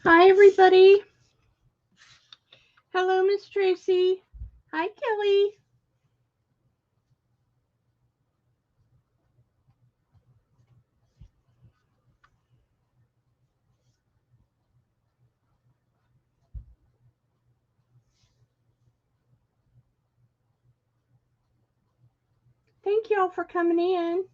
Hi, everybody. Hello, Miss Tracy. Hi, Kelly. Thank you all for coming in.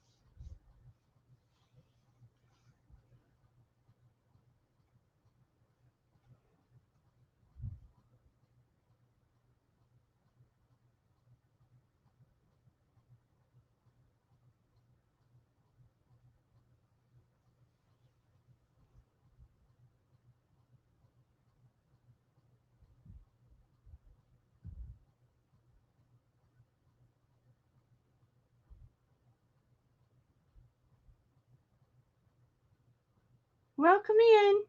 Welcome in.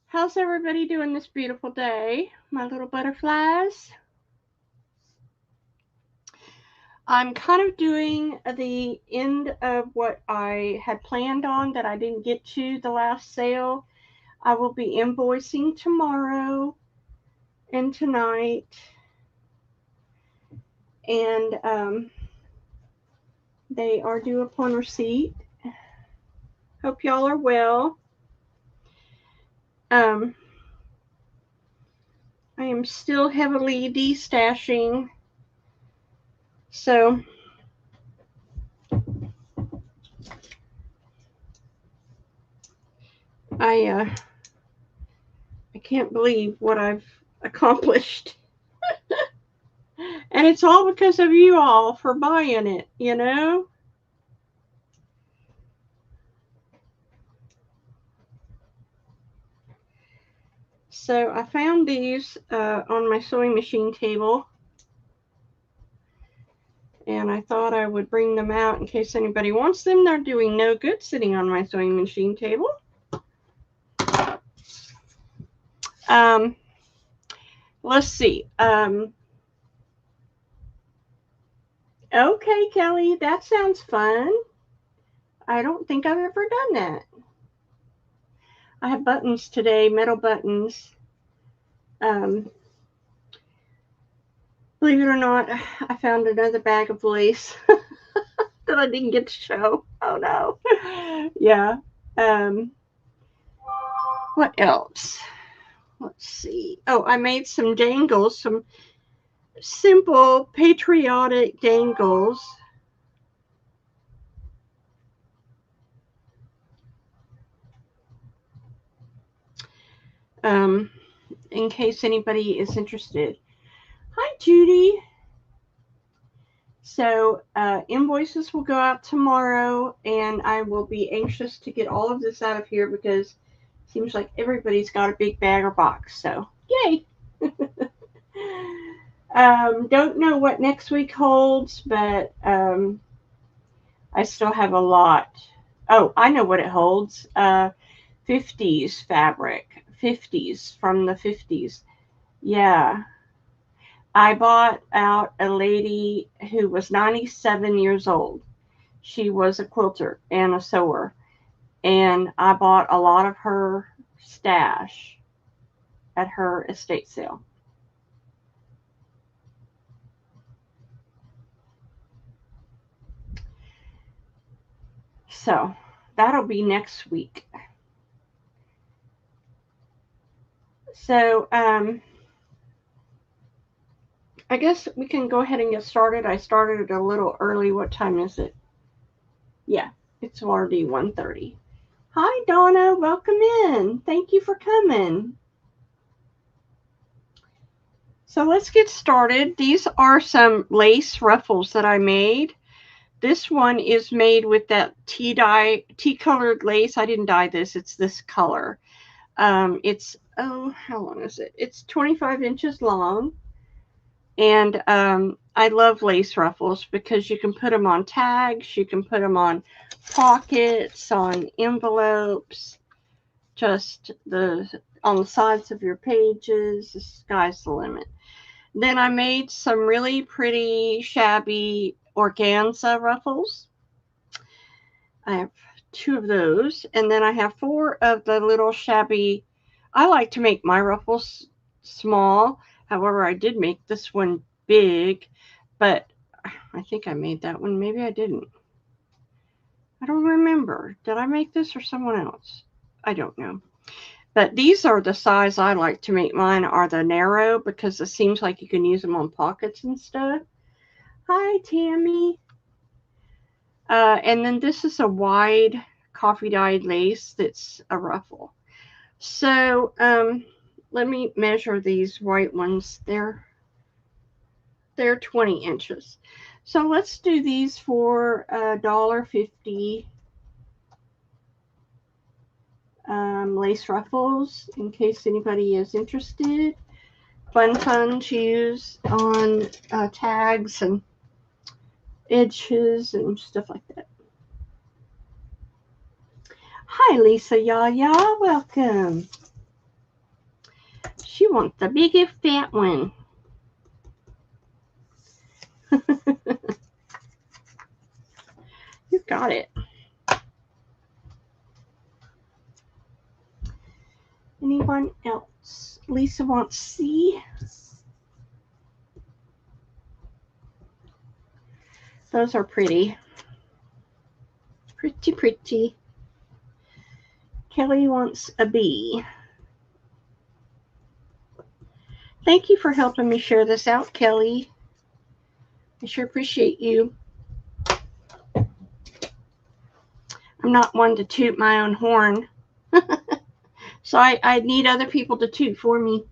How's everybody doing this beautiful day, my little butterflies? I'm kind of doing the end of what I had planned on that I didn't get to the last sale. I will be invoicing tomorrow and tonight. And they are due upon receipt. Hope y'all are well. I am still heavily destashing. So I can't believe what I've accomplished. And it's all because of you all for buying it, you know? So I found these on my sewing machine table. And I thought I would bring them out in case anybody wants them. They're doing no good sitting on my sewing machine table. Let's see. Okay, Kelly, that sounds fun. I don't think I've ever done that. I have buttons today, metal buttons. Believe it or not, I found another bag of lace that I didn't get to show. Oh no. Yeah. What else? Let's see. Oh, I made some dangles, some simple patriotic dangles. In case anybody is interested. Hi, Judy. So invoices will go out tomorrow, and I will be anxious to get all of this out of here because it seems like everybody's got a big bag or box. So yay! Don't know what next week holds, but I still have a lot. Oh, I know what it holds. 50s fabric. 50s from the 50s. Yeah. I bought out a lady who was 97 years old. She was a quilter and a sewer. And I bought a lot of her stash at her estate sale. So that'll be next week. So I guess we can go ahead and get started. I started a little early. What time is it? Yeah, it's already 1:30. Hi, Donna. Welcome in. Thank you for coming. So let's get started. These are some lace ruffles that I made. This one is made with that tea colored lace. I didn't dye this. It's this color. It's, oh, how long is it? It's 25 inches long. And I love lace ruffles because you can put them on tags. You can put them on pockets, on envelopes, just on the sides of your pages. The sky's the limit. Then I made some really pretty shabby organza ruffles. I have 2 of those. And then I have 4 of the little shabby. I like to make my ruffles small. However, I did make this one big, but I think I made that one. Maybe I didn't. I don't remember. Did I make this or someone else? I don't know. But these are the size I like to make mine, are the narrow, because it seems like you can use them on pockets and stuff. Hi, Tammy. And then this is a wide coffee dyed lace that's a ruffle. So let me measure these white ones. They're 20 inches. So let's do these for $1.50. Lace ruffles, in case anybody is interested. Fun to use on tags and edges and stuff like that. Hi, Lisa Yaya, welcome. She wants the biggest fat one. You got it. Anyone else? Lisa wants C. Those are pretty. Pretty, pretty. Kelly wants a B. Thank you for helping me share this out, Kelly. I sure appreciate you. I'm not one to toot my own horn. So I need other people to toot for me.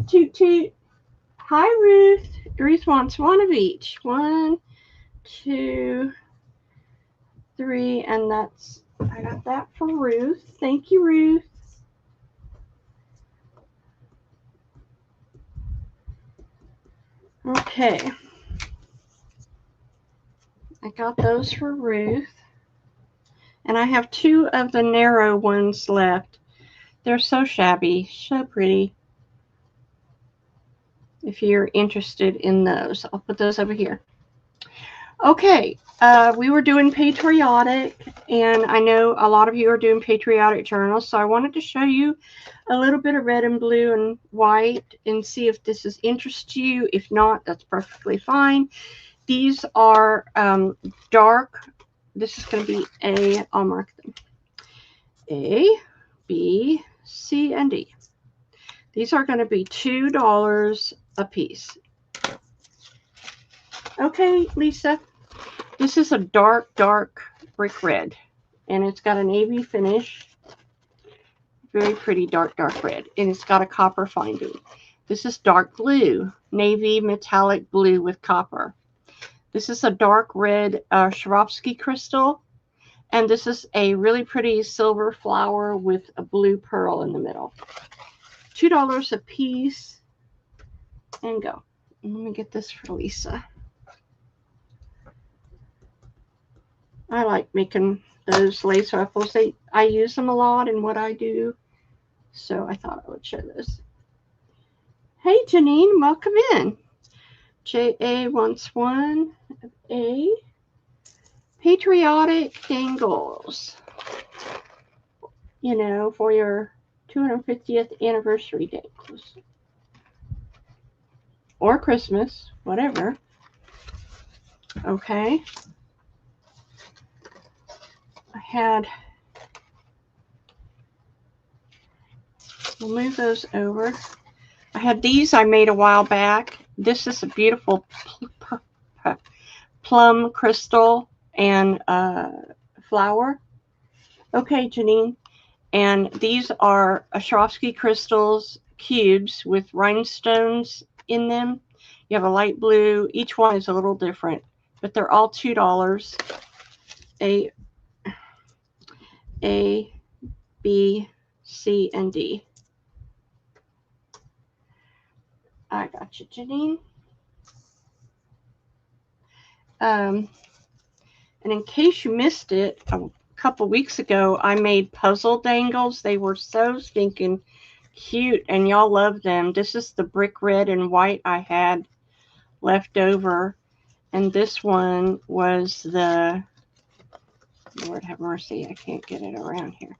Toot, toot. Hi, Ruth. Ruth wants 1 of each. 1, 2, 3, and that's, I got that for Ruth. Thank you, Ruth. Okay. I got those for Ruth. And I have 2 of the narrow ones left. They're so shabby, so pretty. If you're interested in those, I'll put those over here. Okay, we were doing patriotic, and I know a lot of you are doing patriotic journals, so I wanted to show you a little bit of red and blue and white and see if this is interest to you. If not, that's perfectly fine. These are dark. This is going to be A. I'll mark them. A, B, C, and D. These are going to be $2 a piece. Okay, Lisa. This is a dark, dark brick red, and it's got a navy finish. Very pretty dark, dark red, and it's got a copper finding. This is dark blue, navy metallic blue with copper. This is a dark red Swarovski crystal, and this is a really pretty silver flower with a blue pearl in the middle. $2 a piece, and go. Let me get this for Lisa. I like making those lace ruffles. I use them a lot in what I do, so I thought I would show this. Hey, Janine, welcome in. J.A. wants 1 of A. Patriotic dangles, you know, for your 250th anniversary dangles. Or Christmas, whatever. Okay. We'll move those over. I had these I made a while back. This is a beautiful plum crystal and flower. Okay, Janine. And these are Swarovski crystals, cubes with rhinestones in them. You have a light blue. Each one is a little different, but they're all $2. A, B, C, and D. I got you, Janine. And in case you missed it, a couple weeks ago, I made puzzle dangles. They were so stinking cute, and y'all love them. This is the brick red and white I had left over, and this one was the Lord have mercy, I can't get it around here.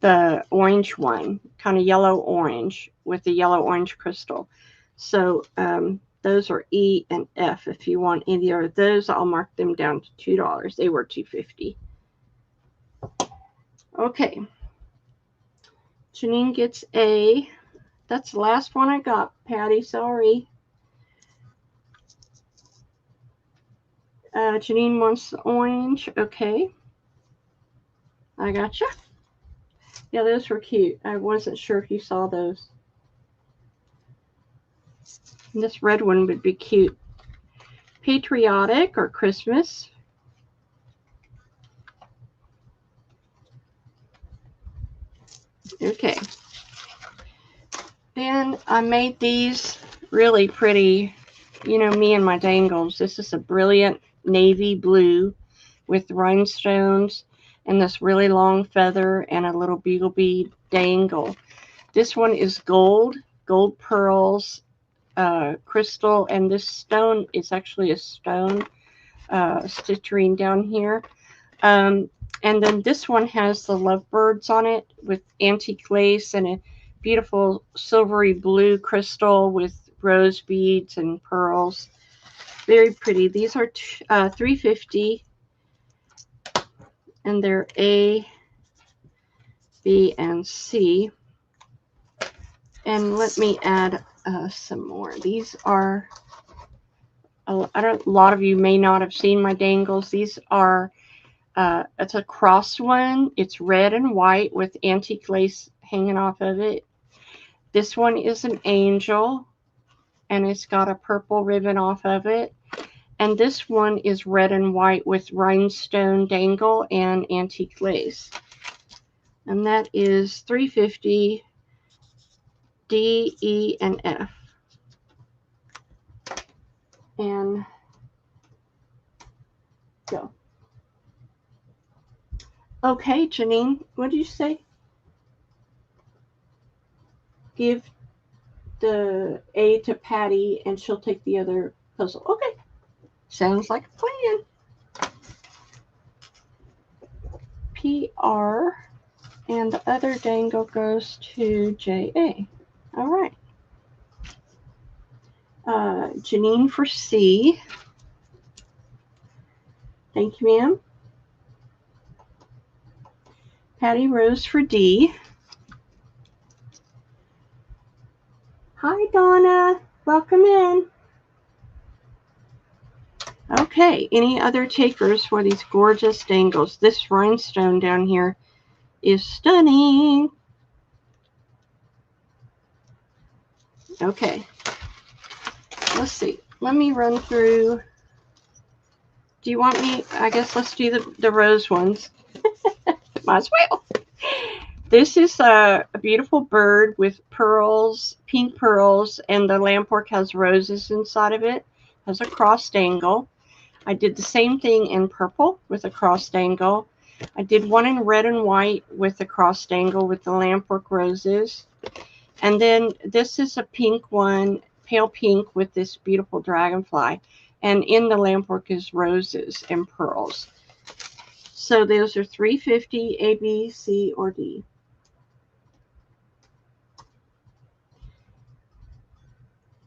The orange one, kind of yellow-orange with the yellow-orange crystal. So those are E and F. If you want either of those, I'll mark them down to $2. They were $2.50. Okay. Janine gets A. That's the last one I got, Patty. Sorry. Janine wants the orange. Okay. I gotcha. Yeah, those were cute. I wasn't sure if you saw those. And this red one would be cute. Patriotic or Christmas. Okay. Then I made these really pretty. You know me and my dangles. This is a brilliant navy blue with rhinestones and this really long feather and a little bugle bead dangle. This one is gold pearls, crystal, and this stone is actually a stone citrine down here. And then this one has the lovebirds on it with antique lace and a beautiful silvery blue crystal with rose beads and pearls. Very pretty. These are $3.50, and they're A, B, and C. And let me add some more. These are, a lot of you may not have seen my dangles. These are, it's a cross one. It's red and white with antique lace hanging off of it. This one is an angel, and it's got a purple ribbon off of it. And this one is red and white with rhinestone dangle and antique lace. And that is $3.50, D, E, and F. And go. Okay, Janine, what did you say? Give the A to Patty, and she'll take the other puzzle. Okay. Sounds like a plan. PR, and the other dangle goes to JA. All right. Janine for C. Thank you, ma'am. Patty Rose for D. Hi, Donna. Welcome in. Okay, any other takers for these gorgeous dangles? This rhinestone down here is stunning. Okay, let's see. Let me run through. Do you want me? I guess let's do the rose ones. Might as well. This is a beautiful bird with pearls, pink pearls, and the lampwork has roses inside of it. Has a cross dangle. I did the same thing in purple with a cross dangle. I did one in red and white with a cross dangle with the lampwork roses. And then this is a pink one, pale pink with this beautiful dragonfly. And in the lampwork is roses and pearls. So those are $3.50, A, B, C, or D.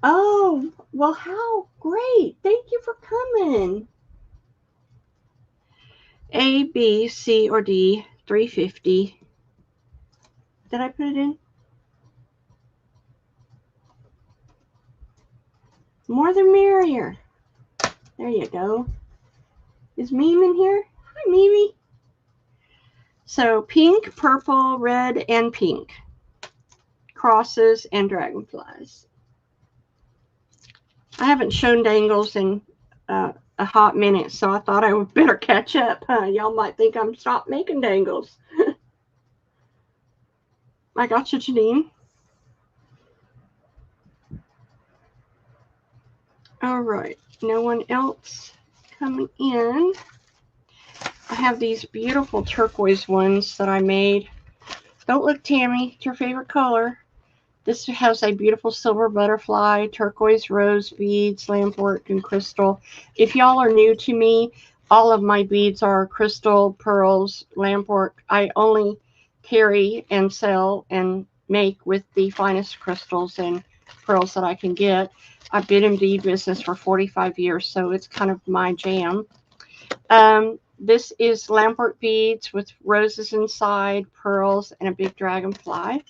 Oh, well, how great. Thank you for coming. A, B, C, or D, $3.50. Did I put it in? More the merrier. There you go. Is Meme in here? Hi, Mimi. So pink, purple, red, and pink. Crosses and dragonflies. I haven't shown dangles in a hot minute, so I thought I would better catch up. Y'all might think I'm stopped making dangles. I got you, Janine. All right, no one else coming in. I have these beautiful turquoise ones that I made. Don't look, Tammy, it's your favorite color. This has a beautiful silver butterfly, turquoise rose beads, lampwork, and crystal. If y'all are new to me, all of my beads are crystal, pearls, lampwork. I only carry and sell and make with the finest crystals and pearls that I can get. I've been in bead business for 45 years, so it's kind of my jam. This is lampwork beads with roses inside, pearls, and a big dragonfly.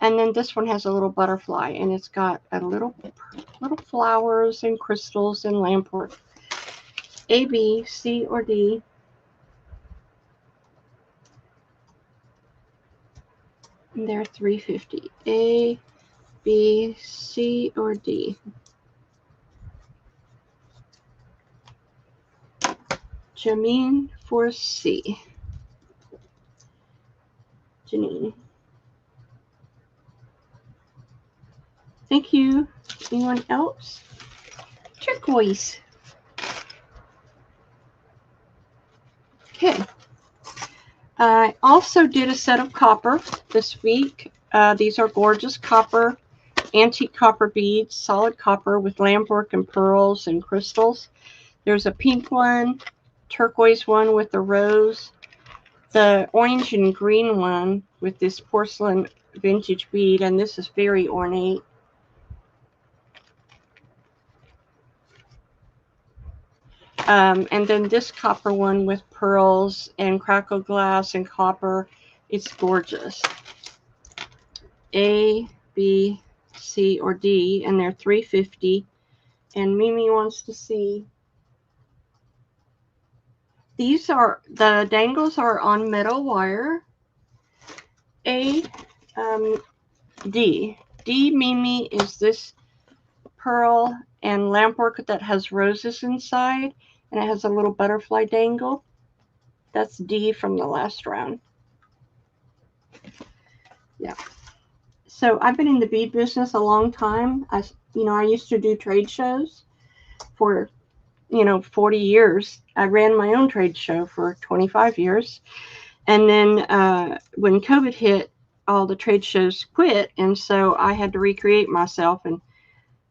And then this one has a little butterfly, and it's got a little flowers and crystals and lampwork. A, B, C, or D. And they're $3.50. A, B, C, or D. Janine for C. Janine. Thank you. Anyone else? Turquoise. Okay. I also did a set of copper this week. These are gorgeous copper, antique copper beads, solid copper with lampwork and pearls and crystals. There's a pink one, turquoise one with the rose, the orange and green one with this porcelain vintage bead, and this is very ornate. And then this copper one with pearls and crackle glass and copper. It's gorgeous. A, B, C, or D, and they're $3.50. And Mimi wants to see. These are, the dangles are on metal wire. A, D. D, Mimi, is this pearl and lampwork that has roses inside, and it has a little butterfly dangle. That's D from the last round. Yeah. So I've been in the bead business a long time. I used to do trade shows for, 40 years. I ran my own trade show for 25 years. And then when COVID hit, all the trade shows quit. And so I had to recreate myself. And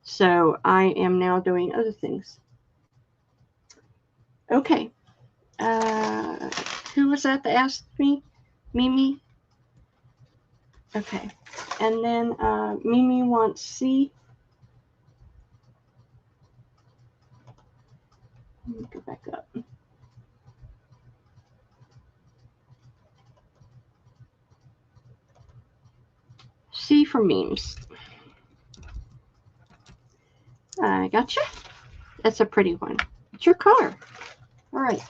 so I am now doing other things. Okay. Who was that asked me? Mimi? Okay. And then Mimi wants C. Let me go back up. C for memes. I gotcha. That's a pretty one. It's your color. All right.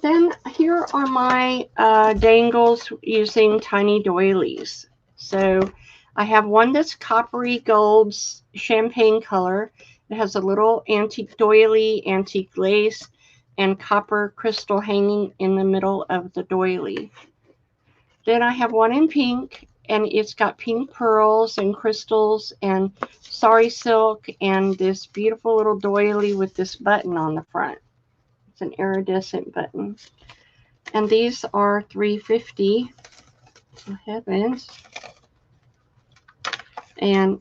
Then here are my dangles using tiny doilies. So I have one that's coppery gold champagne color. It has a little antique doily, antique lace, and copper crystal hanging in the middle of the doily. Then I have one in pink, and it's got pink pearls and crystals and sari silk and this beautiful little doily with this button on the front. It's an iridescent button. And these are $3.50. Oh, heavens. And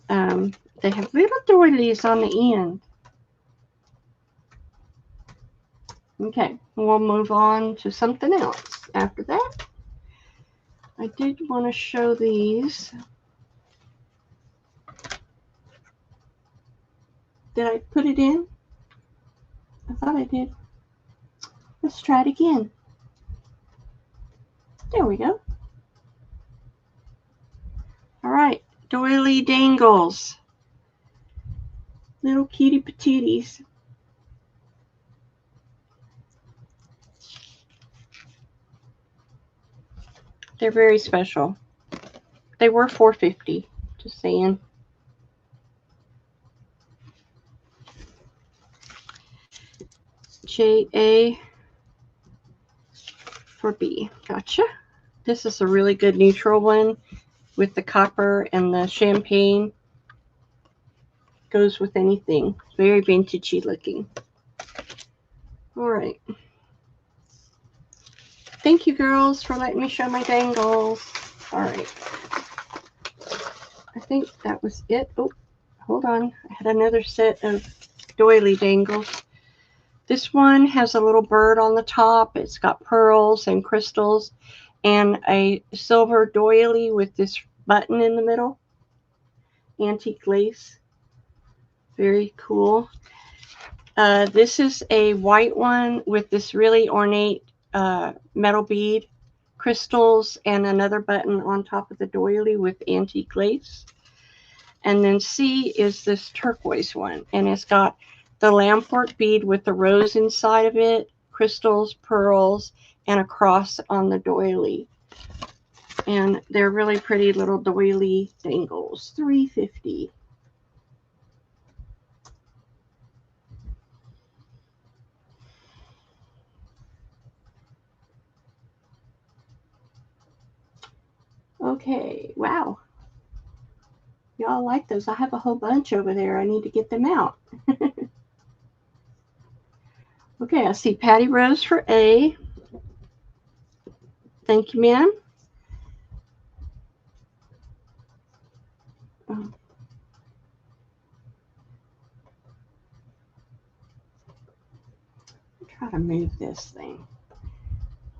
they have little doilies on the end. Okay, we'll move on to something else after that. I did want to show these. Did I put it in? I thought I did. Let's try it again. There we go. All right, doily dangles. Little kitty patooties. They're very special. They were $4.50, just saying. J-A for B. Gotcha. This is a really good neutral one with the copper and the champagne. Goes with anything. Very vintagey looking. All right. Thank you, girls, for letting me show my dangles. All right. I think that was it. Oh, hold on. I had another set of doily dangles. This one has a little bird on the top. It's got pearls and crystals and a silver doily with this button in the middle. Antique lace. Very cool. This is a white one with this really ornate metal bead, crystals, and another button on top of the doily with antique lace. And then C is this turquoise one, and it's got the lamport bead with the rose inside of it, crystals, pearls, and a cross on the doily. And they're really pretty little doily dangles. $3.50. Okay, wow. Y'all like those. I have a whole bunch over there. I need to get them out. Okay, I see Patty Rose for A. Thank you, ma'am. Oh. Try to move this thing.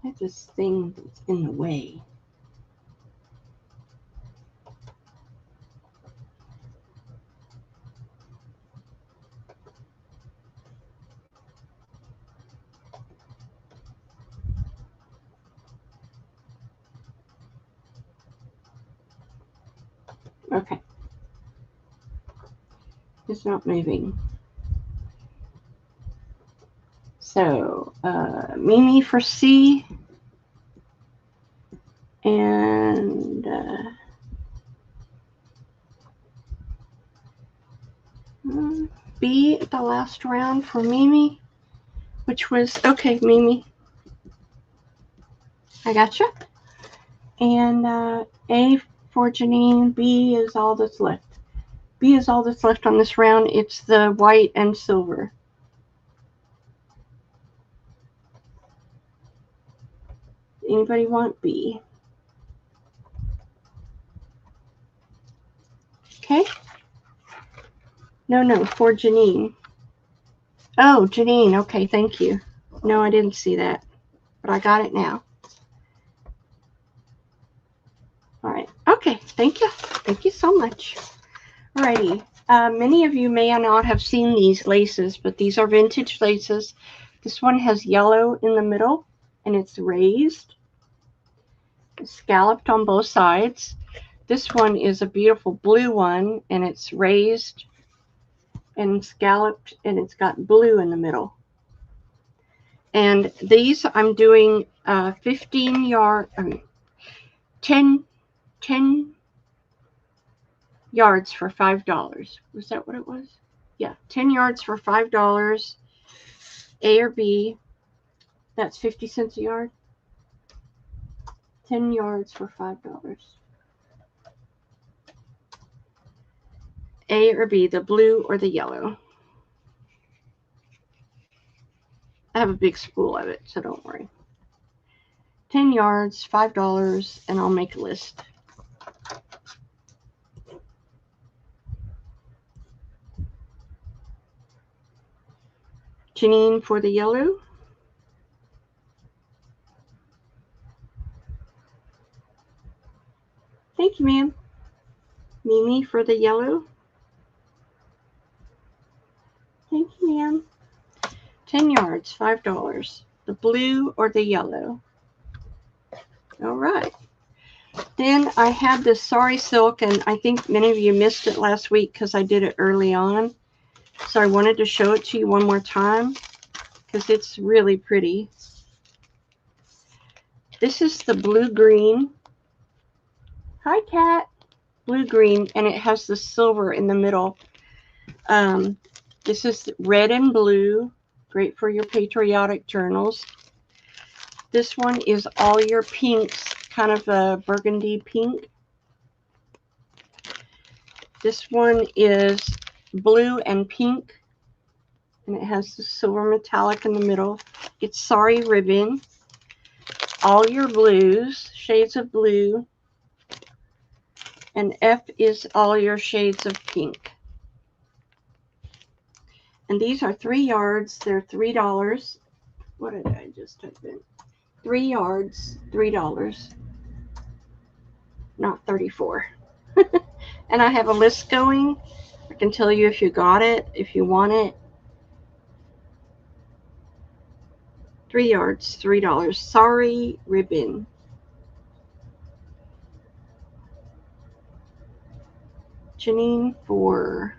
I have this thing that's in the way. Okay. It's not moving. So, Mimi for C. And B at the last round for Mimi, which was, okay, Mimi. I gotcha. And A for Janine, B is all that's left. B is all that's left on this round. It's the white and silver. Anybody want B? Okay. No, for Janine. Oh, Janine. Okay, thank you. No, I didn't see that, but I got it now. All right. Okay, thank you. Thank you so much. Alrighty. Many of you may not have seen these laces, but these are vintage laces. This one has yellow in the middle, and it's raised, scalloped on both sides. This one is a beautiful blue one, and it's raised and scalloped, and it's got blue in the middle. And these I'm doing 10 yards for $5. Was that what it was? Yeah, 10 yards for $5. A or B, that's 50 cents a yard. 10 yards for $5. A or B, the blue or the yellow. I have a big spool of it, so don't worry. 10 yards, $5, and I'll make a list. Janine for the yellow. Thank you, ma'am. Mimi for the yellow. Thank you, ma'am. 10 yards, $5. The blue or the yellow. All right. Then I have this Sari Silk, and I think many of you missed it last week because I did it early on. So I wanted to show it to you one more time because it's really pretty. This is the blue-green. Hi, Cat. Blue-green, and it has the silver in the middle. This is red and blue, great for your patriotic journals. This one is all your pinks, kind of a burgundy pink. This one is blue and pink, and it has the silver metallic in the middle. It's Sari ribbon. All your blues, shades of blue, and F is all your shades of pink. And these are 3 yards. They're $3. What did I just type in? 3 yards, $3, not 34. And I have a list going. I can tell you if you got it, if you want it. 3 yards, $3. Sorry ribbon. Janine for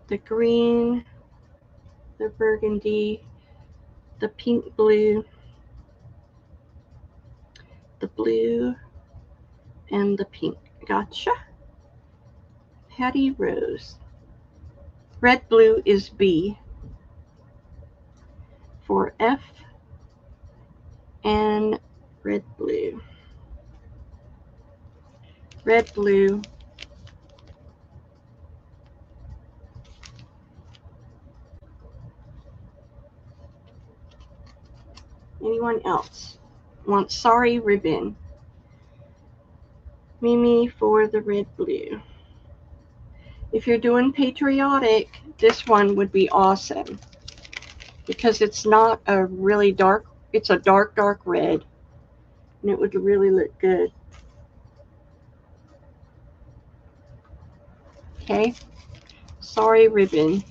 the green, the burgundy, the pink blue, the blue, and the pink. Gotcha. Patty Rose. Red blue is B for F and red blue. Red blue. Anyone else want sorry ribbon? Mimi for the red blue. If you're doing patriotic, this one would be awesome because it's not a really dark, it's a dark, dark red, and it would really look good. Okay, sorry ribbon.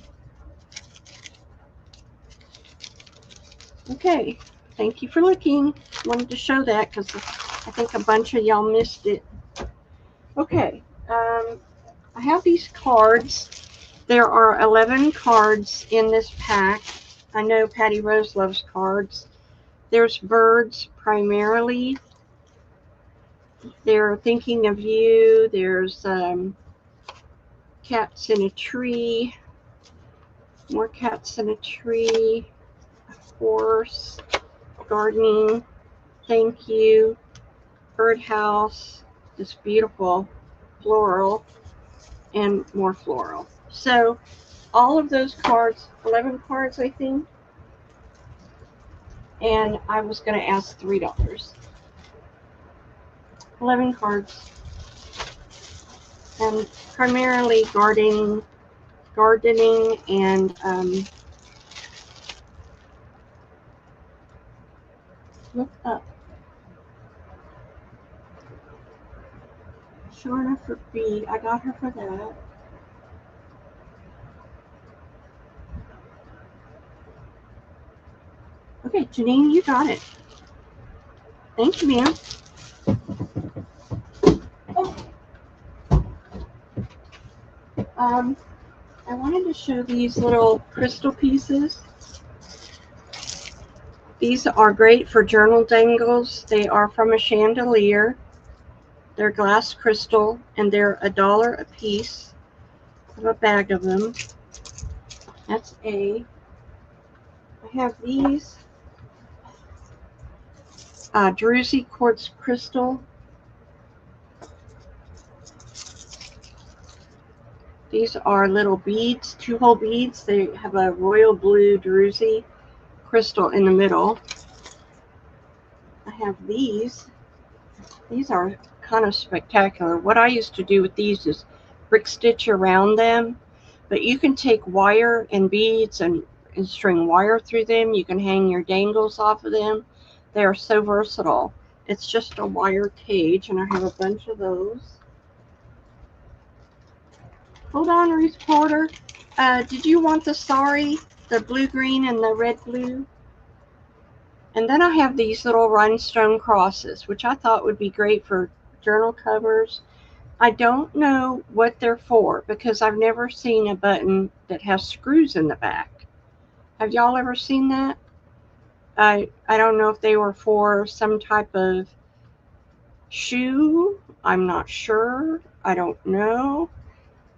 Okay, thank you for looking. Wanted to show that because I think a bunch of y'all missed it. Okay, I have these cards. There are 11 cards in this pack. I know Patty Rose loves cards. There's birds primarily. They're thinking of you. There's cats in a tree. More cats in a tree. A horse. Gardening. Thank you. Birdhouse. This beautiful floral. And more floral. So all of those cards, 11 cards I think. And I was going to ask $3. 11 cards. And primarily gardening and look up. Shorna for B. I got her for that. Okay, Janine, you got it. Thank you, ma'am. Oh. I wanted to show these little crystal pieces. These are great for journal dangles. They are from a chandelier. They're glass crystal, and they're $1 a piece. I have a bag of them. That's A. I have these Druzy quartz crystal. These are little beads, 2-hole beads. They have a royal blue Druzy crystal in the middle. I have these. These are kind of spectacular. What I used to do with these is brick stitch around them, but you can take wire and beads and string wire through them. You can hang your dangles off of them. They are so versatile. It's just a wire cage, and I have a bunch of those. Hold on, Ruth Porter. Did you want the sari, the blue-green and the red-blue? And then I have these little rhinestone crosses, which I thought would be great for journal covers. I don't know what they're for because I've never seen a button that has screws in the back. Have y'all ever seen that? I don't know if they were for some type of shoe. I'm not sure. I don't know.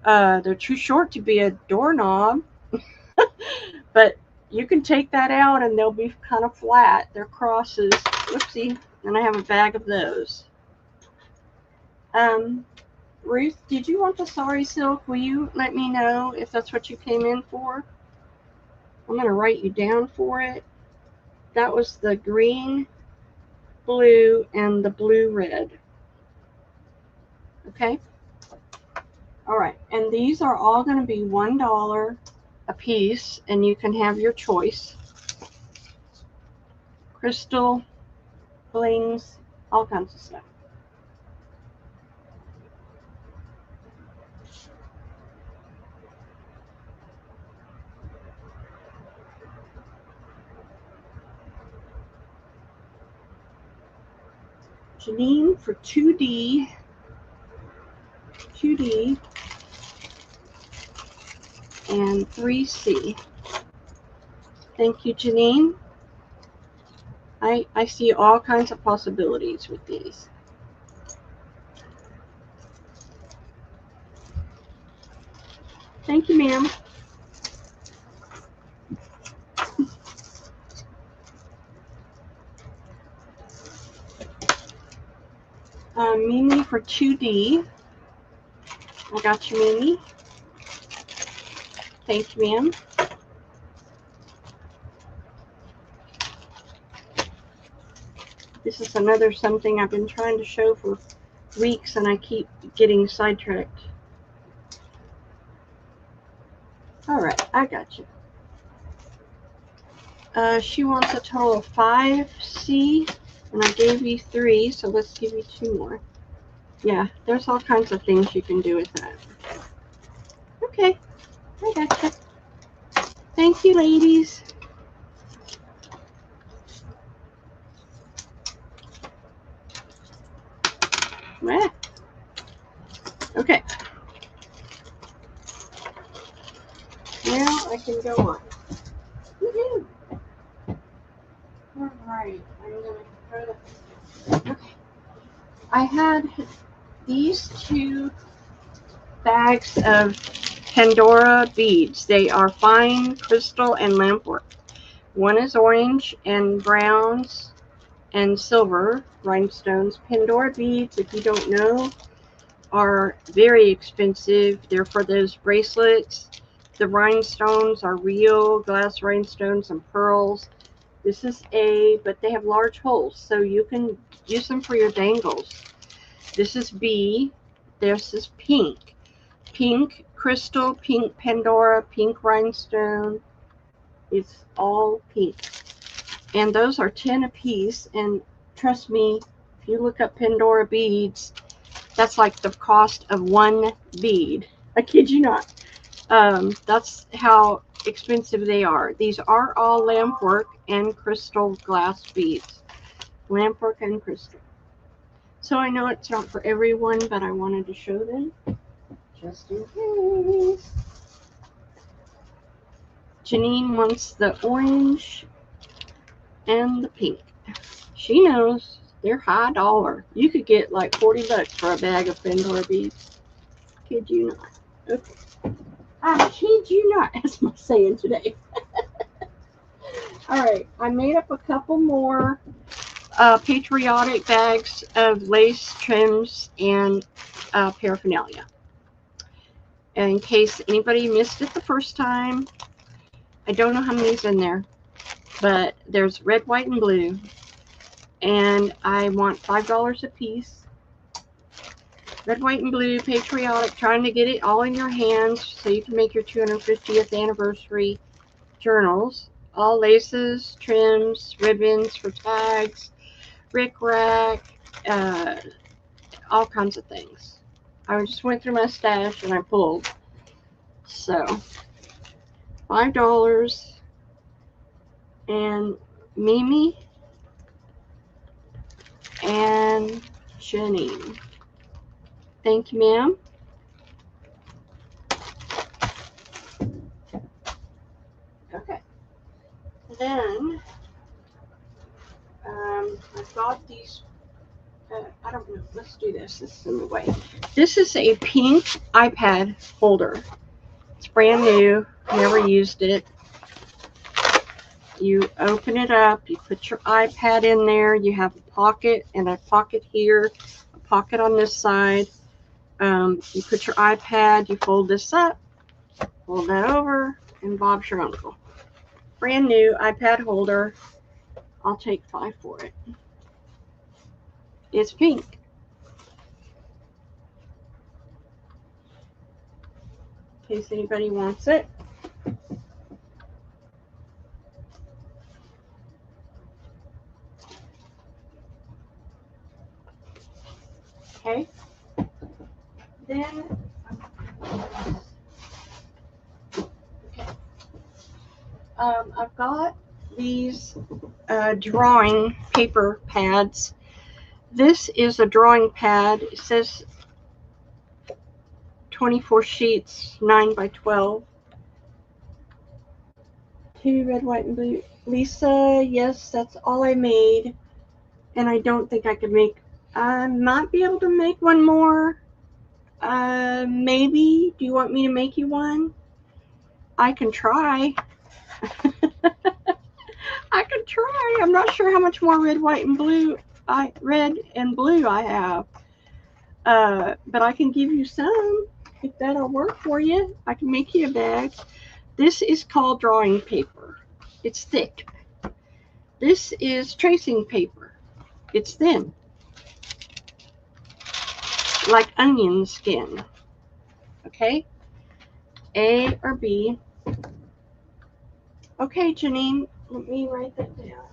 They're too short to be a doorknob, but you can take that out and they'll be kind of flat. They're crosses. Whoopsie. And I have a bag of those. Ruth, did you want the sari silk? Will you let me know if that's what you came in for? I'm going to write you down for it. That was the green, blue, and the blue-red. Okay? All right, and these are all going to be $1 a piece, and you can have your choice. Crystal, blings, all kinds of stuff. Janine for 2D, and 3C. Thank you, Janine. I see all kinds of possibilities with these. Thank you, ma'am. Mimi for 2D. I got you, Mimi. Thank you, ma'am. This is another something I've been trying to show for weeks, and I keep getting sidetracked. All right, I got you. She wants a total of 5C, and I gave you 3, so let's give you 2 more. Yeah, there's all kinds of things you can do with that. Okay, I gotcha. Thank you, ladies. Well, okay. Now I can go on. Woohoo! All right, I'm gonna throw that. Okay. I had these 2 bags of Pandora beads. They are fine crystal and lampwork. One is orange and browns and silver rhinestones. Pandora beads, if you don't know, are very expensive. They're for those bracelets. The rhinestones are real glass rhinestones and pearls. This is A, but they have large holes, so you can use them for your dangles. This is B. This is pink. Pink crystal, pink Pandora, pink rhinestone. It's all pink. And those are 10 a piece. And trust me, if you look up Pandora beads, that's like the cost of 1 bead. I kid you not. That's how expensive they are. These are all lampwork and crystal glass beads. Lampwork and crystal. So I know it's not for everyone, but I wanted to show them just in case. Janine wants the orange and the pink. She knows they're high dollar. You could get like $40 for a bag of Pandora beads. Kid you not. Okay. I kid you not, that's my saying today. All right, I made up a couple more patriotic bags of lace trims and paraphernalia. And in case anybody missed it the first time, I don't know how many's in there, but there's red, white, and blue. And I want $5 a piece. Red, white, and blue, patriotic, trying to get it all in your hands so you can make your 250th anniversary journals. All laces, trims, ribbons for tags, rickrack, all kinds of things. I just went through my stash and I pulled. So, $5. And Mimi and Janine. Thank you, ma'am. Okay. Then, I got these, I don't know, let's do this. This is in the way. This is a pink iPad holder. It's brand new, never used it. You open it up, you put your iPad in there, you have a pocket and a pocket here, a pocket on this side. You put your iPad, you fold this up, fold that over, and Bob's your uncle. Brand new iPad holder. I'll take $5 for it. It's pink. case anybody wants it. Okay. Then I've got these drawing paper pads. This is a drawing pad. It says 24 sheets, 9 by 12. 2 red, white, and blue. Lisa, yes, that's all I made. And I don't think I could make, I might be able to make one more. Maybe. Do you want me to make you one? I can try. I can try. I'm not sure how much more red, white, and blue red and blue I have. But I can give you some if that'll work for you. I can make you a bag. This is called drawing paper. It's thick. This is tracing paper. It's thin. Like onion skin. Okay? A or B. Okay, Janine, let me write that down.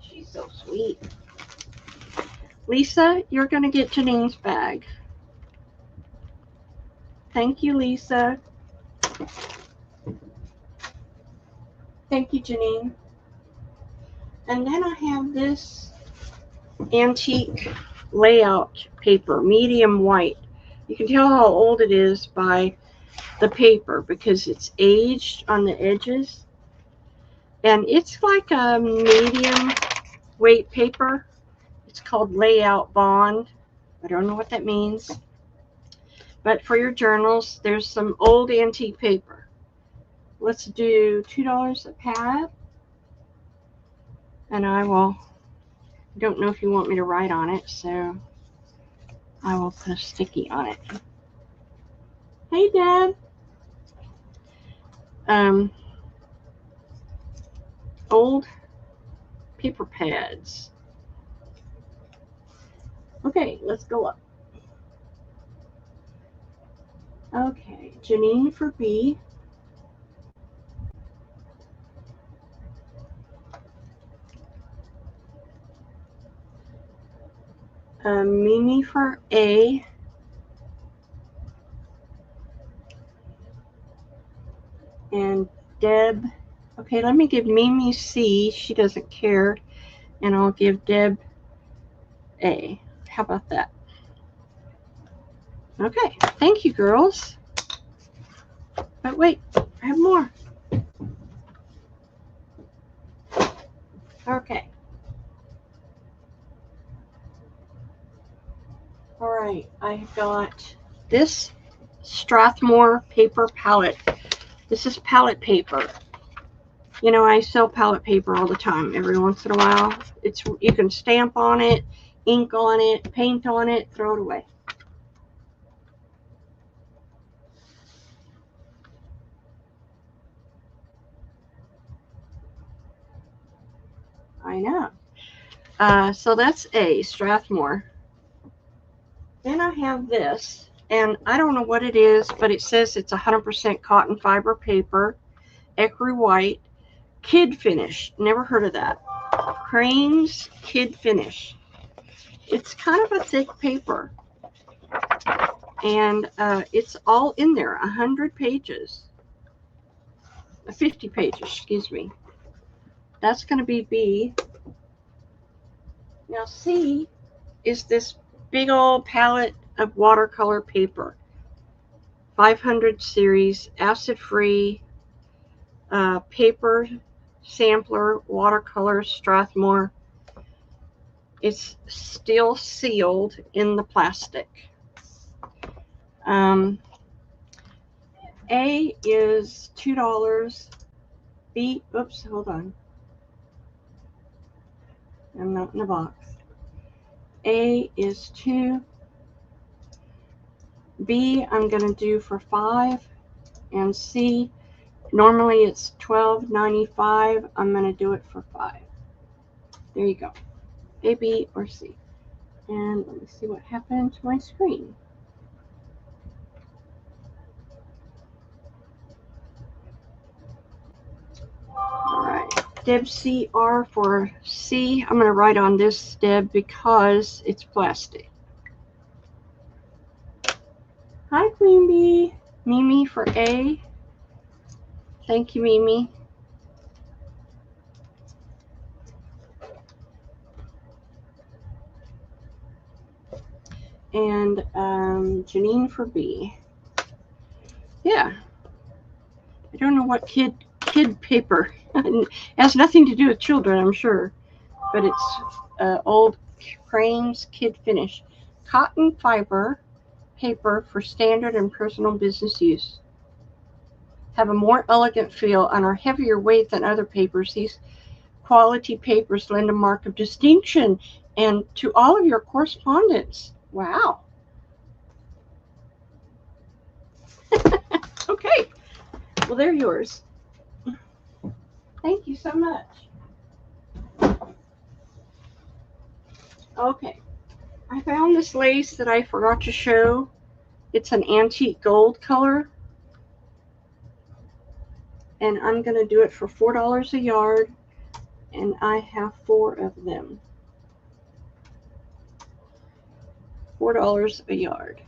She's so sweet. Lisa, you're going to get Janine's bag. Thank you, Lisa. Thank you, Janine. And then I have this antique layout paper, medium white. You can tell how old it is by the paper because it's aged on the edges. And it's like a medium weight paper. It's called layout bond. I don't know what that means. But for your journals, there's some old antique paper. Let's do $2 a pad. And I don't know if you want me to write on it, so I will put a sticky on it. Hey, Dad. Old paper pads. Okay, let's go up. Okay, Janine for B. Mimi for A. And Deb. Okay, let me give Mimi C. She doesn't care. And I'll give Deb A. How about that? Okay, thank you, girls. But wait, I have more. Okay. All right, I've got this Strathmore paper palette. This is palette paper. You know, I sell palette paper all the time. Every once in a while, you can stamp on it, ink on it, paint on it, throw it away. I know. So that's A, Strathmore. Then I have this, and I don't know what it is, but it says it's 100% cotton fiber paper, ecru white, kid finish. Never heard of that. Crane's Kid Finish. It's kind of a thick paper, and it's all in there, 100 pages. 50 pages, excuse me. That's going to be B. Now C is this big old palette of watercolor paper. 500 series, acid-free paper sampler, watercolor, Strathmore. It's still sealed in the plastic. A is $2. B, oops, hold on. I'm not in the box. A is 2. B, I'm going to do for 5. And C, normally it's $12.95. I'm going to do it for 5. There you go. A, B, or C. And let me see what happened to my screen. All right, Deb CR for C. I'm going to write on this, Deb, because it's plastic. Hi, Queen Bee. Mimi for A. Thank you, Mimi. And Janine for B. Yeah. I don't know what kid paper. It has nothing to do with children, I'm sure. But it's old Crane's Kid Finish. Cotton fiber paper for standard and personal business use. Have a more elegant feel and are heavier weight than other papers. These quality papers lend a mark of distinction and to all of your correspondence. Wow. Okay. Well, they're yours. Thank you so much. Okay. I found this lace that I forgot to show. It's an antique gold color. And I'm going to do it for $4 a yard. And I have 4 of them. $4 a yard.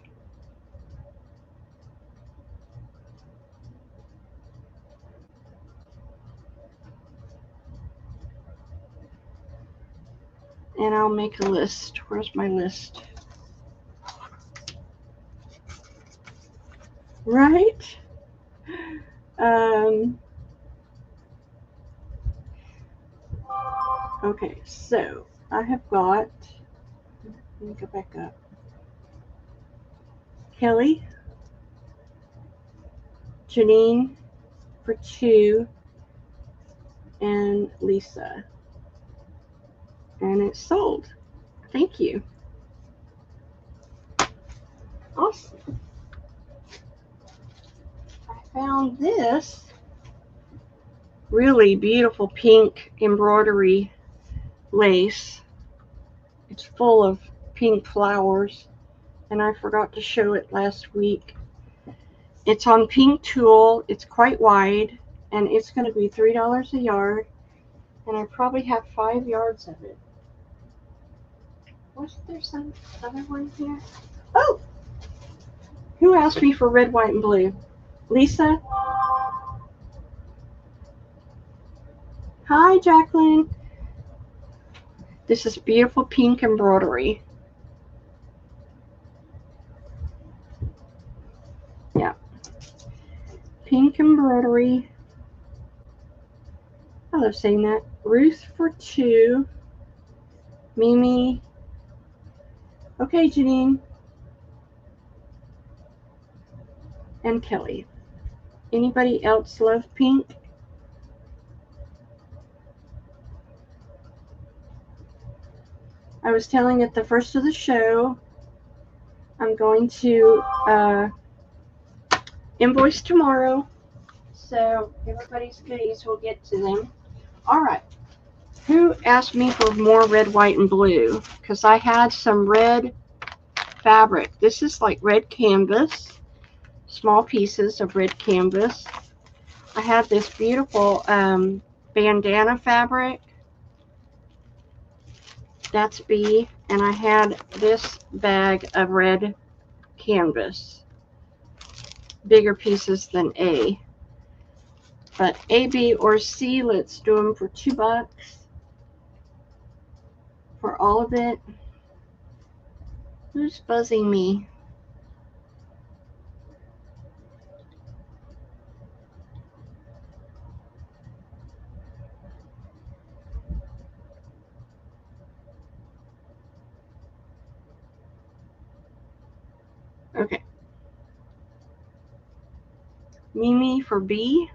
And I'll make a list. Where's my list? Right? Okay, so I have got, let me go back up. Kelly, Janine for 2, and Lisa. And it's sold. Thank you. Awesome. I found this really beautiful pink embroidery lace. It's full of pink flowers, and I forgot to show it last week. It's on pink tulle. It's quite wide, and it's going to be $3 a yard, and I probably have 5 yards of it. Wasn't there some other one here? Oh! Who asked me for red, white, and blue? Lisa? Hi, Jacqueline. This is beautiful pink embroidery. Yeah. Pink embroidery. I love saying that. Ruth for 2. Mimi. Okay, Janine. And Kelly. Anybody else love pink? I was telling at the first of the show, I'm going to invoice tomorrow, so everybody's goodies will get to them. All right. Who asked me for more red, white, and blue? Because I had some red fabric. This is like red canvas, small pieces of red canvas. I had this beautiful bandana fabric. That's B. And I had this bag of red canvas. Bigger pieces than A. But A, B, or C, let's do them for $2 for all of it. Who's buzzing me? Okay. Mimi for B.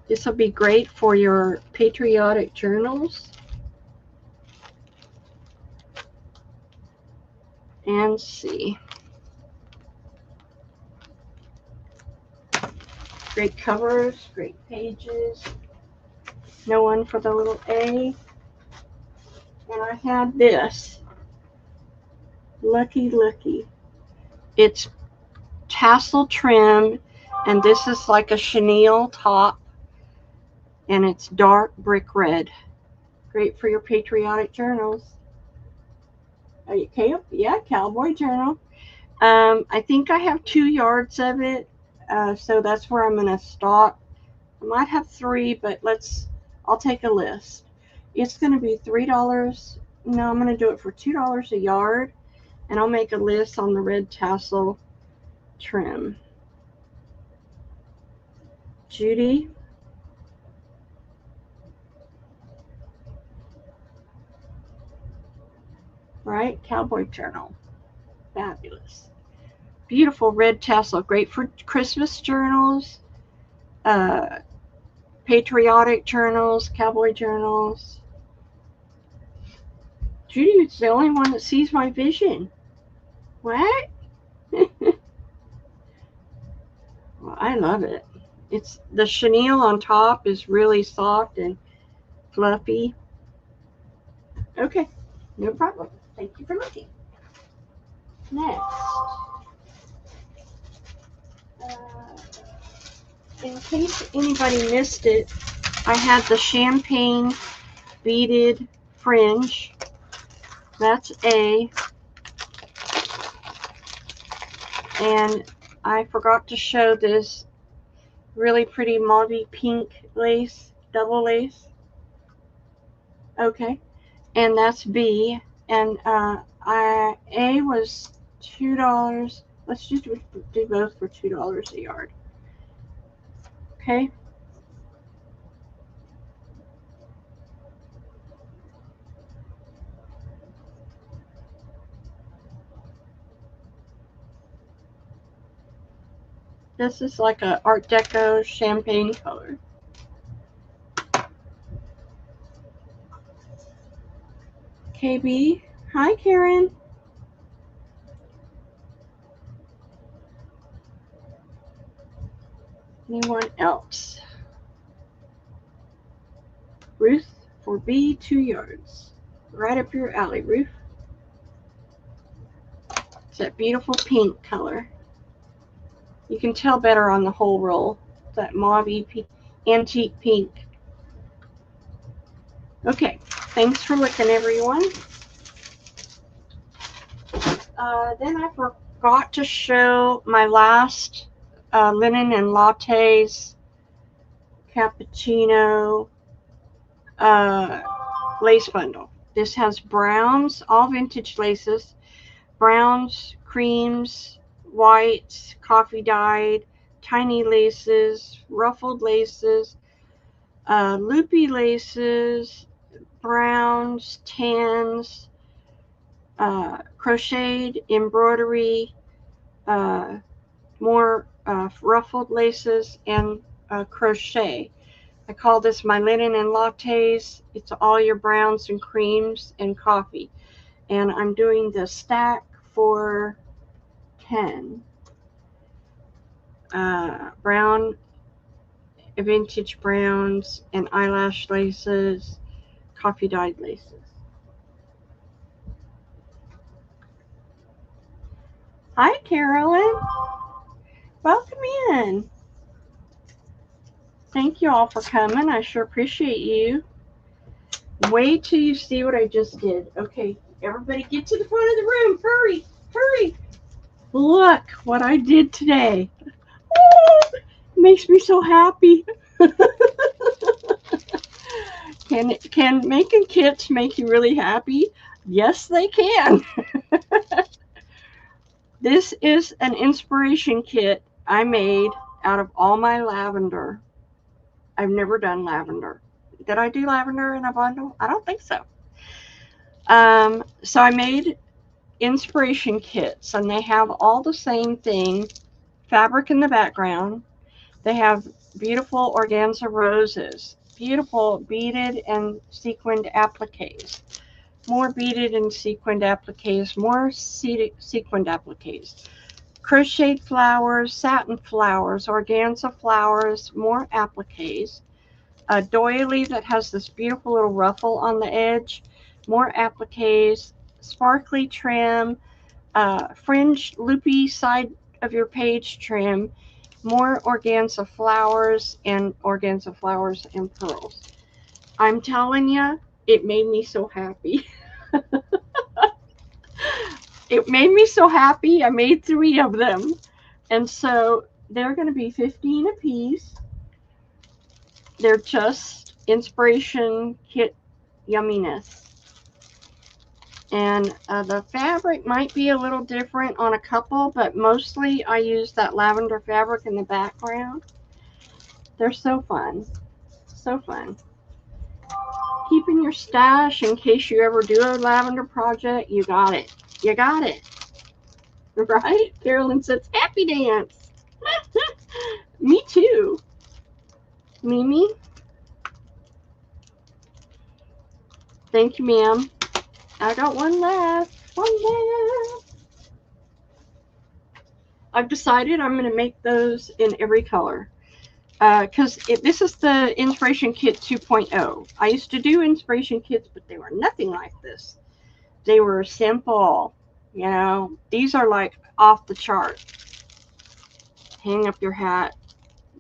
This will be great for your patriotic journals. And C. Great covers, great pages. No one for the little A. And I had this. Lucky Looky. It's tassel trim, and this is like a chenille top. and it's dark brick red. Great for your patriotic journals. Okay, yeah, cowboy journal. I think I have 2 yards of it, so that's where I'm going to stop. I might have 3, but I'll take a list. It's going to be $3. No, I'm going to do it for $2 a yard, and I'll make a list on the red tassel trim. Judy. Right? Cowboy journal. Fabulous. Beautiful red tassel. Great for Christmas journals, patriotic journals, cowboy journals. Judy is the only one that sees my vision. What? Well, I love it. It's the chenille on top is really soft and fluffy. Okay, no problem. Thank you for looking. Next, in case anybody missed it, I had the champagne beaded fringe. That's A. And I forgot to show this really pretty mauvey pink lace, double lace. Okay, and that's B. And A was $2. Let's just do both for $2 a yard. Okay. This is like a Art Deco champagne color. KB. Hi, Karen. Anyone else? Ruth for B, 2 yards. Right up your alley, Ruth. It's that beautiful pink color. You can tell better on the whole roll. That mauvey pink, antique pink. Okay, thanks for looking, everyone. Then I forgot to show my last linen and lattes cappuccino lace bundle. This has browns, all vintage laces, browns, creams, whites, coffee dyed, tiny laces, ruffled laces, loopy laces, browns, tans, crocheted, embroidery, more ruffled laces, and crochet. I call this my linen and lattes. It's all your browns and creams and coffee. And I'm doing the stack for 10. Brown, vintage browns, and eyelash laces, coffee dyed laces. Hi, Carolyn. Welcome in. Thank you all for coming. I sure appreciate you. Wait till you see what I just did. Okay, everybody get to the front of the room. Hurry, hurry. Look what I did today. Oh, it makes me so happy. Can making kits make you really happy? Yes, they can. This is an inspiration kit I made out of all my lavender. I've never done lavender. Did I do lavender in a bundle? I don't think so. So I made inspiration kits, and they have all the same thing. Fabric in the background. They have beautiful organza roses, beautiful beaded and sequined appliques, more beaded and sequined appliques, more sequined appliques, crocheted flowers, satin flowers, organza flowers, more appliques, a doily that has this beautiful little ruffle on the edge, more appliques, sparkly trim, fringe loopy side of your page trim, more organza flowers and pearls. I'm telling you, it made me so happy. It made me so happy. I made 3 of them. And so they're going to be 15 a piece. They're just inspiration kit yumminess. And the fabric might be a little different on a couple, but mostly I use that lavender fabric in the background. They're so fun. So fun. Keep in your stash in case you ever do a lavender project. You got it. You got it. Right? Carolyn says, happy dance. Me too. Mimi. Thank you, ma'am. I got one left. One left. I've decided I'm going to make those in every color. Because this is the Inspiration Kit 2.0. I used to do Inspiration Kits, but they were nothing like this. They were simple. You know, these are like off the chart. Hang up your hat.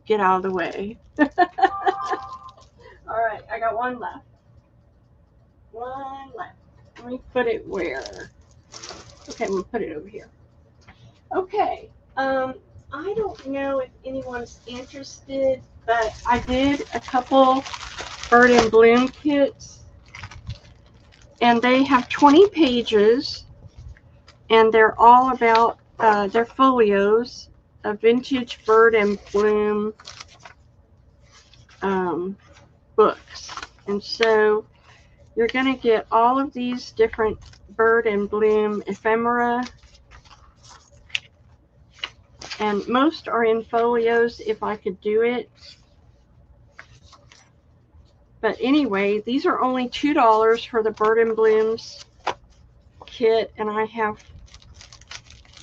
Get out of the way. All right, I got one left. One left. Let me put it where? Okay, I'm going to put it over here. Okay. I don't know if anyone's interested, but I did a couple Bird and Bloom kits, and they have 20 pages, and they're all about their folios, a vintage Bird and Bloom books. And so you're going to get all of these different Bird and Bloom ephemera, and most are in folios if I could do it. But anyway, these are only $2 for the Bird and Blooms kit, and I have,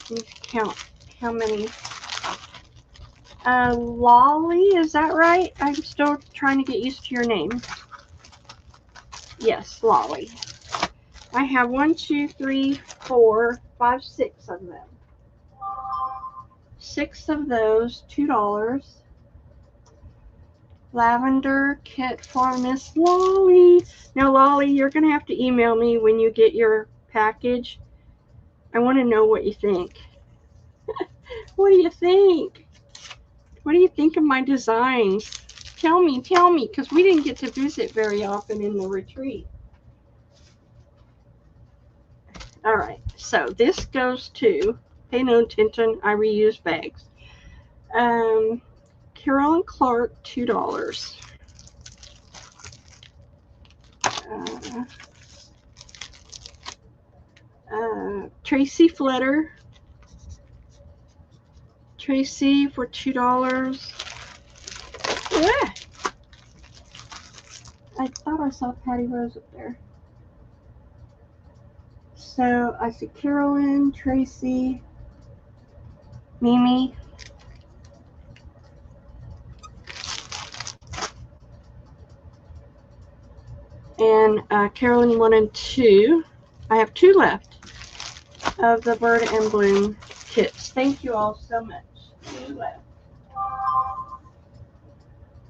let me count how many. Lolly, is that right? I'm still trying to get used to your name. Yes, Lolly. I have 1, 2, 3, 4, 5, 6 of them. 6 of those, $2. Lavender kit for Miss Lolly. Now, Lolly, you're going to have to email me when you get your package. I want to know what you think. What do you think? What do you think of my designs? Tell me, because we didn't get to visit very often in the retreat. All right, so this goes to, pay no attention, I reuse bags. Carol and Clark, $2. Tracy Fletter. Tracy for $2. Yeah. I thought I saw Patty Rose up there. So I see Carolyn, Tracy, Mimi. And Carolyn 1 and 2. I have 2 left of the Bird and Bloom kits. Thank you all so much. 2 left.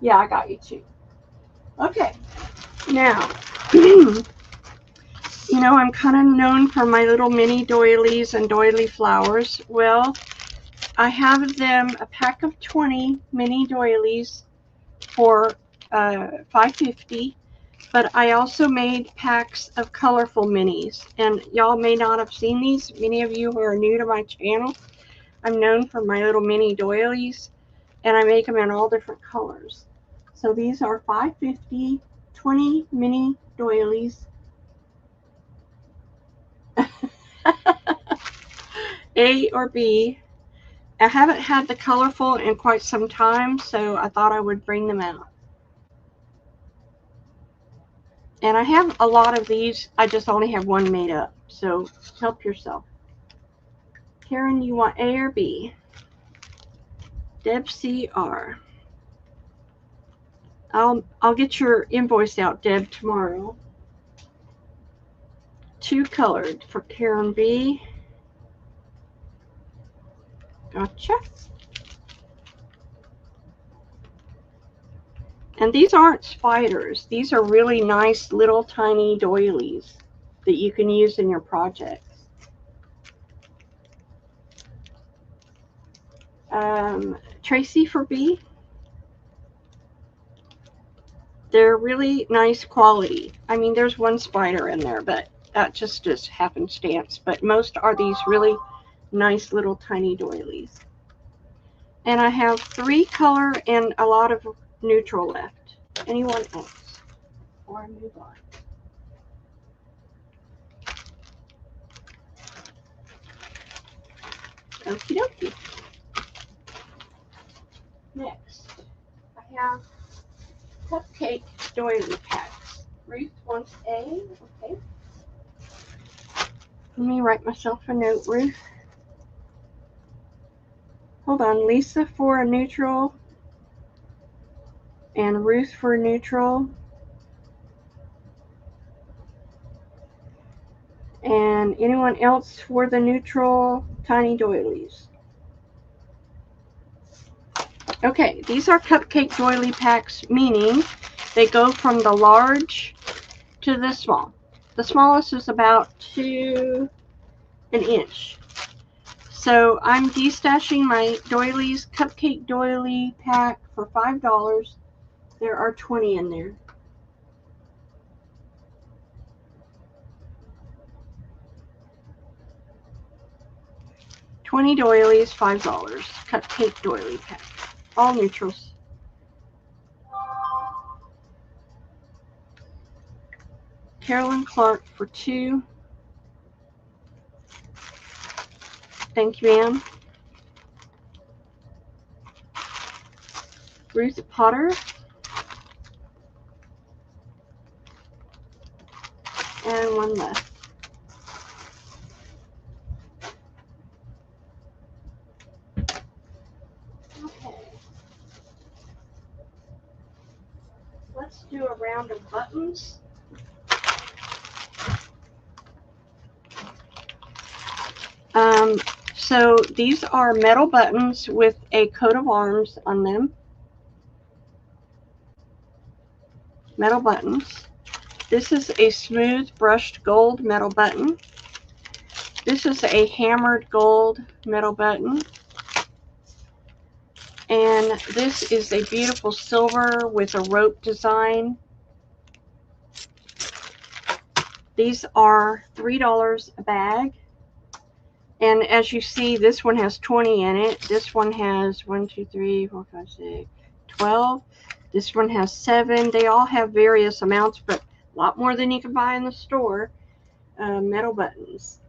Yeah, I got you 2. Okay. Now, you know, I'm kind of known for my little mini doilies and doily flowers. Well, I have them a pack of 20 mini doilies for $5.50. But I also made packs of colorful minis, and y'all may not have seen these. Many of you who are new to my channel, I'm known for my little mini doilies, and I make them in all different colors. So these are $5.50, 20 mini doilies. A or B. I haven't had the colorful in quite some time, so I thought I would bring them out. And I have a lot of these. I just only have one made up. So help yourself. Karen, you want A or B? Deb C R. I'll get your invoice out, Deb, tomorrow. 2 colored for Karen B. Gotcha. And these aren't spiders. These are really nice little tiny doilies that you can use in your projects. Tracy for B. They're really nice quality. I mean, there's one spider in there, but that just is happenstance. But most are these really nice little tiny doilies. And I have 3 color and a lot of neutral left. Anyone else? Before I move on. Okie dokie. Next, I have cupcake doily packs. Ruth wants A. Okay. Let me write myself a note, Ruth. Hold on. Lisa for a neutral. And Ruth for a neutral. And anyone else for the neutral tiny doilies? Okay, these are cupcake doily packs, meaning they go from the large to the small. The smallest is about an inch. So I'm destashing my doilies, cupcake doily pack for $5. There are 20 in there. $20 doilies, $5. Cupcake doily pack. All neutrals. Carolyn Clark for 2. Thank you, ma'am. Ruth Potter. And one left. Okay. Let's do a round of buttons. So these are metal buttons with a coat of arms on them. Metal buttons. This is a smooth brushed gold metal button. This is a hammered gold metal button. And this is a beautiful silver with a rope design. These are $3 a bag. And as you see, this one has 20 in it. This one has 1, 2, 3, 4, 5, 6, 12. This one has 7. They all have various amounts, but a lot more than you can buy in the store. Metal buttons.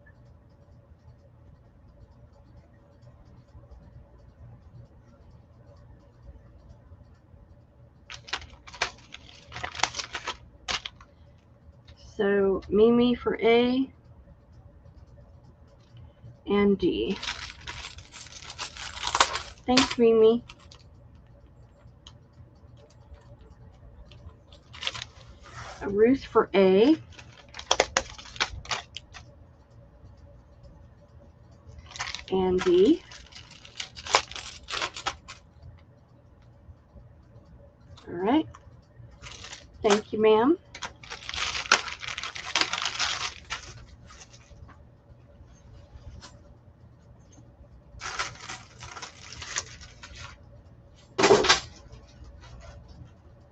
So Mimi for A and D. Thanks, Mimi. Ruth for A. And D. All right. Thank you, ma'am.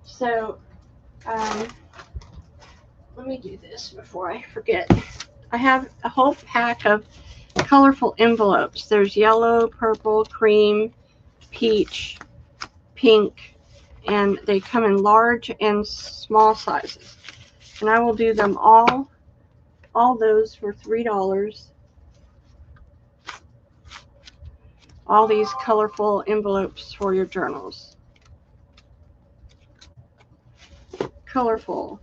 So, let me do this before I forget. I have a whole pack of colorful envelopes. There's yellow, purple, cream, peach, pink, and they come in large and small sizes. And I will do them all those for $3. All these colorful envelopes for your journals. Colorful.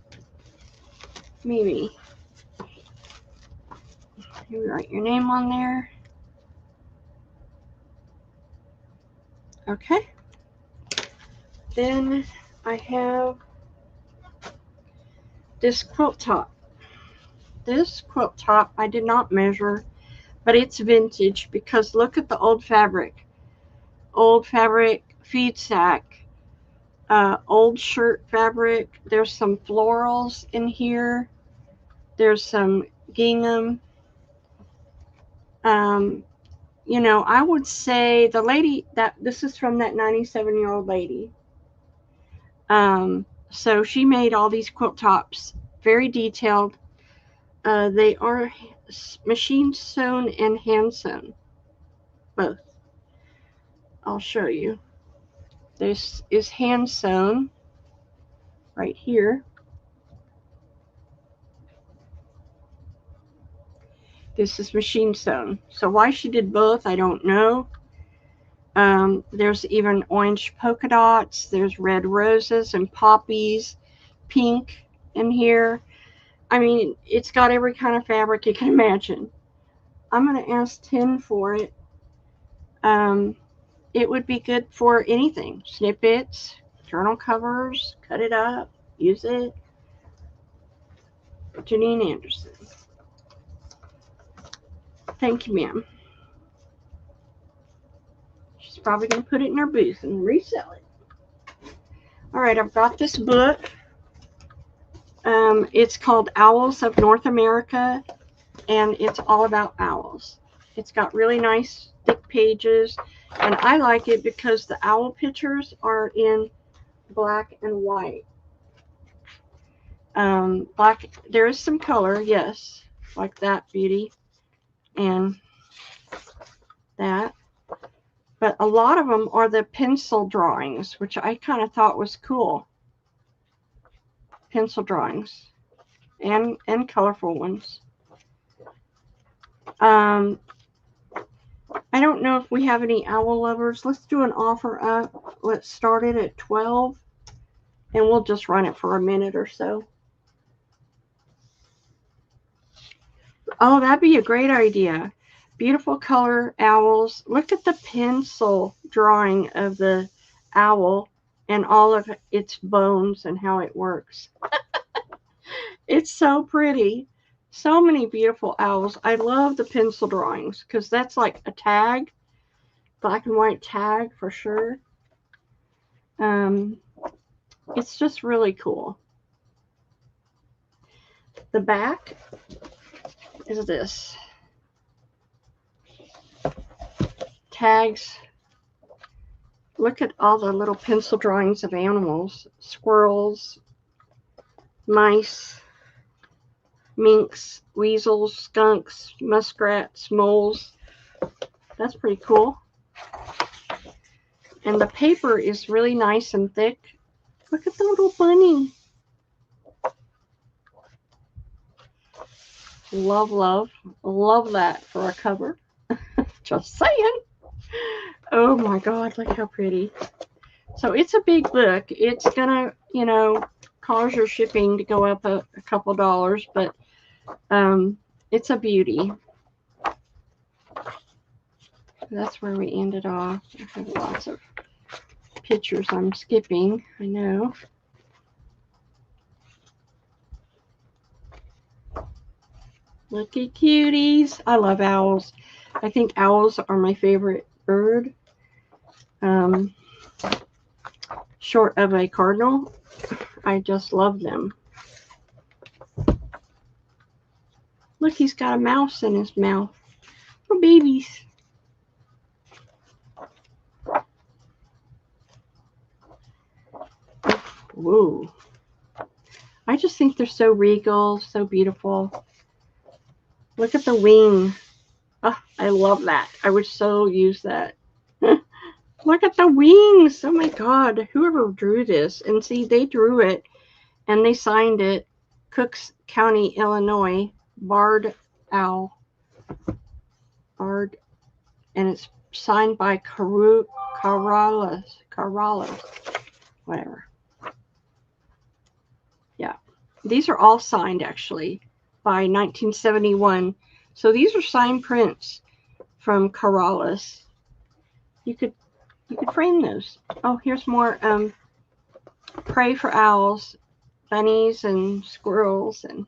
Mimi. You write your name on there. Okay. Then I have this quilt top. This quilt top I did not measure, but it's vintage because look at the old fabric. Old fabric feed sack. old shirt fabric. There's some florals in here. There's some gingham. You know, I would say the lady that this is from that 97-year-old lady. So she made all these quilt tops, very detailed. They are machine sewn and hand sewn, both. I'll show you. This is hand sewn right here. This is machine sewn. So why she did both, I don't know. There's even orange polka dots. There's red roses and poppies, pink in here. I mean, it's got every kind of fabric you can imagine. I'm going to ask 10 for it. It would be good for anything. Snippets, journal covers, cut it up, use it. Janine Anderson. Thank you, ma'am. She's probably going to put it in her booth and resell it. All right, I've got this book. It's called Owls of North America, and it's all about owls. It's got really nice thick pages, and I like it because the owl pictures are in black and white. Black, there is some color, yes, like that beauty and that, but a lot of them are the pencil drawings, which I kind of thought was cool. Pencil drawings and colorful ones. I don't know if we have any owl lovers. Let's do an offer up. Let's start it at 12, and we'll just run it for a minute or so. Oh, that'd be a great idea. Beautiful color owls. Look at the pencil drawing of the owl and all of its bones and how it works. It's so pretty. So many beautiful owls. I love the pencil drawings because that's like a tag, black and white tag for sure. It's just really cool. The back is this. Tags. Look at all the little pencil drawings of animals. Squirrels, mice, minks, weasels, skunks, muskrats, moles. That's pretty cool. And the paper is really nice and thick. Look at the little bunny. Love, love, love that for a cover. Just saying. Oh my God, look how pretty. So it's a big book. It's gonna, you know, cause your shipping to go up a couple dollars, but it's a beauty. That's where we ended off. I have lots of pictures I'm skipping, I know. Looky cuties. I love owls. I think owls are my favorite bird. Short of a cardinal. I just love them. Look, he's got a mouse in his mouth. Little babies. Whoa. I just think they're so regal, so beautiful. Look at the wing. Oh, I love that. I would so use that. Look at the wings. Oh my God. Whoever drew this. And see, they drew it and they signed it. Cooks County, Illinois. Barred Owl. Barred. And it's signed by Caralas. Whatever. Yeah. These are all signed actually by 1971. So these are signed prints from Caralas. You could frame those. Oh, here's more prey for owls, bunnies and squirrels, and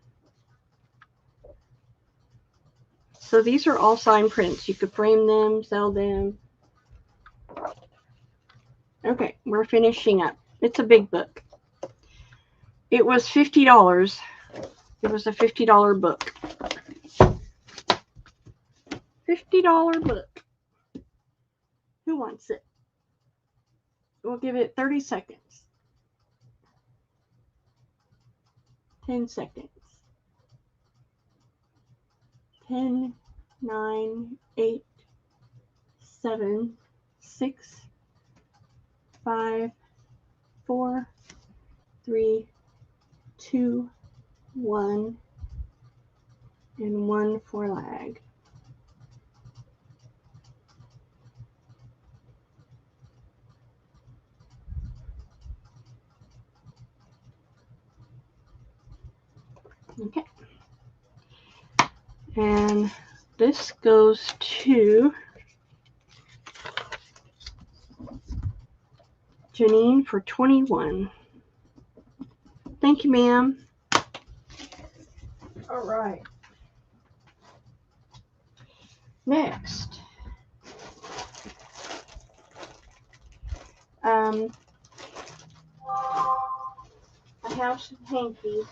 so these are all signed prints. You could frame them, sell them. Okay, we're finishing up. It's a big book. It was $50. It was a $50 book. $50 book. Who wants it? We'll give it 30 seconds. 10 seconds. 10, 9, 8, 7, 6, 5, 4, 3, 2, 1, and 1 for lag. Okay. And this goes to Janine for 21. Thank you, ma'am. All right. Next. I have some hankies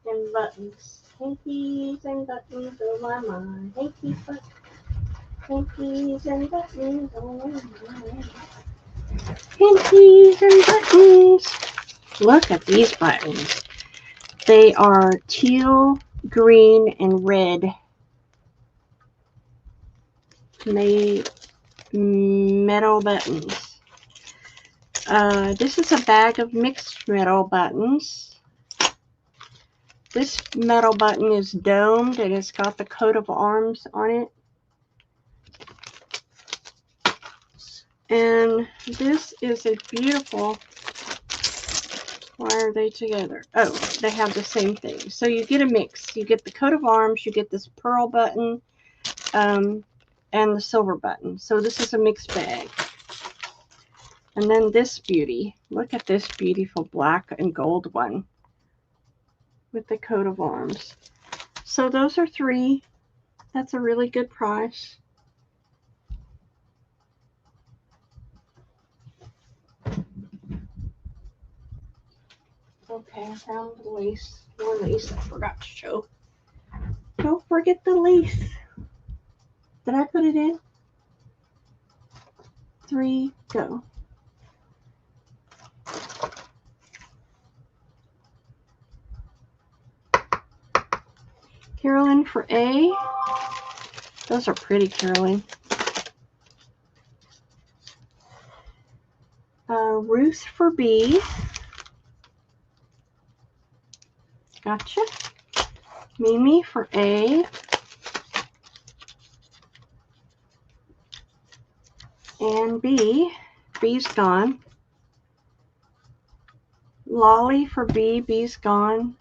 and buttons. Hankies and buttons, oh my my. Hankies and buttons, oh my my. Hankies and buttons. Look at these buttons. They are teal, green, and red. Metal buttons. This is a bag of mixed metal buttons. This metal button is domed and it's got the coat of arms on it. And this is a beautiful, why are they together? Oh, they have the same thing. So you get a mix. You get the coat of arms, you get this pearl button, and the silver button. So this is a mixed bag. And then this beauty. Look at this beautiful black and gold one with the coat of arms. So those are 3. That's a really good price. Okay, I found the lace. More lace I forgot to show. Don't forget the lace. Did I put it in? 3, go. Carolyn for A. Those are pretty, Carolyn. Ruth for B. Gotcha. Mimi for A. And B. B's gone. Lolly for B. B's gone.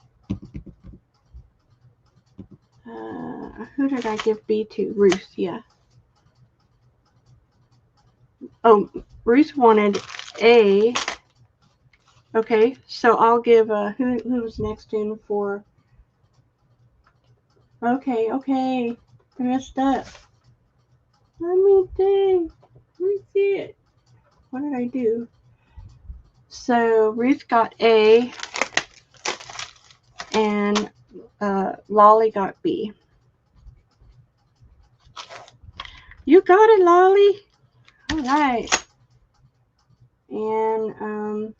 Who did I give B to? Ruth, yeah. Oh, Ruth wanted A. Okay, so I'll give, who was next in for? Okay, I messed up. Let me see it. What did I do? So Ruth got A, and Lolly got B. You got it, Lolly. All right. And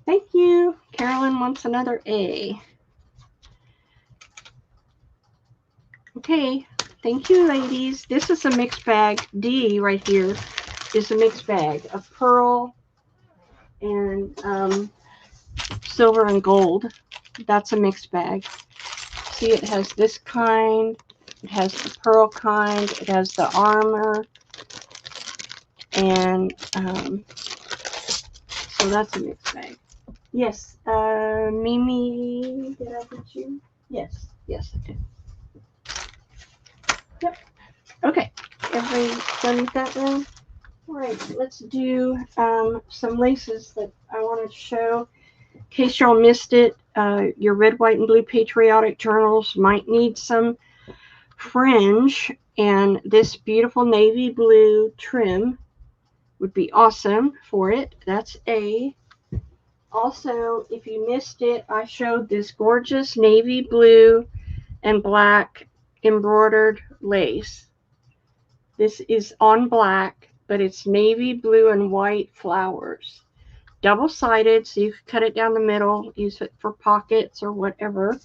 thank you. Carolyn wants another A. Okay. Thank you, ladies. This is a mixed bag. D right here is a mixed bag of pearl and silver and gold. That's a mixed bag. See, it has this kind. It has the pearl kind. It has the armor. And so that's a mixed bag. Yes. Mimi, did I put you? Yes, I did. Yep. Okay. Everybody done with that now? All right. Let's do some laces that I wanted to show. In case y'all missed it, your red, white, and blue patriotic journals might need some fringe, And this beautiful navy blue trim would be awesome for it. That's A. Also, if you missed it, I showed this gorgeous navy blue and black embroidered lace. This is on black, but it's navy blue and white flowers. Double-sided, so you could cut it down the middle, use it for pockets or whatever.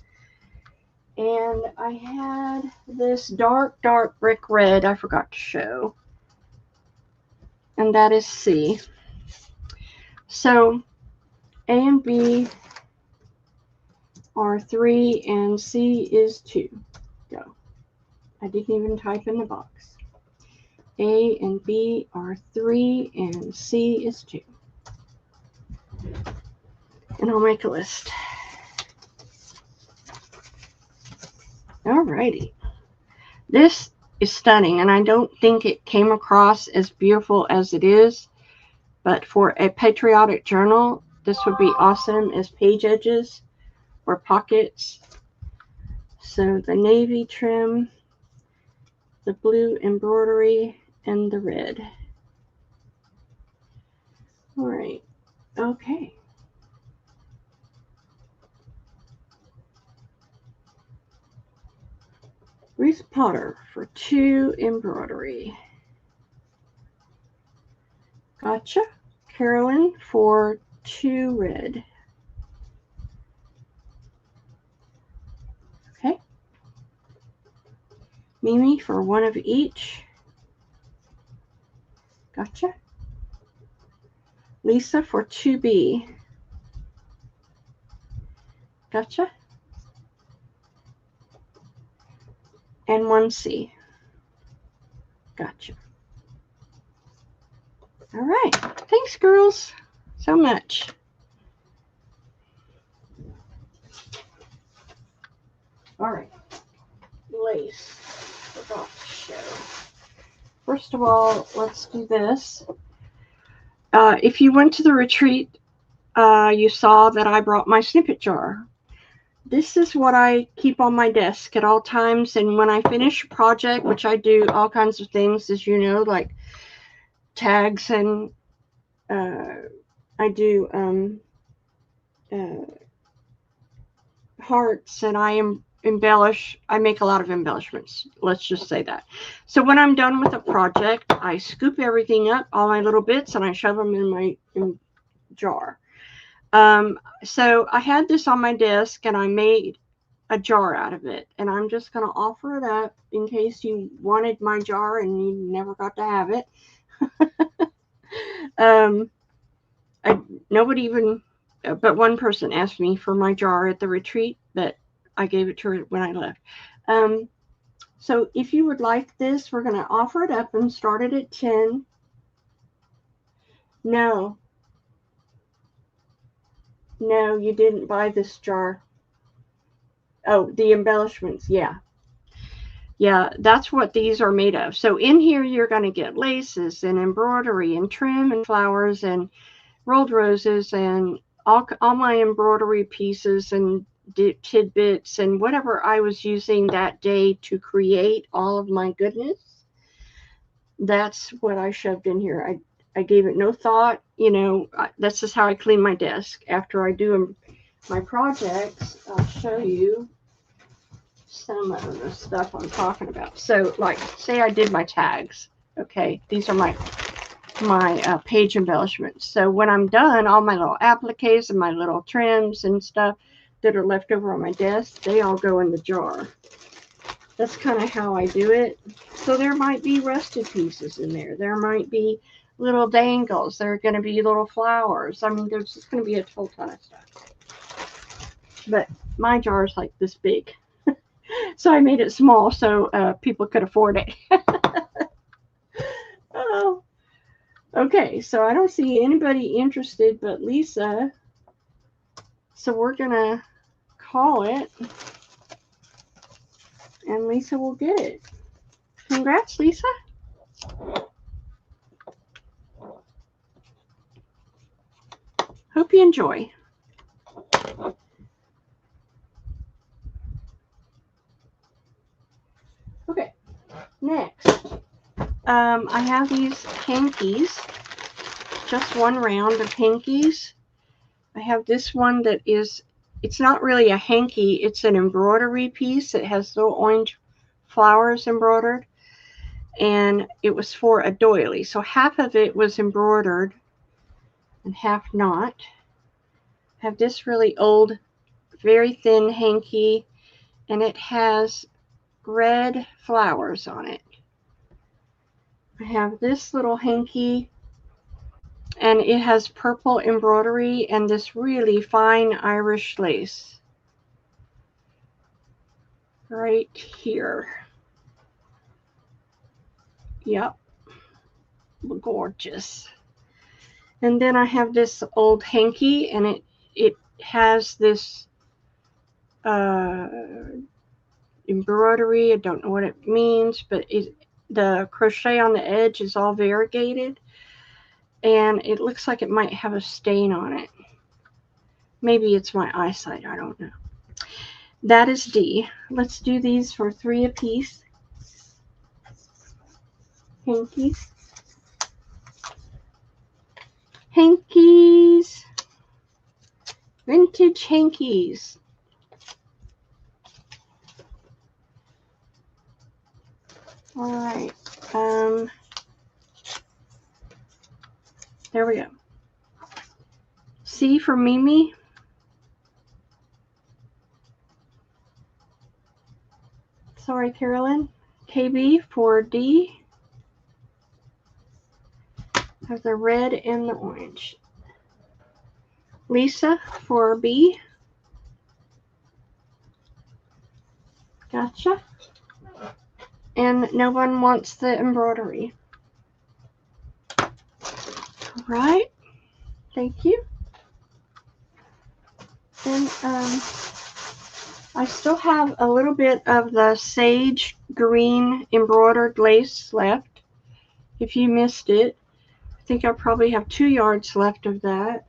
And I had this dark brick red I forgot to show. And that is C. So A and B are 3 and C is 2. Go. I didn't even type in the box. A and B are 3 and C is 2. And I'll make a list. Alrighty. This is stunning, and I don't think it came across as beautiful as it is, but for a patriotic journal, this would be awesome as page edges or pockets. So the navy trim, the blue embroidery, and the red. All right. Okay. Ruth Potter for 2 embroidery. Gotcha. Carolyn for 2 red. Okay. Mimi for 1 of each. Gotcha. Lisa for 2B. Gotcha. And 1C. Gotcha. All right. Thanks, girls, so much. All right. Lace. Forgot to show. First of all, let's do this. If you went to the retreat, you saw that I brought my snippet jar. This is what I keep on my desk at all times. And when I finish a project, which I do all kinds of things, as you know, like tags, and I do hearts, and I embellish. I make a lot of embellishments. Let's just say that. So when I'm done with a project, I scoop everything up, all my little bits, and I shove them in my jar. So I had this on my desk, and I made a jar out of it, and I'm just going to offer it up in case you wanted my jar and you never got to have it. Nobody even, but one person asked me for my jar at the retreat, but I gave it to her when I left. So if you would like this, we're going to offer it up and start it at 10. No, you didn't buy this jar. Oh, the embellishments. Yeah, that's what these are made of. So in here, you're going to get laces and embroidery and trim and flowers and rolled roses and all my embroidery pieces and tidbits and whatever I was using that day to create all of my goodness. That's what I shoved in here. I gave it no thought. You know, that's just how I clean my desk. After I do my projects, I'll show you some of the stuff I'm talking about. So, like, say I did my tags. Okay, these are my page embellishments. So when I'm done, all my little appliques and my little trims and stuff that are left over on my desk, they all go in the jar. That's kind of how I do it. So there might be rusted pieces in there. There might be little dangles. There are going to be little flowers. I mean, there's just going to be a whole ton of stuff. But my jar is like this big. So I made it small so people could afford it. Oh. Okay, so I don't see anybody interested but Lisa. So we're going to call it, and Lisa will get it. Congrats, Lisa. Hope you enjoy. Okay, next. I have these hankies, just one round of hankies. I have this one that is, it's not really a hanky, it's an embroidery piece. It has little orange flowers embroidered, and it was for a doily. So half of it was embroidered and half not. I have this really old, very thin hanky, and it has red flowers on it. I have this little hanky, and it has purple embroidery and this really fine Irish lace right here. Yep, gorgeous. And then I have this old hanky, and it has this embroidery. I don't know what it means, but the crochet on the edge is all variegated, and it looks like it might have a stain on it. Maybe it's my eyesight, I don't know. That is D. Let's do these for 3 apiece. Hankies. Hankies. Vintage hankies. All right. There we go. C for Mimi. Sorry, Carolyn. KB for D. Have the red and the orange. Lisa for B. Gotcha. And no one wants the embroidery. All right. Thank you. And I still have a little bit of the sage green embroidered lace left. If you missed it, I think I probably have 2 yards left of that.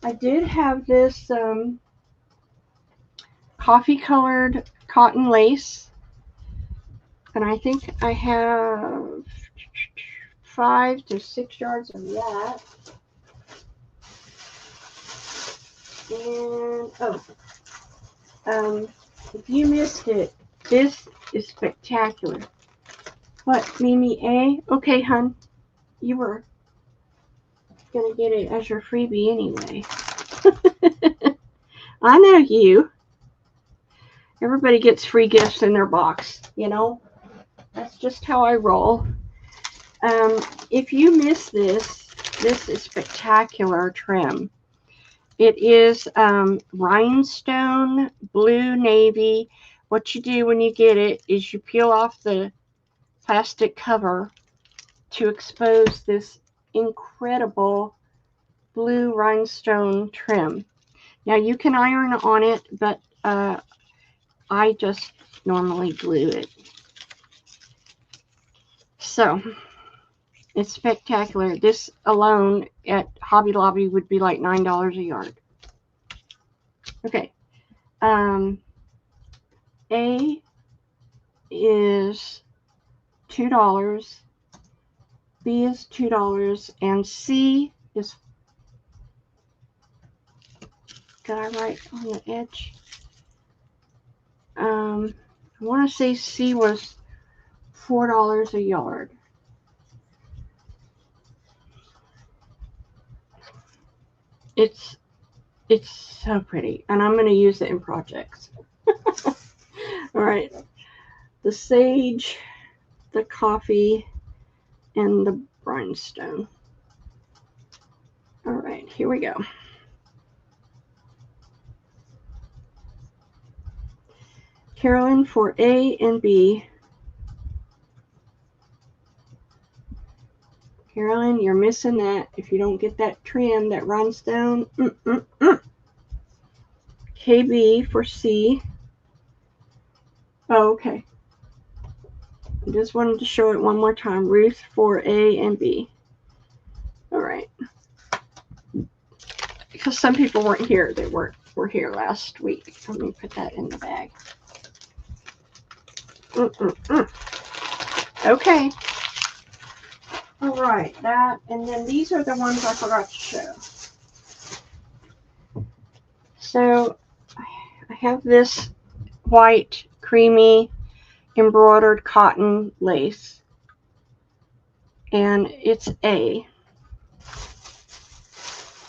I did have this coffee colored cotton lace, and I think I have 5 to 6 yards of that. And if you missed it, this is spectacular. What, Mimi A? Okay, hun, you were gonna get it as your freebie anyway. I know you. Everybody gets free gifts in their box, you know. That's just how I roll. If you miss this, this is spectacular trim. It is rhinestone blue navy. What you do when you get it is you peel off the plastic cover to expose this incredible blue rhinestone trim. Now you can iron on it, but I just normally glue it. So it's spectacular. This alone at Hobby Lobby would be like $9 a yard. Okay. A is $2. B is $2. And C is, did I write on the edge? I want to say C was $4 a yard. It's so pretty, and I'm going to use it in projects. All right, the sage, the coffee, and the rhinestone. All right, here we go. Carolyn for A and B. Carolyn, you're missing that. If you don't get that trim, that rhinestone. KB for C. Oh, okay. I just wanted to show it one more time. Ruth for A and B. All right. Because some people weren't here. They were here last week. Let me put that in the bag. Okay. All right, that, and then these are the ones I forgot to show. So I have this white, creamy, embroidered cotton lace, and it's A.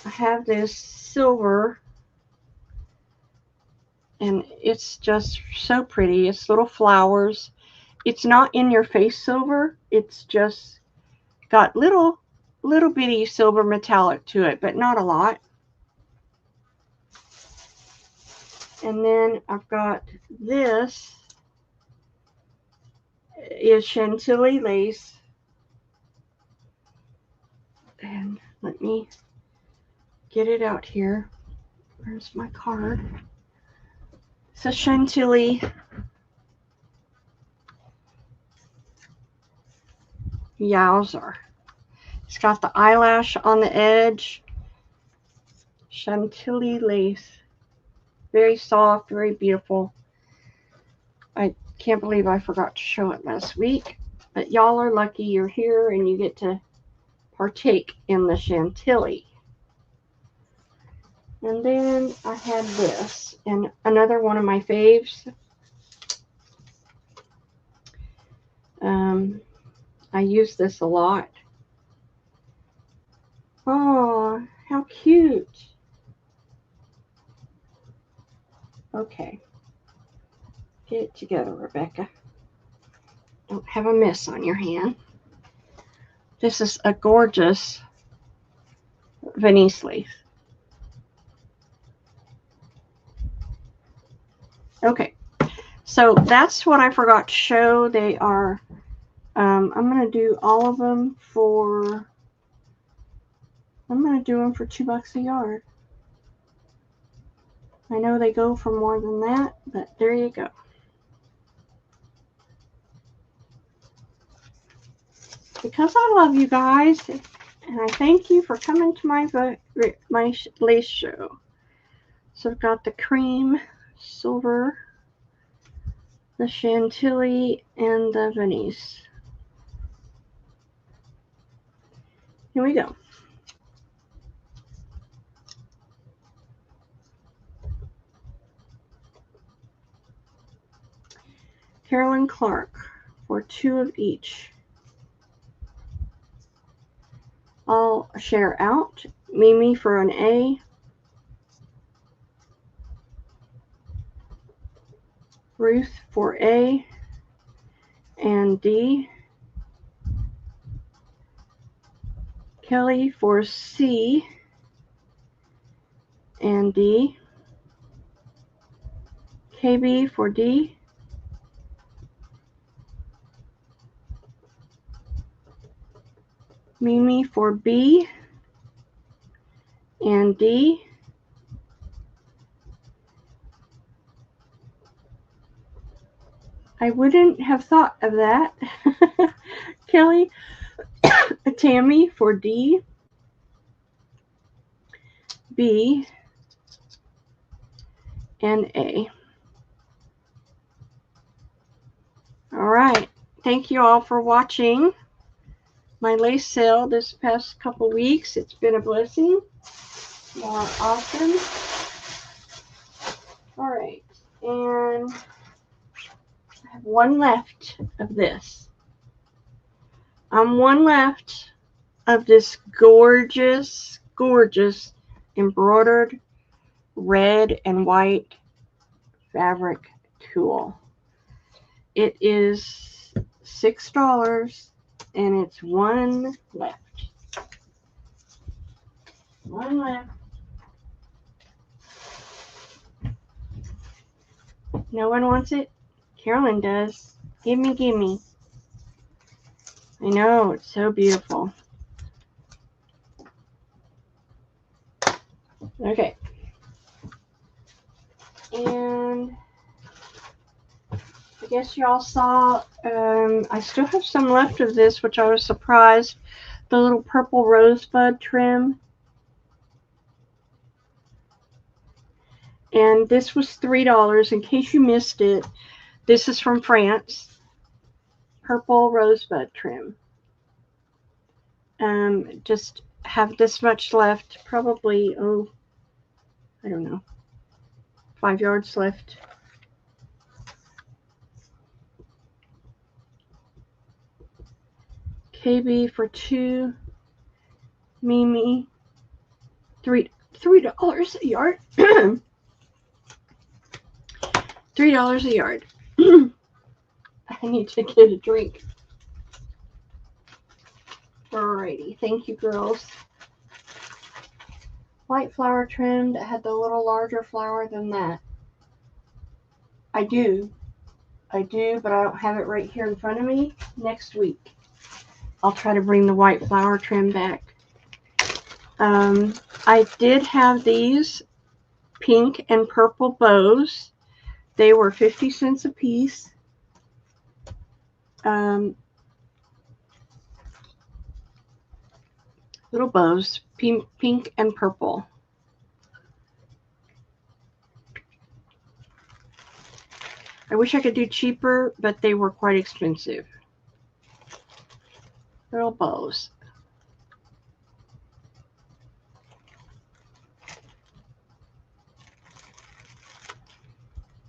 I have this silver, and it's just so pretty. It's little flowers. It's not in your face silver. It's just got little bitty silver metallic to it, but not a lot. And then I've got this is Chantilly lace. And let me get it out here. Where's my card? It's a Chantilly Yowzer. It's got the eyelash on the edge. Chantilly lace. Very soft, very beautiful. I can't believe I forgot to show it last week. But y'all are lucky you're here and you get to partake in the Chantilly. And then I had this, and another one of my faves. I use this a lot. Oh, how cute. Okay. Get it together, Rebecca. Don't have a mess on your hand. This is a gorgeous Venice lace. Okay, so that's what I forgot to show. They are, I'm going to do all of them for, I'm going to do them for $2 a yard. I know they go for more than that, but there you go. Because I love you guys, and I thank you for coming to my lace show. So I've got the cream, silver, the Chantilly, and the Venice. Here we go. Carolyn Clark for 2 of each. I'll share out. Mimi for an A. Ruth for A and D. Kelly for C and D. KB for D. Mimi for B and D. I wouldn't have thought of that. Kelly, Tammy for D, B, and A. All right. Thank you all for watching my lace sale this past couple weeks. It's been a blessing. More often. All right. And I have one left of this. One left of this gorgeous, gorgeous embroidered red and white fabric tulle. It is $6 and it's one left. One left. No one wants it? Carolyn does. Gimme, gimme. I know, it's so beautiful. Okay. And I guess y'all saw, I still have some left of this, which I was surprised. The little purple rosebud trim. And this was $3. In case you missed it, this is from France. Purple rosebud trim. Just have this much left, probably, oh, I don't know, 5 yards left. KB for 2, Mimi, $3 a yard. $3 a yard. I need to get a drink. Alrighty, thank you, girls. White flower trimmed. I had the little larger flower than that. I do, but I don't have it right here in front of me. Next week, I'll try to bring the white flower trim back. I did have these pink and purple bows. They were 50 cents a piece. Little bows, pink and purple. I wish I could do cheaper, but they were quite expensive. Little bows.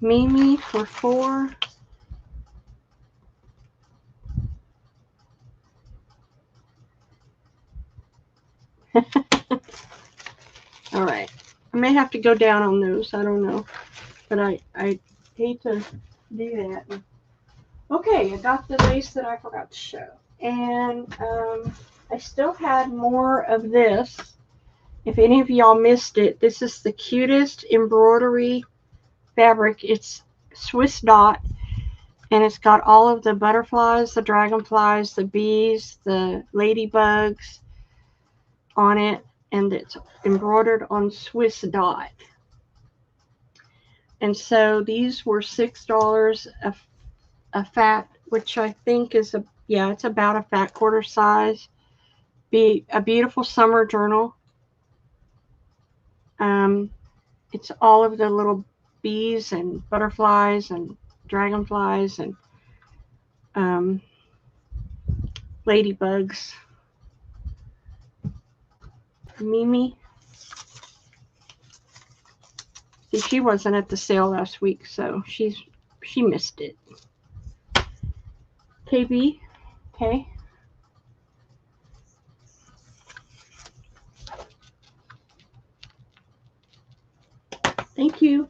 Mimi for 4. All right. I may have to go down on those. I don't know. But I hate to do that. Okay, I got the lace that I forgot to show. And I still had more of this. If any of y'all missed it, this is the cutest embroidery fabric. It's Swiss dot. And it's got all of the butterflies, the dragonflies, the bees, the ladybugs on it. And it's embroidered on Swiss dot. And so these were $6 a fat, which I think is it's about a fat quarter size. Be a beautiful summer journal. It's all of the little bees and butterflies and dragonflies and ladybugs. Mimi. See, she wasn't at the sale last week, so she missed it. KB, okay. Thank you.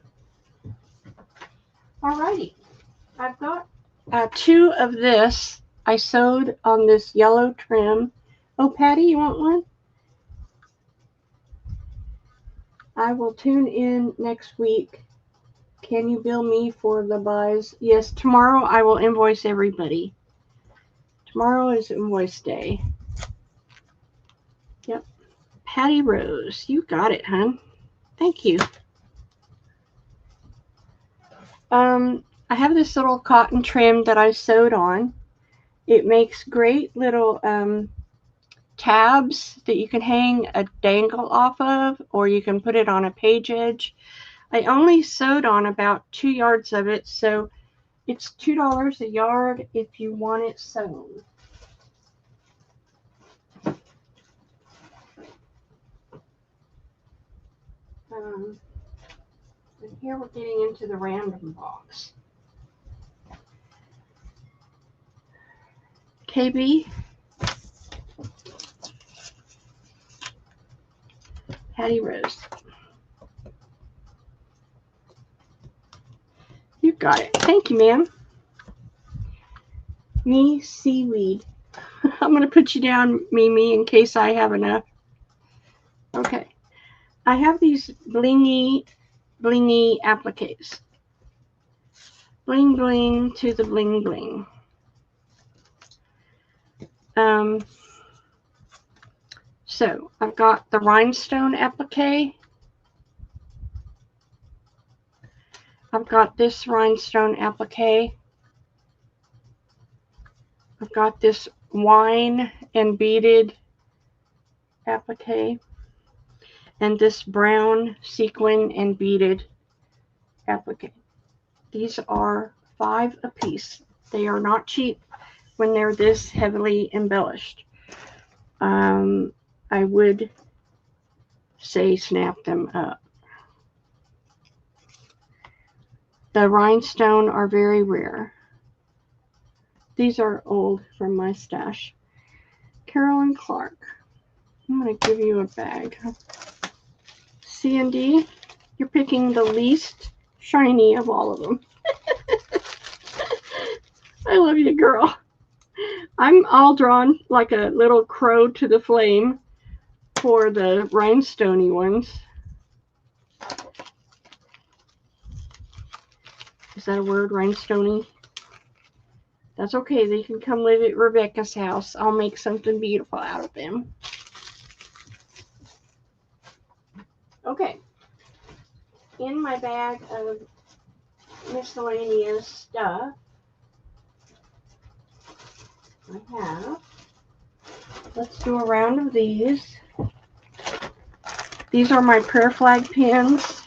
Alrighty, I've got 2 of this. I sewed on this yellow trim. Oh, Patty, you want one? I will tune in next week. Can you bill me for the buys? Yes, tomorrow I will invoice everybody. Tomorrow is invoice day. Yep. Patty Rose, you got it, hon. Thank you. I have this little cotton trim that I sewed on. It makes great little tabs that you can hang a dangle off of, or you can put it on a page edge. I only sewed on about 2 yards of it, so it's $2 a yard if you want it sewn. And here we're getting into the random box. KB, Patty Rose. You got it. Thank you, ma'am. Me, seaweed. I'm going to put you down, Mimi, in case I have enough. Okay. I have these blingy appliques. Bling bling to the bling bling. So I've got the rhinestone applique. I've got this rhinestone applique. I've got this wine and beaded applique. And this brown sequin and beaded applique. These are $5 a piece. They are not cheap when they're this heavily embellished. I would say snap them up. The rhinestone are very rare. These are old from my stash. Carolyn Clark. I'm going to give you a bag. C&D, you're picking the least shiny of all of them. I love you, girl. I'm all drawn like a little crow to the flame for the rhinestoney ones. Is that a word, rhinestoney? That's okay. They can come live at Rebecca's house. I'll make something beautiful out of them. Okay. In my bag of miscellaneous stuff, I have, let's do a round of these. These are my prayer flag pins,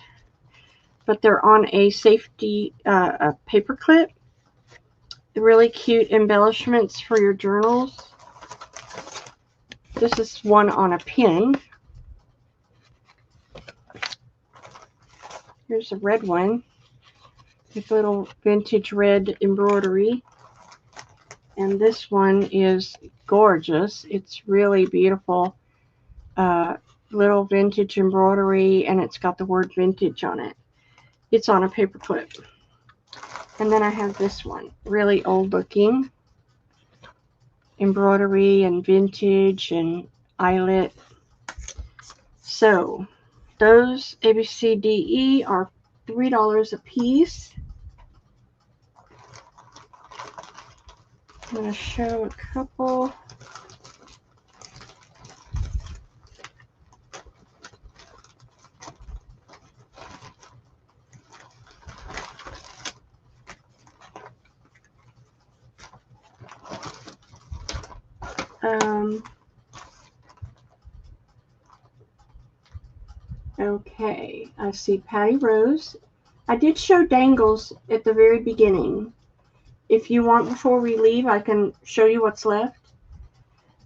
but they're on a safety a paper clip. Really cute embellishments for your journals. This is one on a pin. Here's a red one with little vintage red embroidery. And this one is gorgeous. It's really beautiful. Little vintage embroidery, and it's got the word vintage on it. It's on a paper clip. And then I have this one, really old looking. Embroidery and vintage and eyelet. So those ABCDE are $3 a piece. I'm going to show a couple. Okay, I see Patty Rose. I did show dangles at the very beginning. If you want, before we leave, I can show you what's left.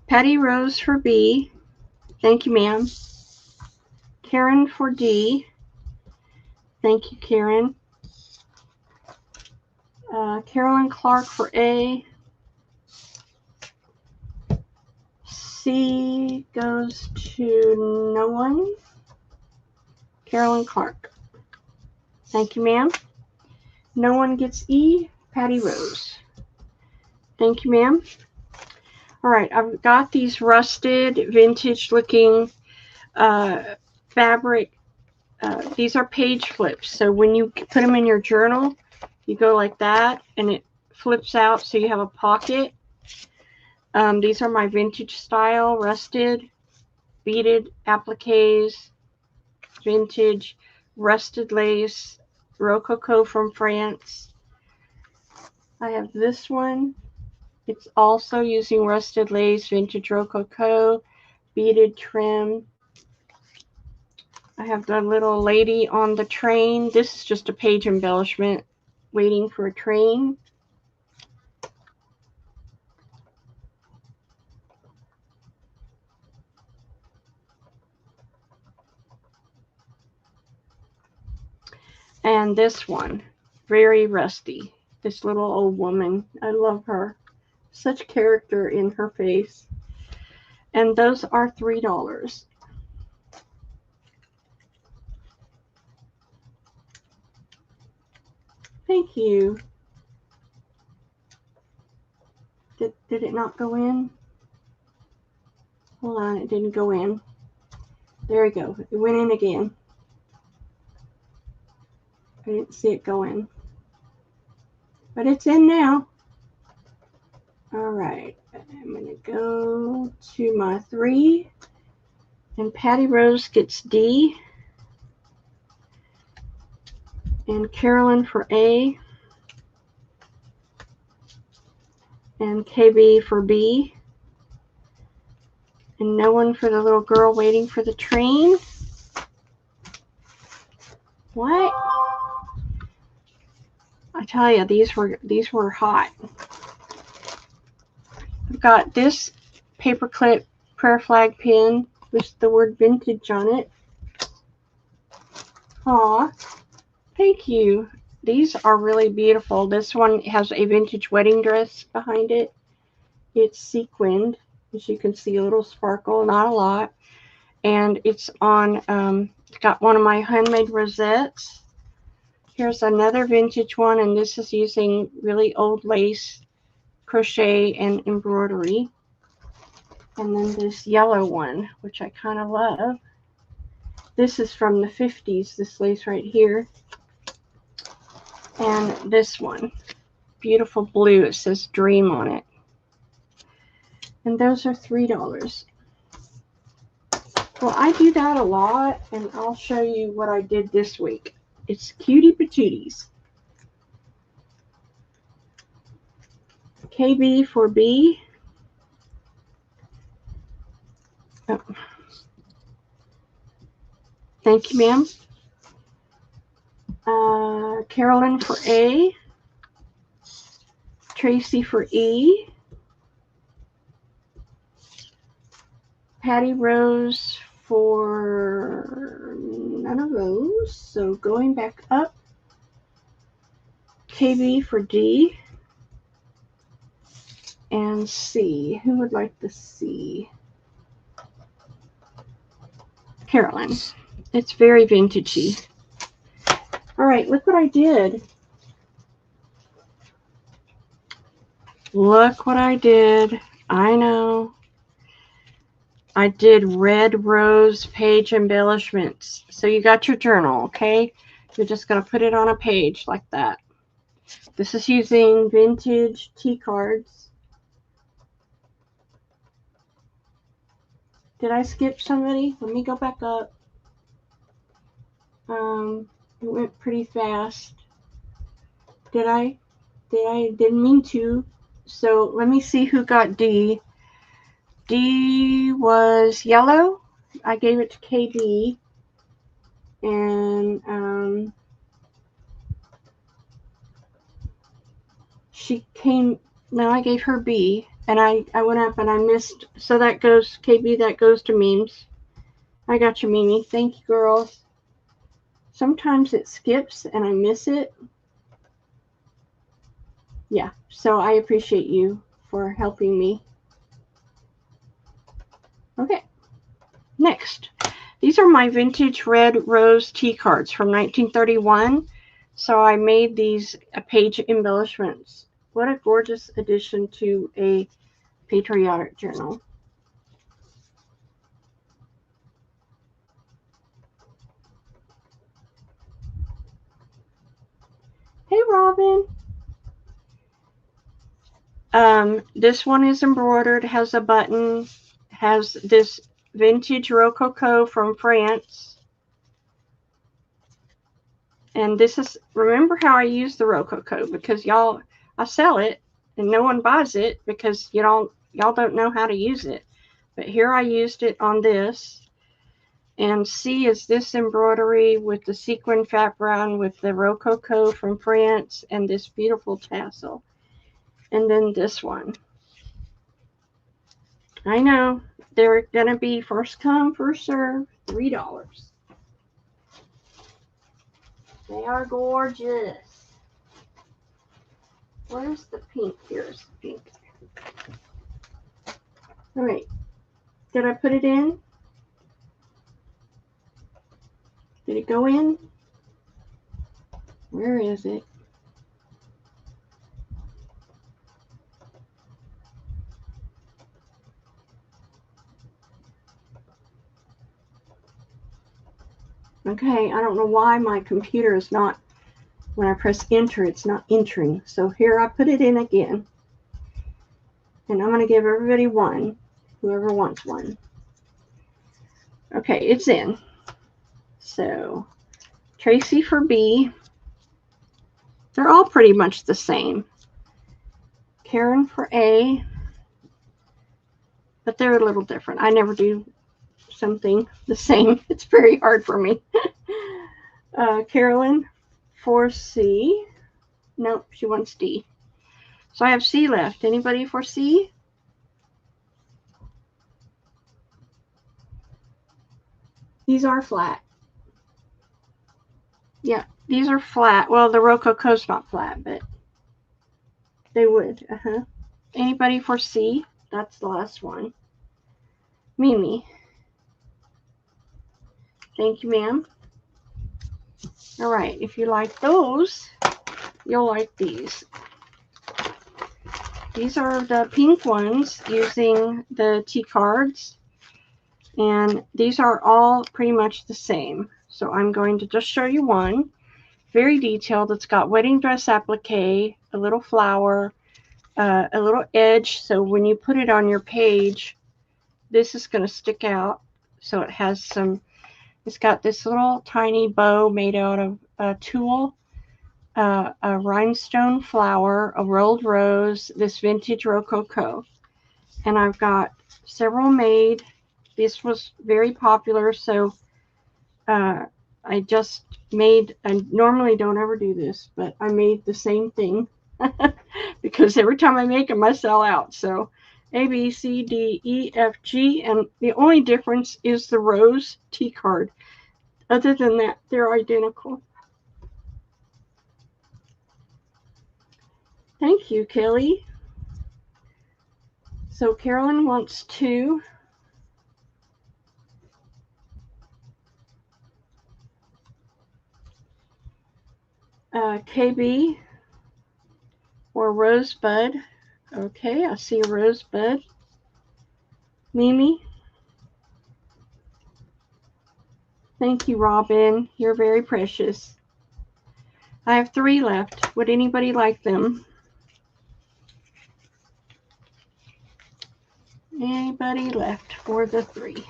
Patty Rose for B. Thank you, ma'am. Karen for D. Thank you, Karen. Carolyn Clark for A. C goes to no one. Carolyn Clark. Thank you, ma'am. No one gets E. Patty Rose. Thank you, ma'am. All right, I've got these rusted, vintage-looking fabric. These are page flips. So when you put them in your journal, you go like that, and it flips out so you have a pocket. These are my vintage style, rusted, beaded appliques, vintage, rusted lace, Rococo from France. I have this one. It's also using rusted lace, vintage Rococo, beaded trim. I have the little lady on the train. This is just a page embellishment, waiting for a train. And this one, very rusty. This little old woman. I love her. Such character in her face. And those are $3. Thank you. Did it not go in? Hold on, it didn't go in. There we go. It went in again. I didn't see it go in. But it's in now. All right. I'm going to go to my 3. And Patty Rose gets D. And Carolyn for A. And KB for B. And no one for the little girl waiting for the train. What? I tell you, these were hot. I've got this paperclip prayer flag pin with the word vintage on it. Aw, thank you. These are really beautiful. This one has a vintage wedding dress behind it. It's sequined, as you can see, a little sparkle, not a lot. And it's on, it's got one of my handmade rosettes. Here's another vintage one, and this is using really old lace, crochet, and embroidery. And then this yellow one, which I kind of love. This is from the 50s, this lace right here. And this one, beautiful blue, it says Dream on it. And those are $3. Well, I do that a lot, and I'll show you what I did this week. It's Cutie Patooties. KB for B. Oh. Thank you, ma'am. Carolyn for A. Tracy for E. Patty Rose for none of those. So going back up. KB for D. And C. Who would like the C? Carolyn. It's very vintagey. All right, look what I did. Look what I did. I know. I did red rose page embellishments. So you got your journal, okay? You're just going to put it on a page like that. This is using vintage tea cards. Did I skip somebody? Let me go back up. It went pretty fast. Did I? Didn't mean to. So let me see who got D. D was yellow. I gave it to KB. And she came, no, I gave her B. And I went up and I missed. So that goes, KB, that goes to memes. I got you, Mimi. Thank you, girls. Sometimes it skips and I miss it. Yeah, so I appreciate you for helping me. Okay, next. These are my vintage red rose tea cards from 1931. So I made these page embellishments. What a gorgeous addition to a patriotic journal. Hey, Robin. This one is embroidered, has a button, has this vintage Rococo from France. And this is, remember how I use the Rococo, because y'all, I sell it and no one buys it because y'all don't know how to use it. But here I used it on this. And C is this embroidery with the sequin background with the Rococo from France and this beautiful tassel. And then this one. I know, they're going to be first come, first serve, $3. They are gorgeous. Where's the pink? Here's the pink. All right. Did I put it in? Did it go in? Where is it? Okay, I don't know why my computer is not, when I press enter, it's not entering. So here I put it in again. And I'm going to give everybody one, whoever wants one. Okay, it's in. So, Tracy for B. They're all pretty much the same. Karen for A. But they're a little different. I never do something the same. It's very hard for me. Carolyn for C. Nope, she wants D. So I have C left. Anybody for C? These are flat. Yeah, these are flat. Well, the Rococo's not flat, but they would. Anybody for C? That's the last one. Mimi. Thank you, ma'am. All right, if you like those, you'll like these. These are the pink ones using the T cards. And these are all pretty much the same. So I'm going to just show you one. Very detailed. It's got wedding dress applique, a little flower, a little edge. So when you put it on your page, this is going to stick out. So it has some, it's got this little tiny bow made out of tulle, a rhinestone flower, a rolled rose, this vintage Rococo. And I've got several made. This was very popular, so I just made, I normally don't ever do this, but I made the same thing because every time I make them, I sell out. So A, B, C, D, E, F, G, and the only difference is the rose T card. Other than that, they're identical. Thank you, Kelly. So Carolyn wants to KB or Rosebud. Okay, I see a Rosebud. Mimi. Thank you, Robin. You're very precious. I have 3 left. Would anybody like them? Anybody left for the 3?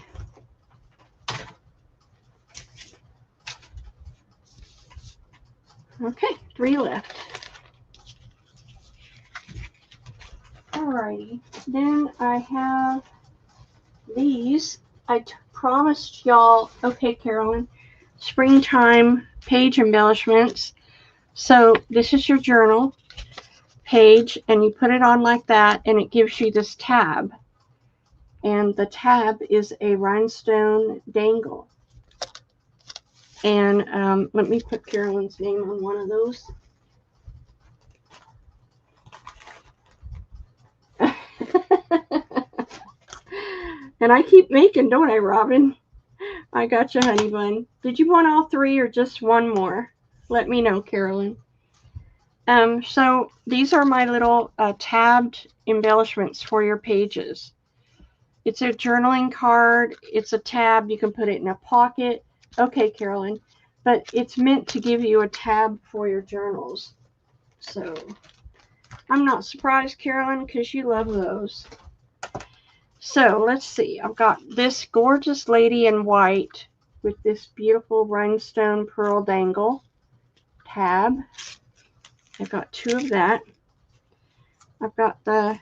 Okay, 3 left. Alrighty. Then I have these. I promised y'all, okay, Carolyn, springtime page embellishments. So this is your journal page, and you put it on like that, and it gives you this tab. And the tab is a rhinestone dangle. And let me put Carolyn's name on one of those. And I keep making, don't I, Robin? I got you, honey bun. Did you want all 3 or just one more? Let me know, Carolyn. So these are my little tabbed embellishments for your pages. It's a journaling card. It's a tab. You can put it in a pocket. Okay, Carolyn. But it's meant to give you a tab for your journals. So I'm not surprised, Carolyn, because you love those. So let's see. I've got this gorgeous lady in white with this beautiful rhinestone pearl dangle tab. I've got 2 of that. I've got the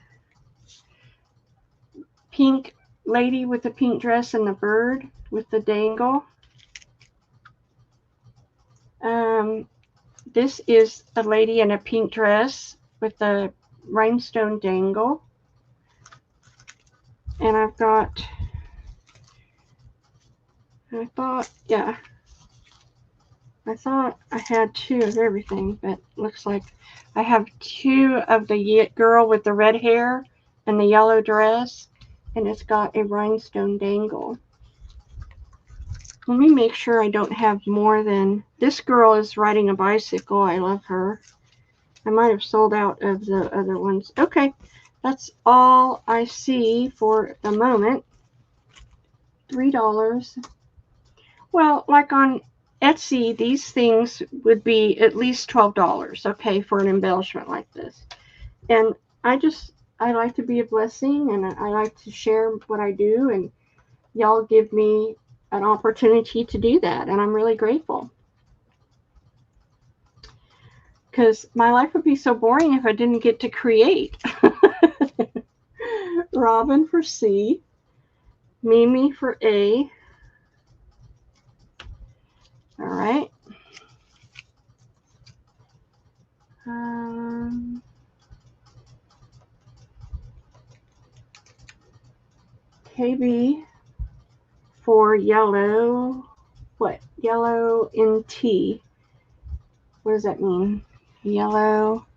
pink lady with the pink dress and the bird with the dangle. This is a lady in a pink dress with the rhinestone dangle. And I've got, I thought I had 2 of everything, but looks like I have 2 of the girl with the red hair and the yellow dress, and it's got a rhinestone dangle. Let me make sure I don't have more than, this girl is riding a bicycle. I love her. I might have sold out of the other ones. Okay, that's all I see for the moment. $3. Well, like on Etsy, these things would be at least $12, okay, for an embellishment like this. And I like to be a blessing, and I like to share what I do, and y'all give me an opportunity to do that, and I'm really grateful. Because my life would be so boring if I didn't get to create. Robin for C, Mimi for A. All right. KB for yellow. what? Yellow in T. What does that mean? Yellow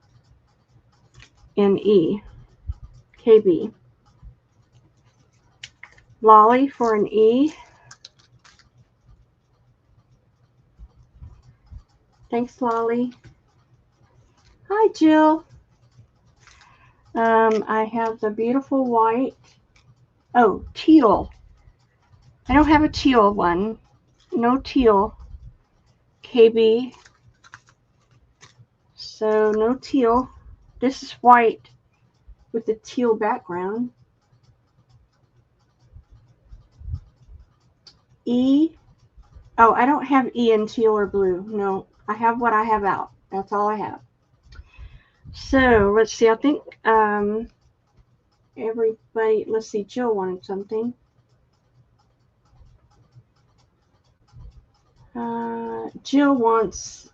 in E. KB. Lolly for an E. Thanks, Lolly. Hi, Jill. I have the beautiful white. Oh, teal. I don't have a teal one. No teal. KB. So no teal. This is white with the teal background. E. Oh, I don't have E in teal or blue. No, I have what I have out. That's all I have. So let's see. I think everybody. Let's see. Jill wanted something. Jill wants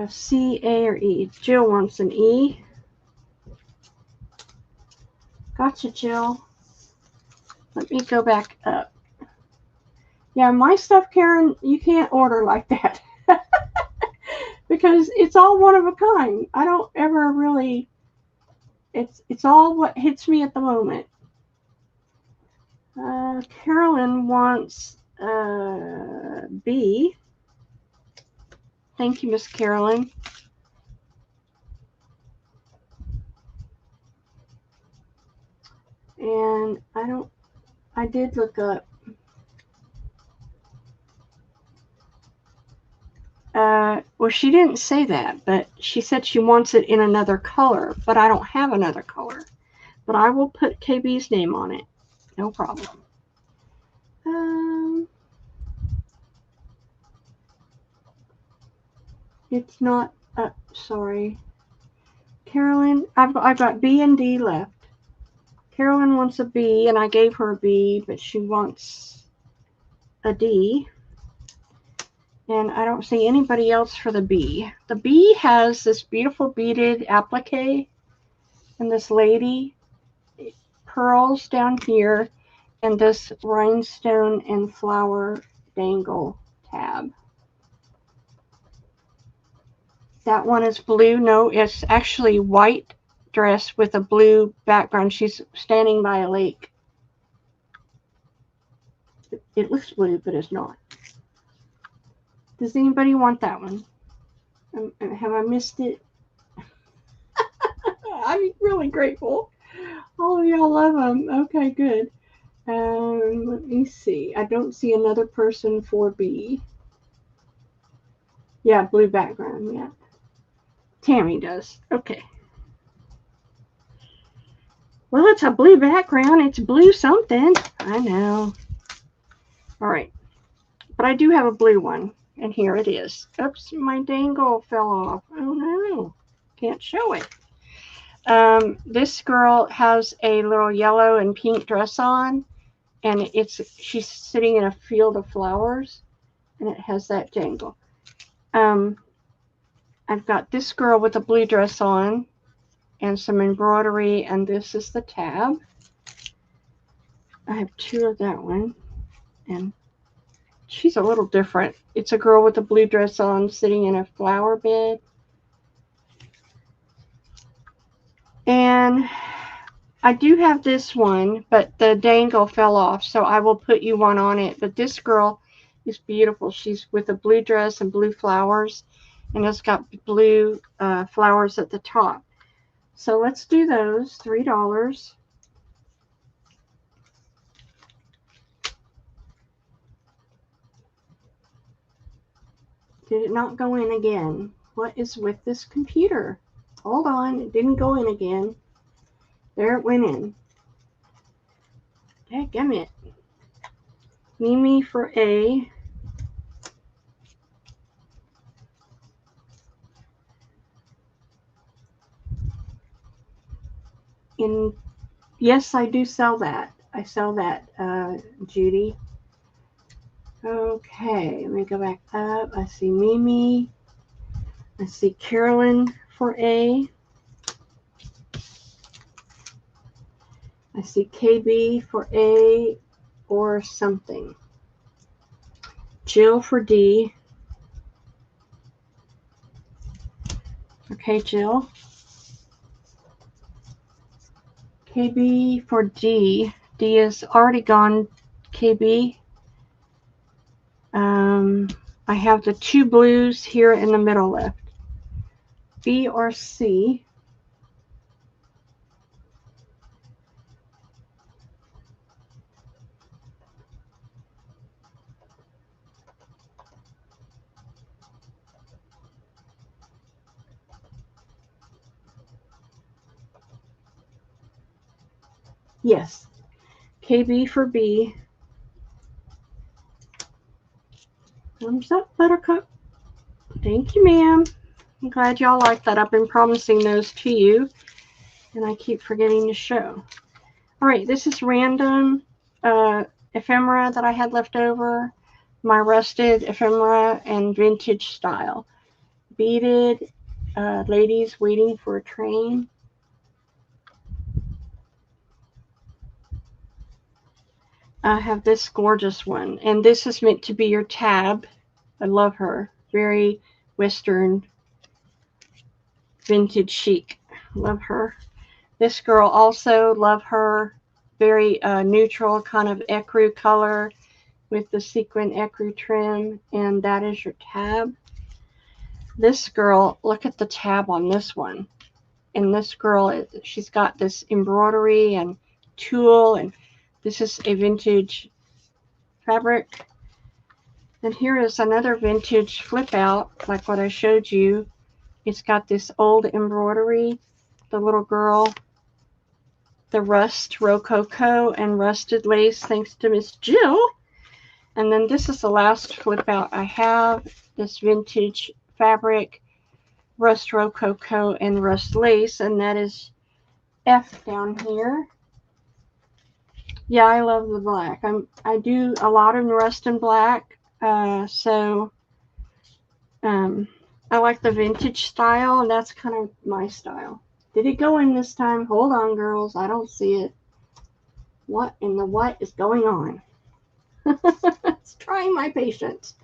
C, A, or E. Jill wants an E. Gotcha, Jill. Let me go back up. Yeah, my stuff, Karen, you can't order like that. Because it's all one of a kind. I don't ever really, it's all what hits me at the moment. Carolyn wants B. Thank you, Miss Carolyn. And I did look up. Well, she didn't say that, but she said she wants it in another color, but I don't have another color. But I will put KB's name on it. No problem. It's not, sorry. Carolyn, I've got B and D left. Carolyn wants a B, and I gave her a B, but she wants a D. And I don't see anybody else for the B. The B has this beautiful beaded applique and this lady, pearls down here, and this rhinestone and flower dangle tab. That one is blue. No, it's actually white dress with a blue background. She's standing by a lake. It looks blue, but it's not. Does anybody want that one? Have I missed it? I'm really grateful. All of y'all love them. Okay, good. Let me see. I don't see another person for B. Yeah, blue background. Yeah. Tammy does. Okay. Well, it's a blue background. It's blue something. I know. All right. But I do have a blue one. And here it is. Oops, my dangle fell off. Oh no, can't show it. This girl has a little yellow and pink dress on, and she's sitting in a field of flowers, and it has that dangle. I've got this girl with a blue dress on and some embroidery, and this is the tab. I have two of that one, and she's a little different. It's a girl with a blue dress on sitting in a flower bed. And I do have this one, but the dangle fell off, so I will put you one on it. But this girl is beautiful. She's with a blue dress and blue flowers, and it's got blue flowers at the top. So let's do those, $3. Did it not go in again? What is with this computer? Hold on, it didn't go in again. There it went in. Dadgummit. Mimi for A. Yes, I do sell that. I sell that, Judy. Okay, let me go back up. I see Mimi. I see Carolyn for A. I see KB for A. or something. Jill for D. Okay, Jill. KB for D. D is already gone, KB. I have the two blues here in the middle left. B or C. Yes. KB for B. Thumbs up, Buttercup. Thank you, ma'am. I'm glad y'all like that. I've been promising those to you, and I keep forgetting to show. All right, this is random ephemera that I had left over. My rusted ephemera and vintage style. Beaded ladies waiting for a train. I have this gorgeous one, and this is meant to be your tab. I love her. Very Western, vintage chic. Love her. This girl also, love her. Very neutral kind of ecru color with the sequin ecru trim, and that is your tab. This girl, look at the tab on this one. And this girl, she's got this embroidery and tulle, and this is a vintage fabric. And here is another vintage flip out, like what I showed you. It's got this old embroidery, the little girl, the rust rococo and rusted lace, thanks to Miss Jill. And then this is the last flip out I have, this vintage fabric, rust rococo and rust lace, and that is F down here. Yeah, I love the black. I do a lot in rust and black, so I like the vintage style, and that's kind of my style. Did it go in this time? Hold on, girls. I don't see it. What in the what is going on? It's trying my patience.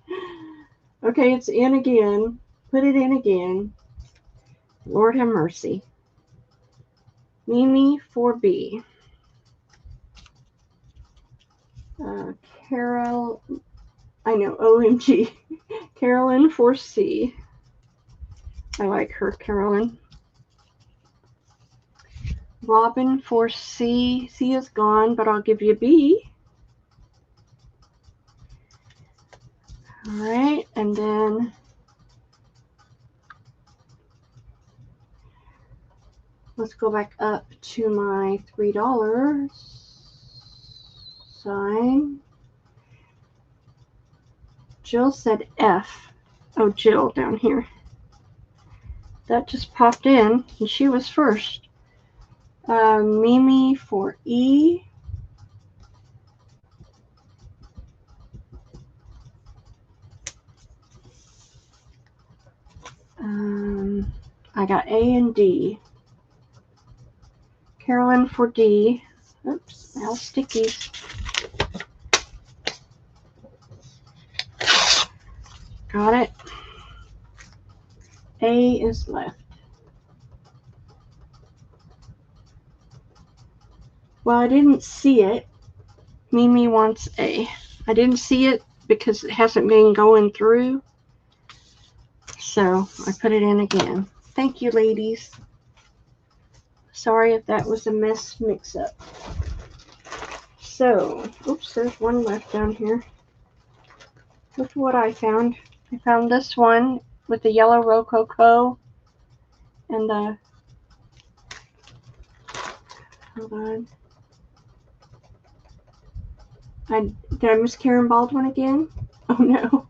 Okay, it's in again. Put it in again. Lord have mercy. Mimi for B. Carol, I know, OMG. Carolyn for C. I like her, Carolyn. Robin for C. C is gone, but I'll give you B. All right, and then let's go back up to my $3 sign. Jill said F. Oh, Jill down here. That just popped in, and she was first. Mimi for E. I got A and D. Carolyn for D. Oops, now stickies. Got it. A is left. Well, I didn't see it. Mimi wants A. I didn't see it because it hasn't been going through. So I put it in again. Thank you, ladies. Sorry if that was a mix-up. So, oops, there's one left down here. Look what I found. I found this one with the yellow rococo and the, hold on. Did I miss Karen Baldwin again? Oh no.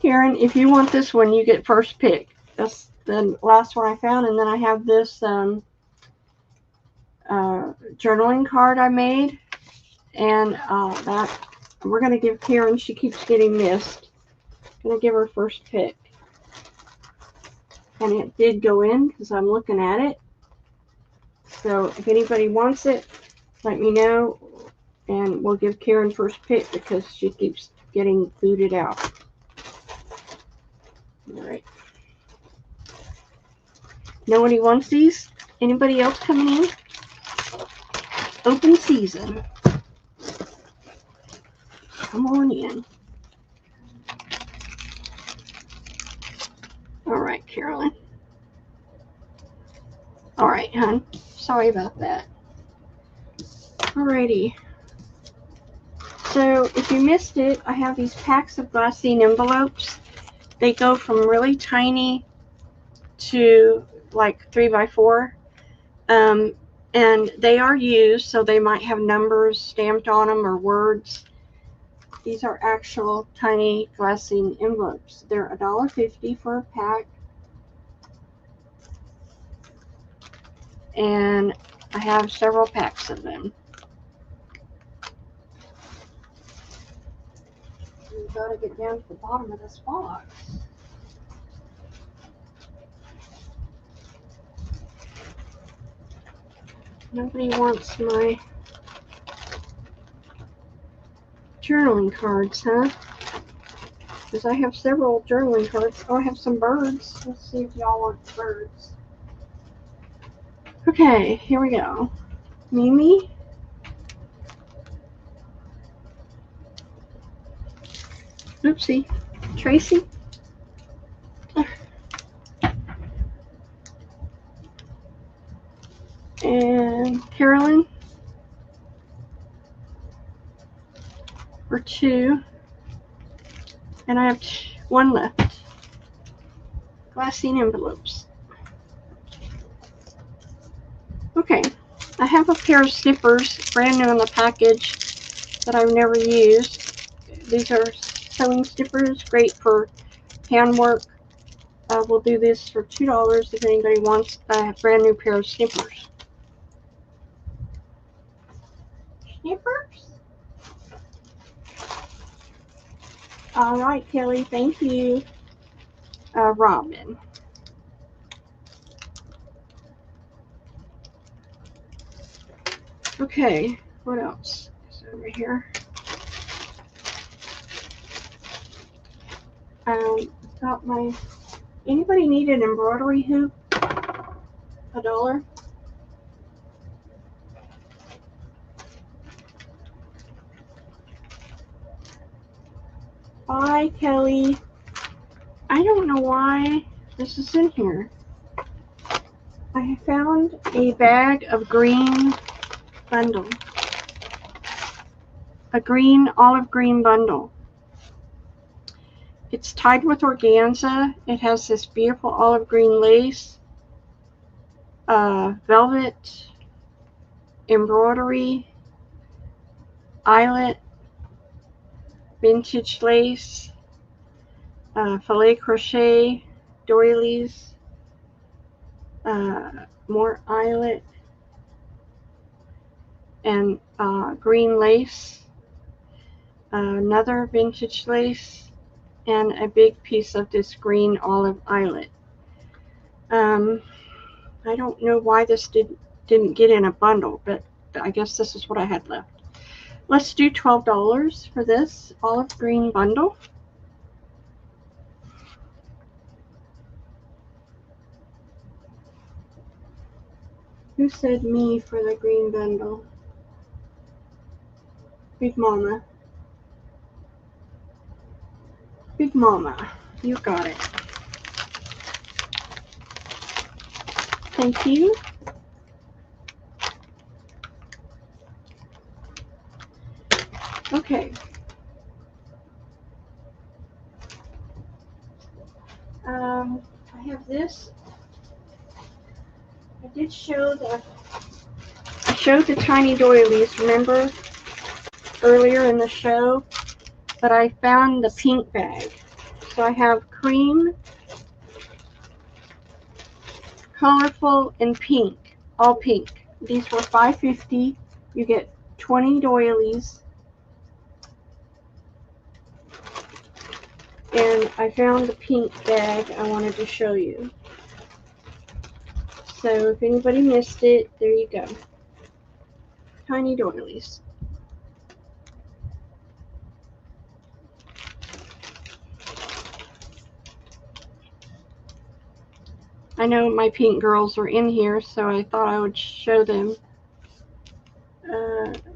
Karen, if you want this one, you get first pick. That's the last one I found. And then I have this journaling card I made. And that we're going to give Karen, she keeps getting missed. Going to give her first pick. And it did go in because I'm looking at it. So if anybody wants it, let me know. And we'll give Karen first pick because she keeps getting booted out. All right. Nobody wants these? Anybody else coming in? Open season. Come on in. All right, Carolyn. All right, hon. Sorry about that. Alrighty. So if you missed it, I have these packs of glassine envelopes. They go from really tiny to like 3x4. And they are used, so they might have numbers stamped on them or words. These are actual tiny glassine envelopes. They're $1.50 for a pack. And I have several packs of them. We've got to get down to the bottom of this box. Nobody wants my journaling cards, huh? Because I have several journaling cards. Oh, I have some birds. Let's see if y'all want birds. Okay, here we go. Mimi. Oopsie. Tracy. And Carolyn. For 2. And I have 1 left. Glassine envelopes. Okay. I have a pair of snippers, brand new in the package, that I've never used. These are sewing snippers, great for handwork. We'll do this for $2 if anybody wants a brand new pair of snippers. Snippers? All right, Kelly, thank you. Robin. Okay, what else is over here? Got my. Anybody need an embroidery hoop? $1? Bye, Kelly. I don't know why this is in here. I found a bag of green bundle. A green, olive green bundle. It's tied with organza. It has this beautiful olive green lace, velvet, embroidery, eyelet, vintage lace, filet crochet, doilies, more eyelet, and green lace, another vintage lace, and a big piece of this green olive eyelet. I don't know why this didn't get in a bundle, but I guess this is what I had left. Let's do $12 for this olive green bundle. Who said me for the green bundle? Big Mama. Big Mama, you got it. Thank you. Okay. I have this. I did show I showed the tiny doilies, remember, earlier in the show, but I found the pink bag. So I have cream, colorful, and pink, all pink. These were $5.50. You get 20 doilies. And I found the pink bag I wanted to show you. So if anybody missed it, there you go. Tiny doilies. I know my pink girls are in here, so I thought I would show them.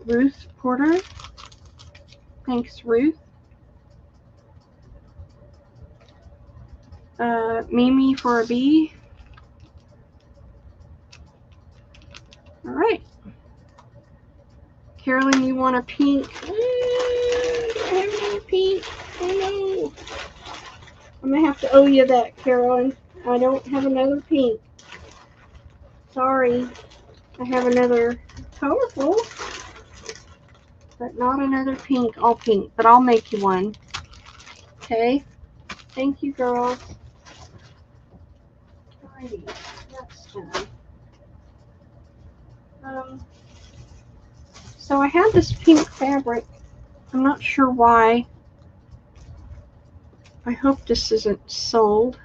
Ruth Porter. Thanks, Ruth. Mimi for a B. All right. Carolyn, you want a pink? Do I have another pink? Oh no. I'm going to have to owe you that, Carolyn. I don't have another pink. Sorry. I have another colorful, but not another pink, all pink. But I'll make you one. Okay? Thank you, girls. Alrighty. That's done. So I have this pink fabric. I'm not sure why. I hope this isn't sold.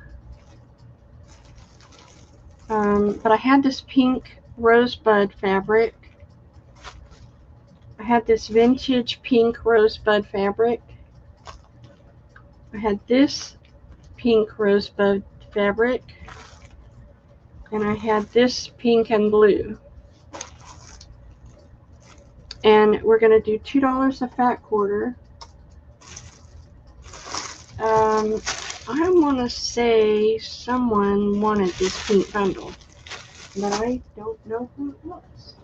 But I had this pink rosebud fabric. I had this vintage pink rosebud fabric. I had this pink rosebud fabric. And I had this pink and blue. And we're going to do $2 a fat quarter. I want to say someone wanted this pink bundle, but I don't know who it was.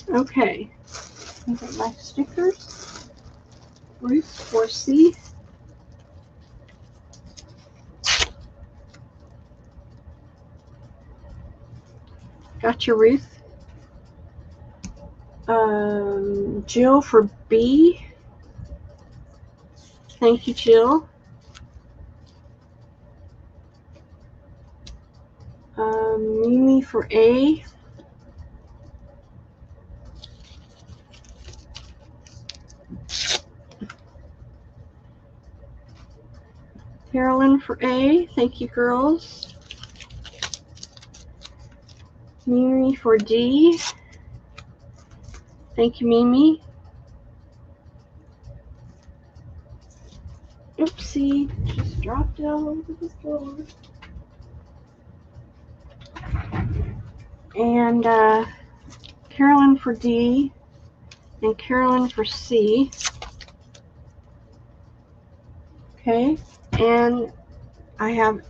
Okay. These are my stickers. Ruth 4C. Got your Ruth. Jill for B. Thank you, Jill. Mimi for A. Carolyn for A. Thank you, girls. Mimi for D. Thank you, Mimi. Oopsie, just dropped it all over the floor. And Carolyn for D and Carolyn for C. Okay, and I have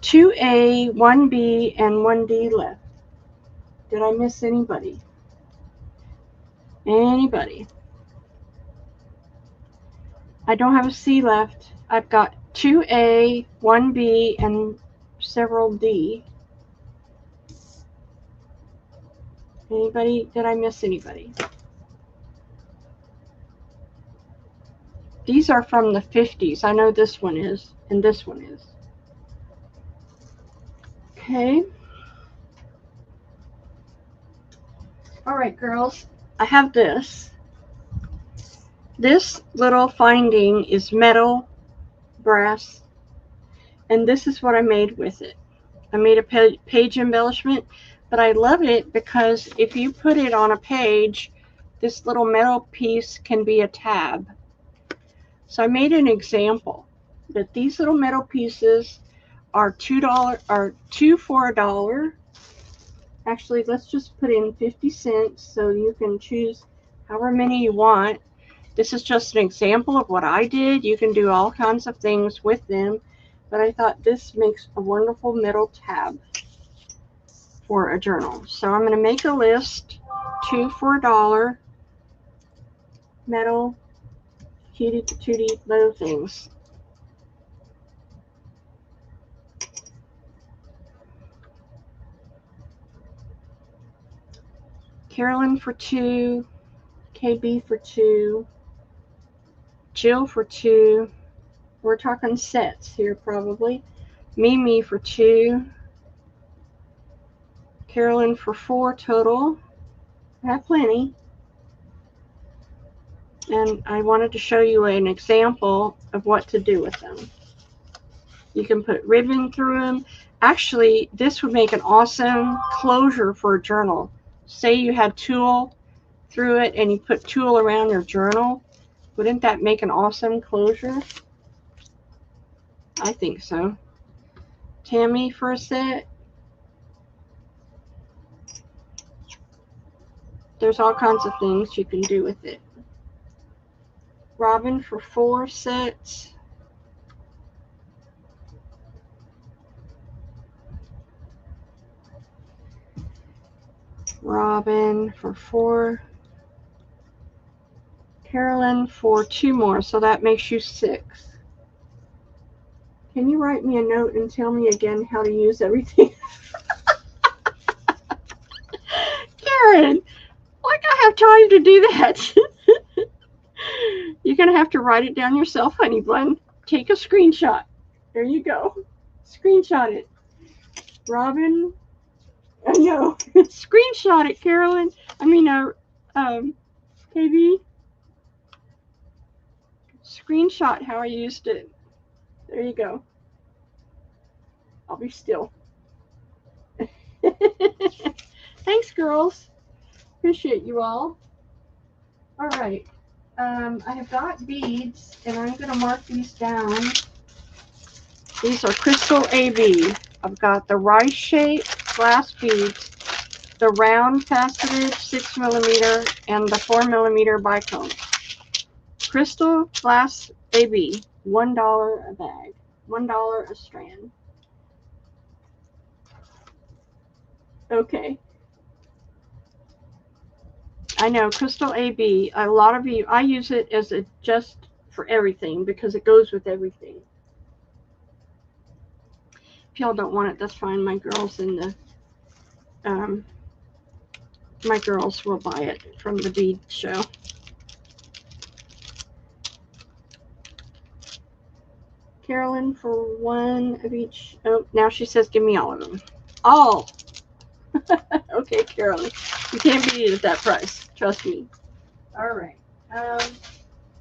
2A, 1B, and 1D left. Did I miss anybody? Anybody? I don't have a C left. I've got 2A, 1B, and several D. Anybody? Did I miss anybody? These are from the 50s. I know this one is, and this one is. Okay. All right, girls. I have this. This little finding is metal, brass, and this is what I made with it. I made a page embellishment, but I love it because if you put it on a page, this little metal piece can be a tab. So I made an example that these little metal pieces are $2 for $1. Actually, let's just put in 50 cents so you can choose however many you want. This is just an example of what I did. You can do all kinds of things with them, but I thought this makes a wonderful metal tab for a journal. So I'm going to make a list, 2 for $1, metal, cutie patootie little things. Carolyn for 2, KB for 2, Jill for 2. We're talking sets here probably. Mimi for 2, Carolyn for 4 total. I have plenty. And I wanted to show you an example of what to do with them. You can put ribbon through them. Actually, this would make an awesome closure for a journal. Say you had tulle through it and you put tulle around your journal. Wouldn't that make an awesome closure? I think so. Tammy for a set. There's all kinds of things you can do with it. Robin for 4 sets. Robin for 4. Carolyn for 2 more, so that makes you 6. Can you write me a note and tell me again how to use everything? Karen, like I have time to do that. You're going to have to write it down yourself, honey bun. Take a screenshot. There you go. Screenshot it. Robin, I know. Screenshot it, Carolyn. I mean, KB. Screenshot how I used it. There you go. I'll be still. Thanks, girls. Appreciate you all. All right. I have got beads, and I'm going to mark these down. These are Crystal AB. I've got the rice-shaped glass beads, the round faceted 6mm, and the 4mm bicone. Crystal glass AB, $1 a bag, $1 a strand. Okay. I know, Crystal AB, a lot of you, I use it as a just for everything because it goes with everything. If y'all don't want it, that's fine. My girls in the, my girls will buy it from the bead show. Carolyn for 1 of each. Oh, now she says give me all of them. All. Okay, Carolyn. You can't beat it at that price. Trust me. All right.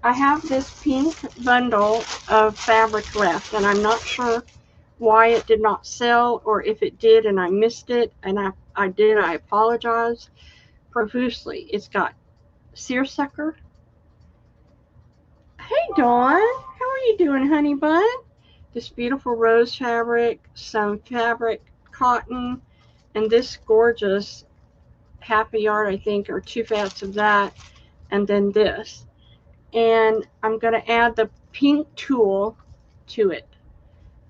I have this pink bundle of fabric left, and I'm not sure why it did not sell, or if it did and I missed it, and I did. I apologize profusely. It's got seersucker. Hey, Dawn. How are you doing, honey bun? This beautiful rose fabric, some fabric cotton, and this gorgeous half a yard, I think, or 2 fats of that, and then this. And I'm going to add the pink tulle to it.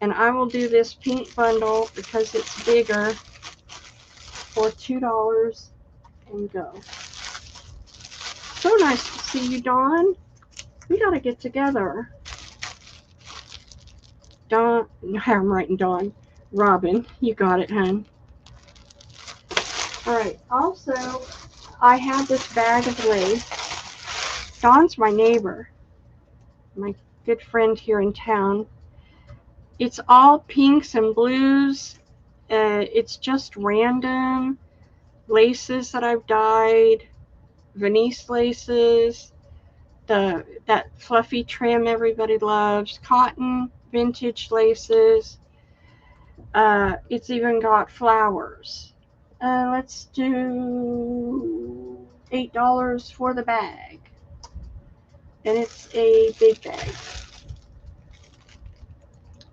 And I will do this pink bundle because it's bigger for $2 and go. So nice to see you, Dawn. We got to get together. Dawn, I'm writing Dawn. Robin, you got it, hon. All right, also, I have this bag of lace. Dawn's my neighbor, my good friend here in town. It's all pinks and blues. It's just random laces that I've dyed, Venice laces, that fluffy trim everybody loves, cotton, vintage laces. It's even got flowers. Let's do $8 for the bag. And it's a big bag.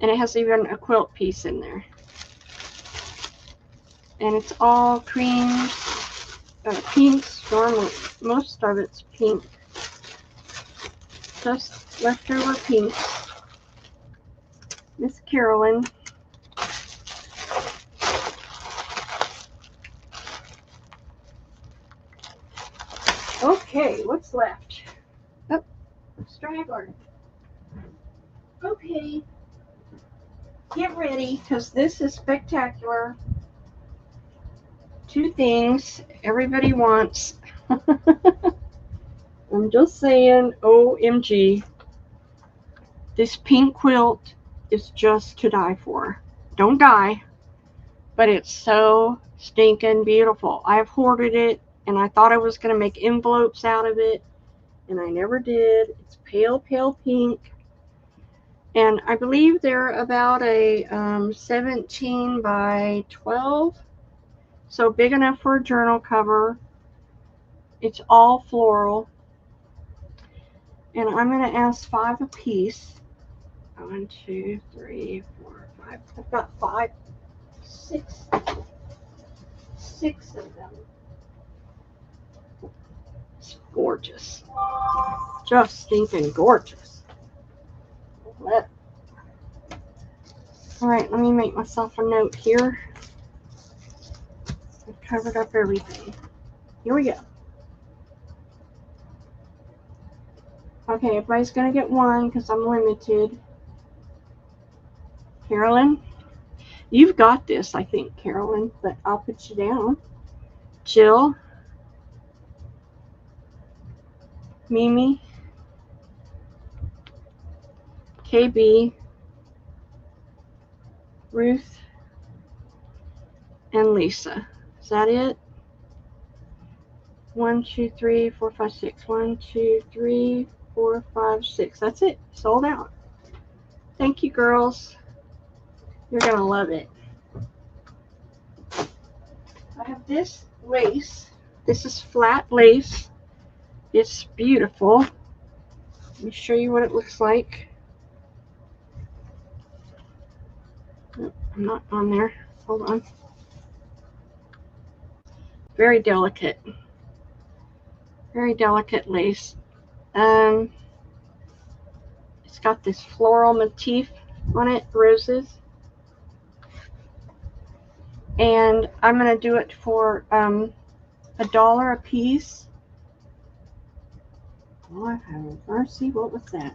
And it has even a quilt piece in there. And it's all creams, pinks, normally. Most of it's pink. Just leftover pink. Miss Carolyn. Okay, what's left? Oh, straggler. Okay, get ready, because this is spectacular. 2 things everybody wants. I'm just saying, OMG. This pink quilt is just to die for. Don't die, but it's so stinking beautiful. I've hoarded it, and I thought I was going to make envelopes out of it, and I never did. It's pale, pale pink. And I believe they're about a 17 by 12. So big enough for a journal cover. It's all floral. And I'm going to ask 5 a piece. 1, 2, 3, 4, 5. I've got 5, 6 of them. It's gorgeous. Just stinking gorgeous. Alright, let me make myself a note here. I've covered up everything. Here we go. Okay, everybody's going to get one because I'm limited. Carolyn, you've got this, I think, Carolyn, but I'll put you down. Jill, Mimi, KB, Ruth, and Lisa. Is that it? 1, 2, 3, 4, 5, 6. 1, 2, 3, 4, 5, 6. That's it. Sold out. Thank you, girls. You're going to love it. I have this lace. This is flat lace. It's beautiful. Let me show you what it looks like. Oh, I'm not on there. Hold on. Very delicate. Very delicate lace. It's got this floral motif on it, roses. And I'm going to do it for $1 a piece. Oh, have mercy. What was that?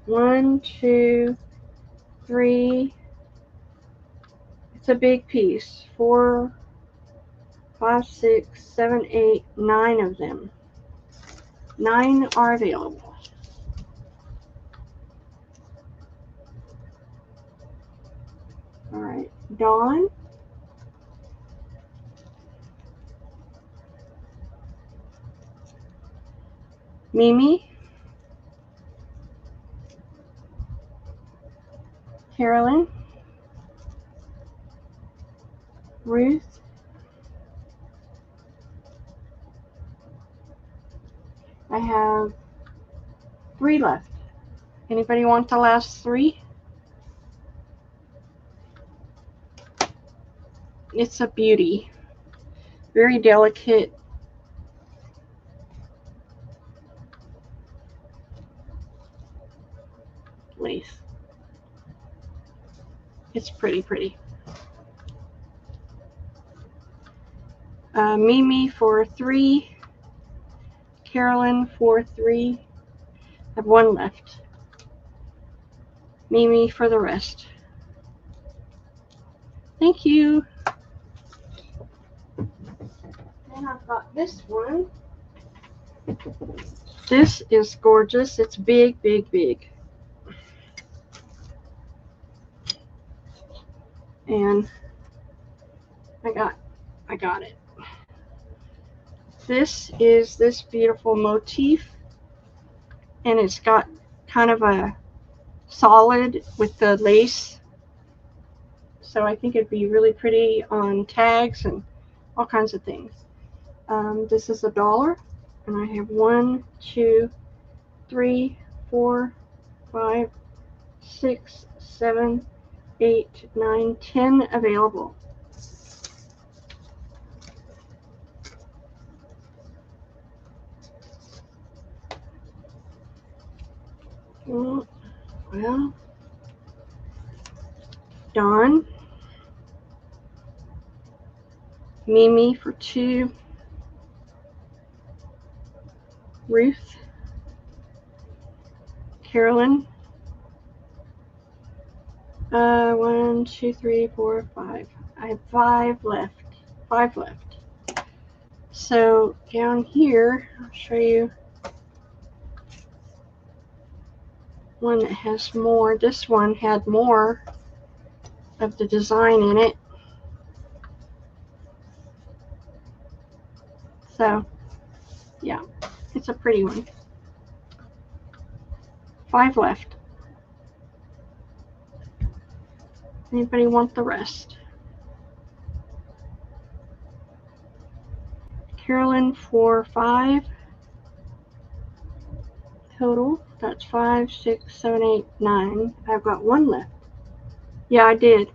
1, 2, 3. It's a big piece. 4, 5, 6, 7, 8, 9 of them. 9 are available. All right, Dawn. Mimi. Carolyn. Ruth. I have 3 left. Anybody want the last 3? It's a beauty. Very delicate. Lace. It's pretty, pretty. Mimi for 3. Carolyn for 3. I have 1 left. Mimi for the rest. Thank you. Then I've got this one. This is gorgeous. It's big, big, big. And I got it. This is this beautiful motif, and it's got kind of a solid with the lace. So I think it'd be really pretty on tags and all kinds of things. This is $1, and I have 1, 2, 3, 4, 5, 6, 7, 8, 9, 10 available. Well, Dawn, Mimi for 2, Ruth, Carolyn, 1, 2, 3, 4, 5. I have 5 left. 5 left. So down here, I'll show you one that has more. This one had more of the design in it. So yeah, it's a pretty one. 5 left. Anybody want the rest? Carolyn for 5 total. That's 5, 6, 7, 8, 9. I've got one left. Yeah, I did.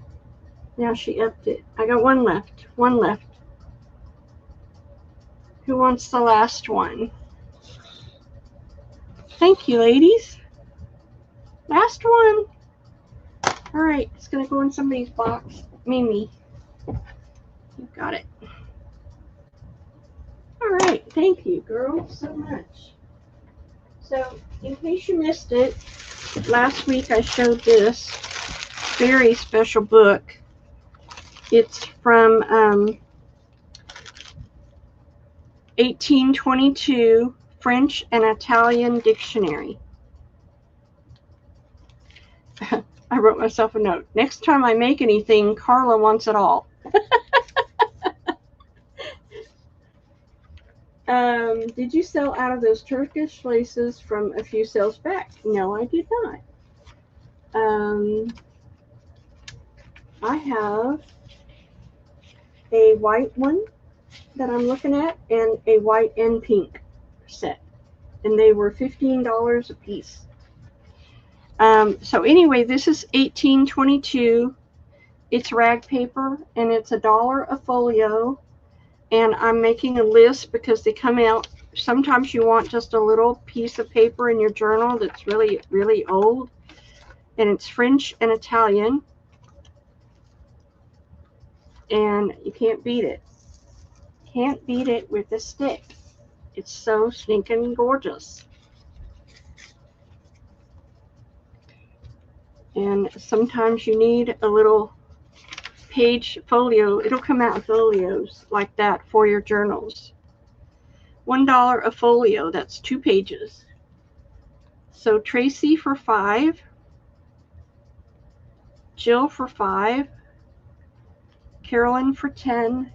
Now she upped it. I got one left. One left. Who wants the last one? Thank you, ladies. Last one. All right, it's going to go in somebody's box. Mimi. You got it. All right, thank you, girls, so much. So, in case you missed it, last week I showed this very special book. It's from 1822 French and Italian Dictionary. I wrote myself a note. Next time I make anything, Carla wants it all. Did you sell out of those Turkish laces from a few sales back? No, I did not. I have a white one that I'm looking at and a white and pink set. And they were $15 a piece. So anyway, this is 1822. It's rag paper and it's $1 a folio. And I'm making a list because they come out. Sometimes you want just a little piece of paper in your journal that's really, really old. And it's French and Italian. And you can't beat it. Can't beat it with a stick. It's so stinking gorgeous. And sometimes you need a little page folio. It'll come out in folios like that for your journals. $1 a folio, that's 2 pages. So Tracy for 5, Jill for 5, Carolyn for 10,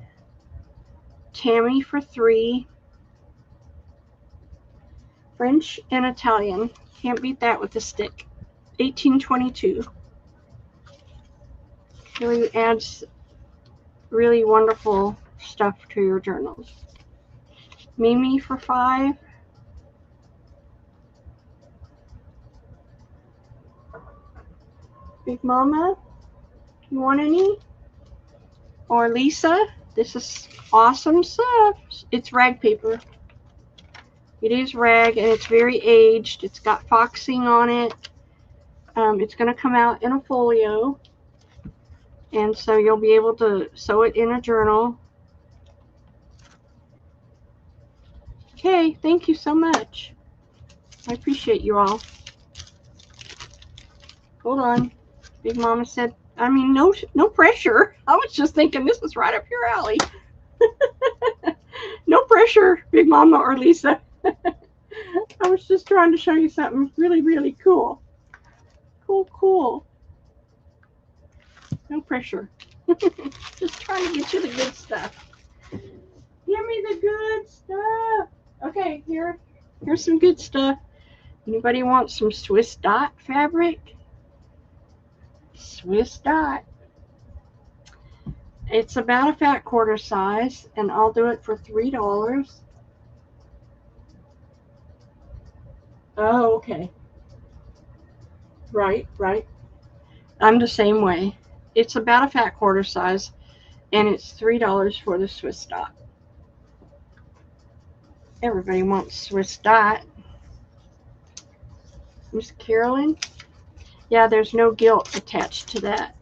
Tammy for 3, French and Italian. Can't beat that with a stick. 1822. Really adds really wonderful stuff to your journals. Mimi for 5. Big Mama, you want any? Or Lisa, this is awesome stuff. It's rag paper. It is rag and it's very aged. It's got foxing on it. It's going to come out in a folio. And so you'll be able to sew it in a journal. Okay, thank you so much. I appreciate you all. Hold on. Big Mama said, I mean, no pressure. I was just thinking this was right up your alley. No pressure, Big Mama or Lisa. I was just trying to show you something really, really cool. Cool. No pressure. Just trying to get you the good stuff. Give me the good stuff. Okay, here's some good stuff. Anybody want some Swiss dot fabric? Swiss dot. It's about a fat quarter size, and I'll do it for $3. Oh, okay. Right. I'm the same way. It's about a fat quarter size, and it's $3 for the Swiss dot. Everybody wants Swiss dot. Miss Carolyn? Yeah, there's no gilt attached to that.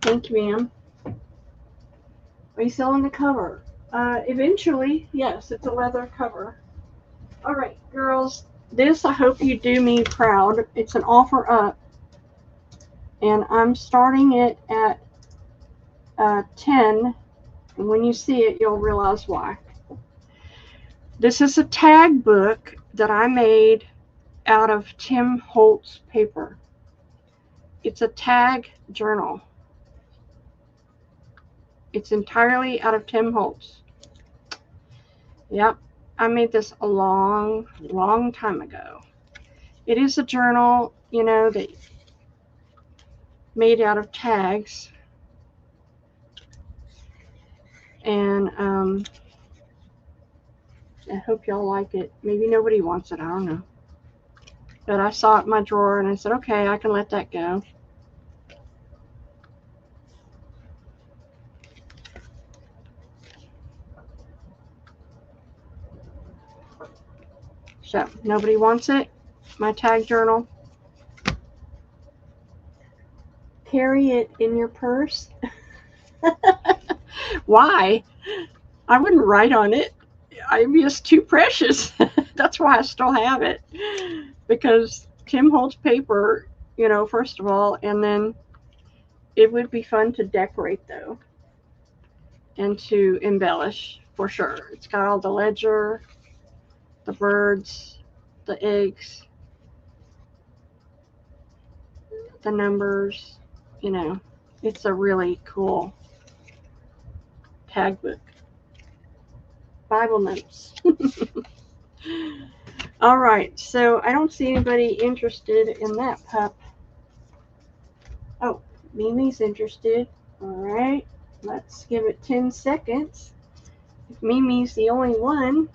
Thank you, ma'am. Are you selling the cover? Eventually, yes, it's a leather cover. All right, girls, this I hope you do me proud. It's an offer up, and I'm starting it at 10, and when you see it, you'll realize why. This is a tag book that I made out of Tim Holtz paper. It's a tag journal. It's entirely out of Tim Holtz. Yep, I made this a long time ago. It is a journal, that made out of tags. And I hope y'all like it. Maybe nobody wants it, I don't know. But I saw it in my drawer and I said, okay, I can let that go. So, nobody wants it? My tag journal? Carry it in your purse? Why? I wouldn't write on it. I'm just too precious. That's why I still have it. Because Tim holds paper, you know, first of all, and then it would be fun to decorate, though, and to embellish, for sure. It's got all the ledger, the birds, the eggs, the numbers, you know. It's a really cool tag book. Bible notes. All right, so I don't see anybody interested in that pup. Oh, Mimi's interested. All right, let's give it 10 seconds. If Mimi's the only one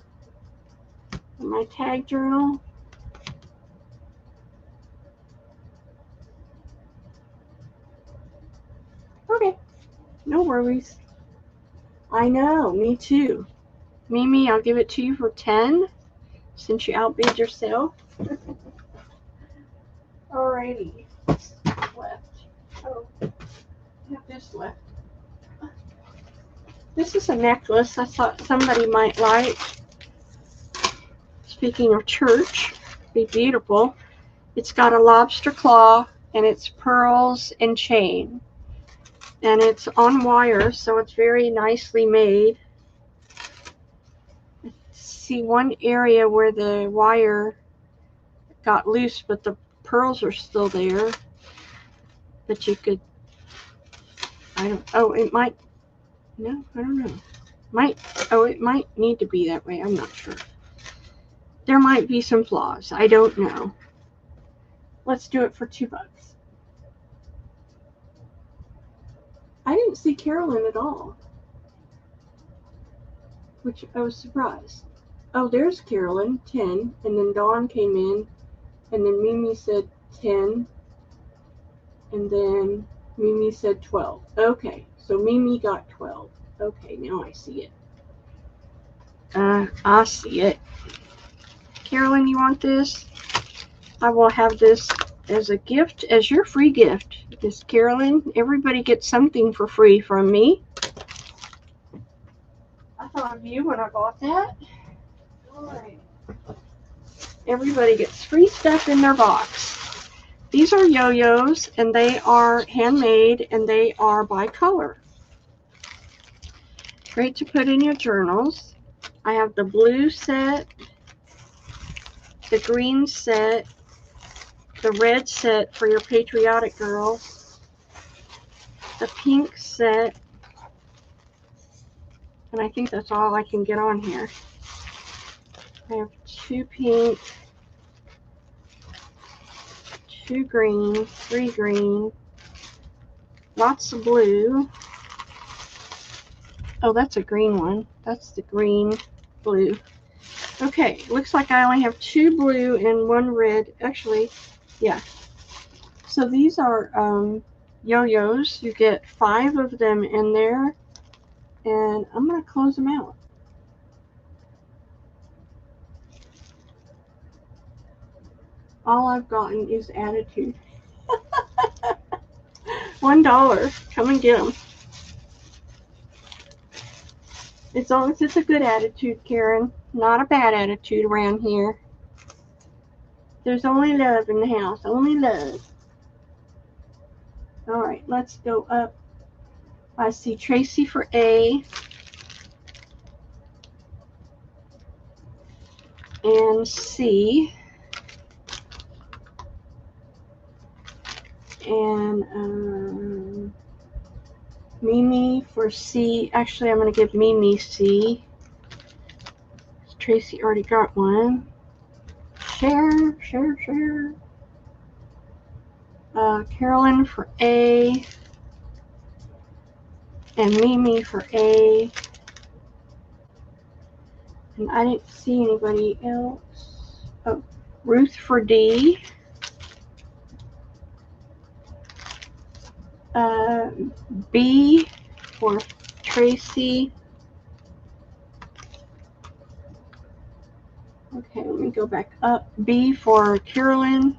in my tag journal. Okay, no worries. I know, me too. Mimi, I'll give it to you for 10 since you outbid yourself. Alrighty. Left. Oh, I have this left. This is a necklace I thought somebody might like. Speaking of church, be beautiful. It's got a lobster claw and it's pearls and chain. And it's on wire, so it's very nicely made. See one area where the wire got loose, but the pearls are still there. But you could, it might, no, I don't know. It might need to be that way. I'm not sure. There might be some flaws. I don't know. Let's do it for $2. I didn't see Carolyn at all, which I was surprised. Oh, there's Carolyn, 10, and then Dawn came in, and then Mimi said 10, and then Mimi said 12. Okay, so Mimi got 12. Okay, now I see it. I see it. Carolyn, you want this? I will have this as a gift, as your free gift. This Carolyn, everybody gets something for free from me. I thought of you when I bought that. All right. Everybody gets free stuff in their box. These are yo-yos, and they are handmade, and they are by color. Great to put in your journals. I have the blue set, the green set, the red set for your patriotic girl, the pink set, and I think that's all I can get on here. I have 2 pink, 2 green, 3 green, lots of blue. Oh, that's a green one. That's the green, blue. Okay, looks like I only have 2 blue and 1 red. Actually, yeah. So these are yo-yos. You get 5 of them in there, and I'm going to close them out. All I've gotten is attitude. $1. Come and get them. As long as it's a good attitude, Karen. Not a bad attitude around here. There's only love in the house. Only love. All right, let's go up. I see Tracy for A. And C. And Mimi for C. Actually, I'm going to give Mimi C. Tracy already got one. Share. Carolyn for A. And Mimi for A. And I didn't see anybody else. Oh, Ruth for D. B for Tracy. Okay, let me go back up. B for Carolyn.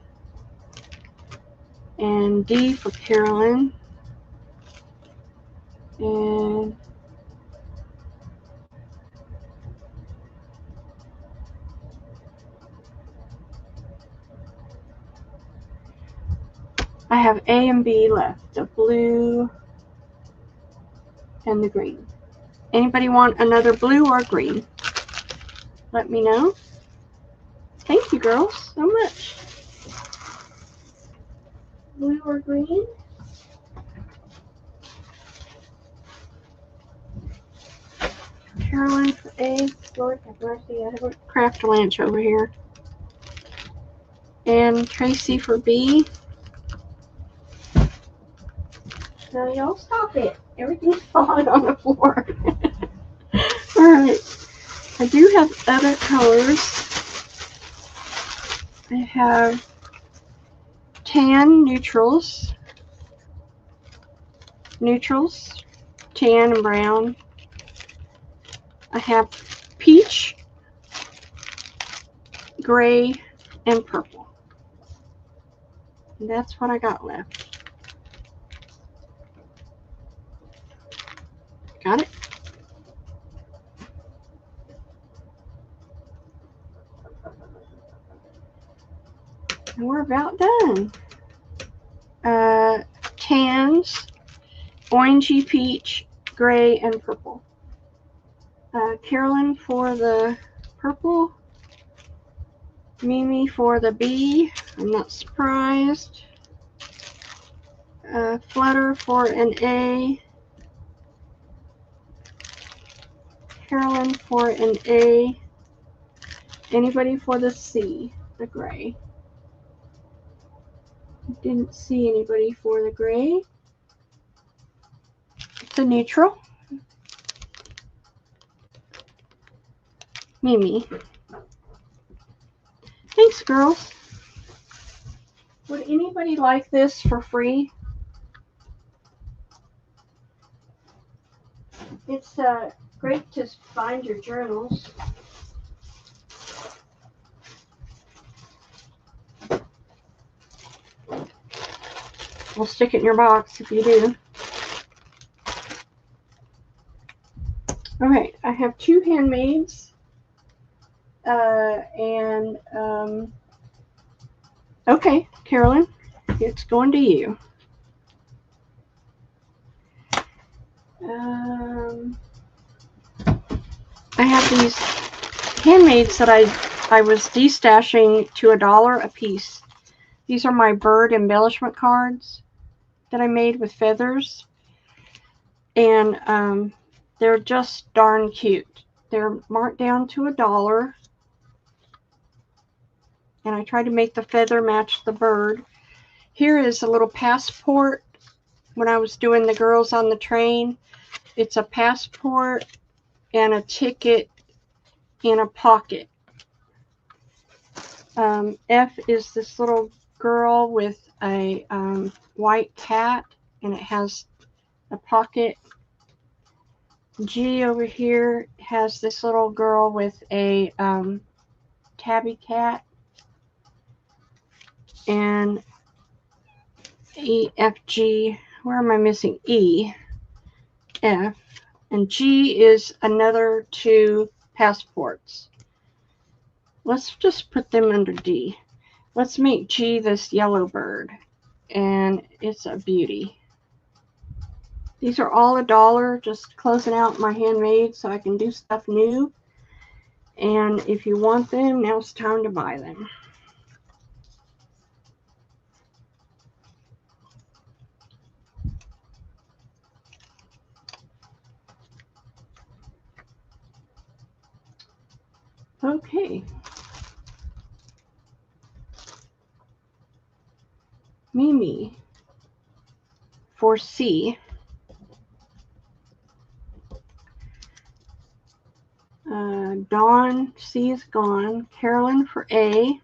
And D for Carolyn. And I have A and B left, the blue and the green. Anybody want another blue or green? Let me know. Thank you, girls, so much. Blue or green? Carolyn for A. Lord have mercy, I have a craft lunch over here. And Tracy for B. Now y'all stop it. Everything's falling on the floor. Alright. I do have other colors. I have tan neutrals, tan and brown. I have peach, gray, and purple. And that's what I got left. Got it? And we're about done. Tans, orangey peach, gray, and purple. Carolyn for the purple. Mimi for the B. I'm not surprised. Flutter for an A. Carolyn for an A. Anybody for the C, the gray? Didn't see anybody for the gray. It's a neutral. Mimi. Thanks, girls. Would anybody like this for free? It's great to find your journals. We'll stick it in your box if you do. Okay, I have two handmaids. Okay, Carolyn, it's going to you. I have these handmaids that I was destashing to $1 a piece. These are my bird embellishment cards that I made with feathers. And they're just darn cute. They're marked down to $1. And I tried to make the feather match the bird. Here is a little passport. When I was doing the girls on the train, it's a passport and a ticket in a pocket. F is this little girl with a white cat, and it has a pocket. G over here has this little girl with a tabby cat. And E, F, G, where am I missing? E, F, and G is another two passports. Let's just put them under D. Let's make G this yellow bird, and it's a beauty. These are all $1, just closing out my handmade so I can do stuff new. And if you want them, now it's time to buy them. Okay. Mimi for C. Dawn, C is gone. Carolyn for A.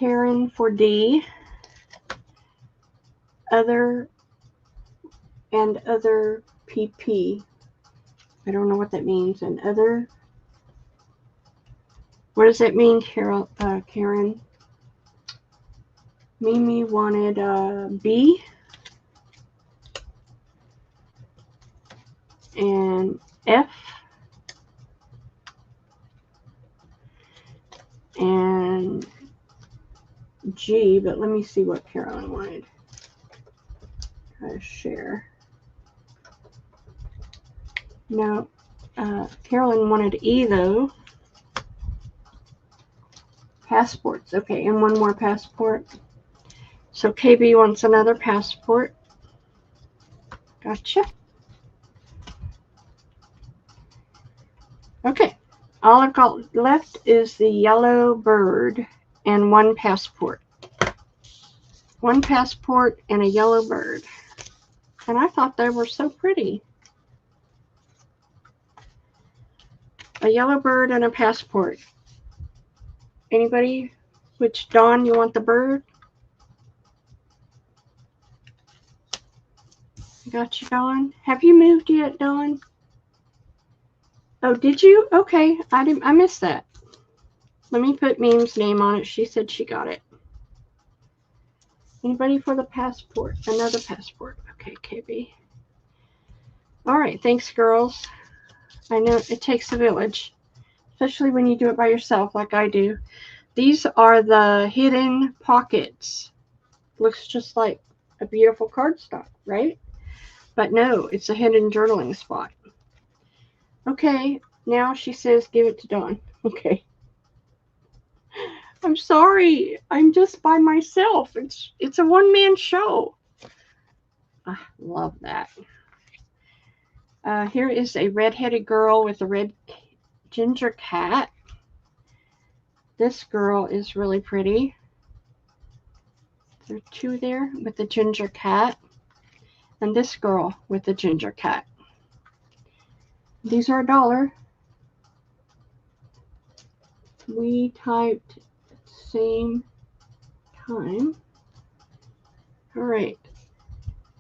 Karen for D. Other and other PP. I don't know what that means. And other. What does that mean, Karen? Mimi wanted B. And F. And G, but let me see what Carolyn wanted. Try to share. No, Carolyn wanted E though. Passports, okay, and one more passport. So KB wants another passport. Gotcha. Okay, all I've got left is the yellow bird and one passport. One passport and a yellow bird. And I thought they were so pretty. A yellow bird and a passport. Anybody? Which, Dawn, you want the bird? Got you, Dawn. Have you moved yet, Dawn? Oh, did you? Okay, I missed that. Let me put Meme's name on it. She said she got it. Anybody for the passport? Another passport. Okay, KB. All right, thanks, girls. I know it takes a village, especially when you do it by yourself like I do. These are the hidden pockets. Looks just like a beautiful cardstock, right? But no, it's a hidden journaling spot. Okay, now she says give it to Dawn. Okay. I'm sorry. I'm just by myself. It's a one-man show. I love that. Here is a red-headed girl with a red ginger cat. This girl is really pretty. There are two there with the ginger cat. And this girl with the ginger cat. These are $1. We typed at the same time. All right.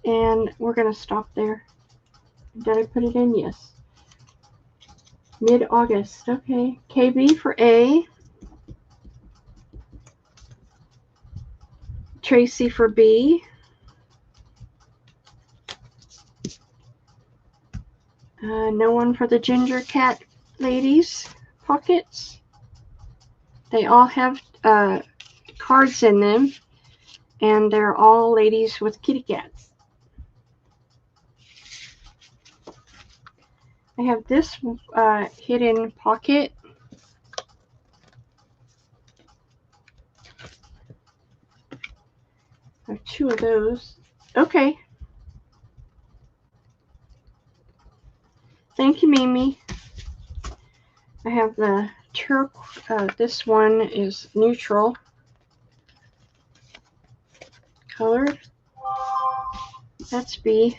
And we're going to stop there. Did I put it in? Yes. Mid-August. Okay. KB for A. Tracy for B. No one for the ginger cat ladies pockets. They all have cards in them, and they're all ladies with kitty cats. I have this hidden pocket. I have two of those. Okay. Thank you, Mimi. I have the this one is neutral colored. That's B.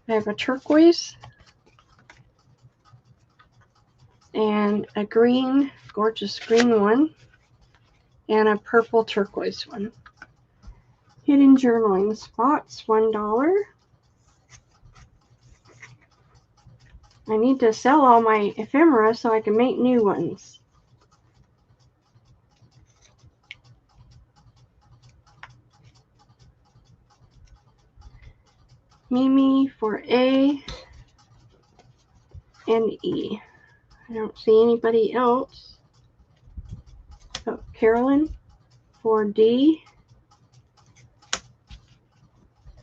I have a turquoise and a green, gorgeous green one, and a purple turquoise one. Hidden journaling spots, $1. I need to sell all my ephemera so I can make new ones. Mimi for A and E. I don't see anybody else. Oh, Carolyn for D.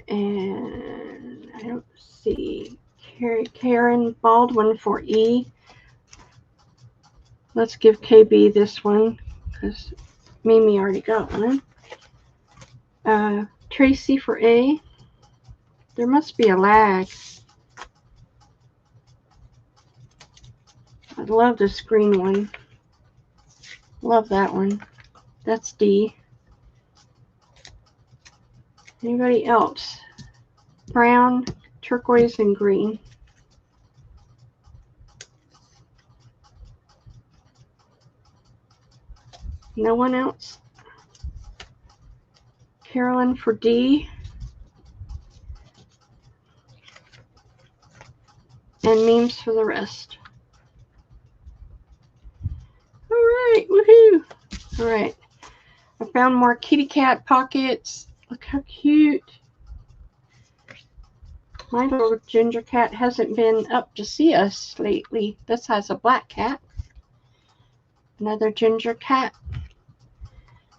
And I don't see Karen Baldwin for E. Let's give KB this one because Mimi already got one. Tracy for A. There must be a lag. I love this green one. Love that one. That's D. Anybody else? Brown, turquoise, and green. No one else? Carolyn for D. And memes for the rest. All right, woohoo! All right, I found more kitty cat pockets. Look how cute. My little ginger cat hasn't been up to see us lately. This has a black cat. Another ginger cat.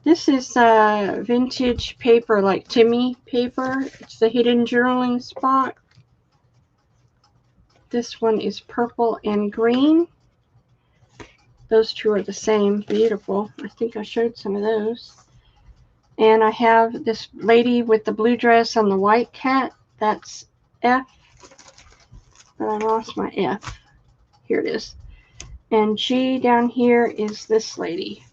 This is vintage paper, like Timmy paper. It's the hidden journaling spot. This one is purple and green. Those two are the same. Beautiful. I think I showed some of those. And I have this lady with the blue dress and the white cat. That's F. But I lost my F. Here it is. And G down here is this lady.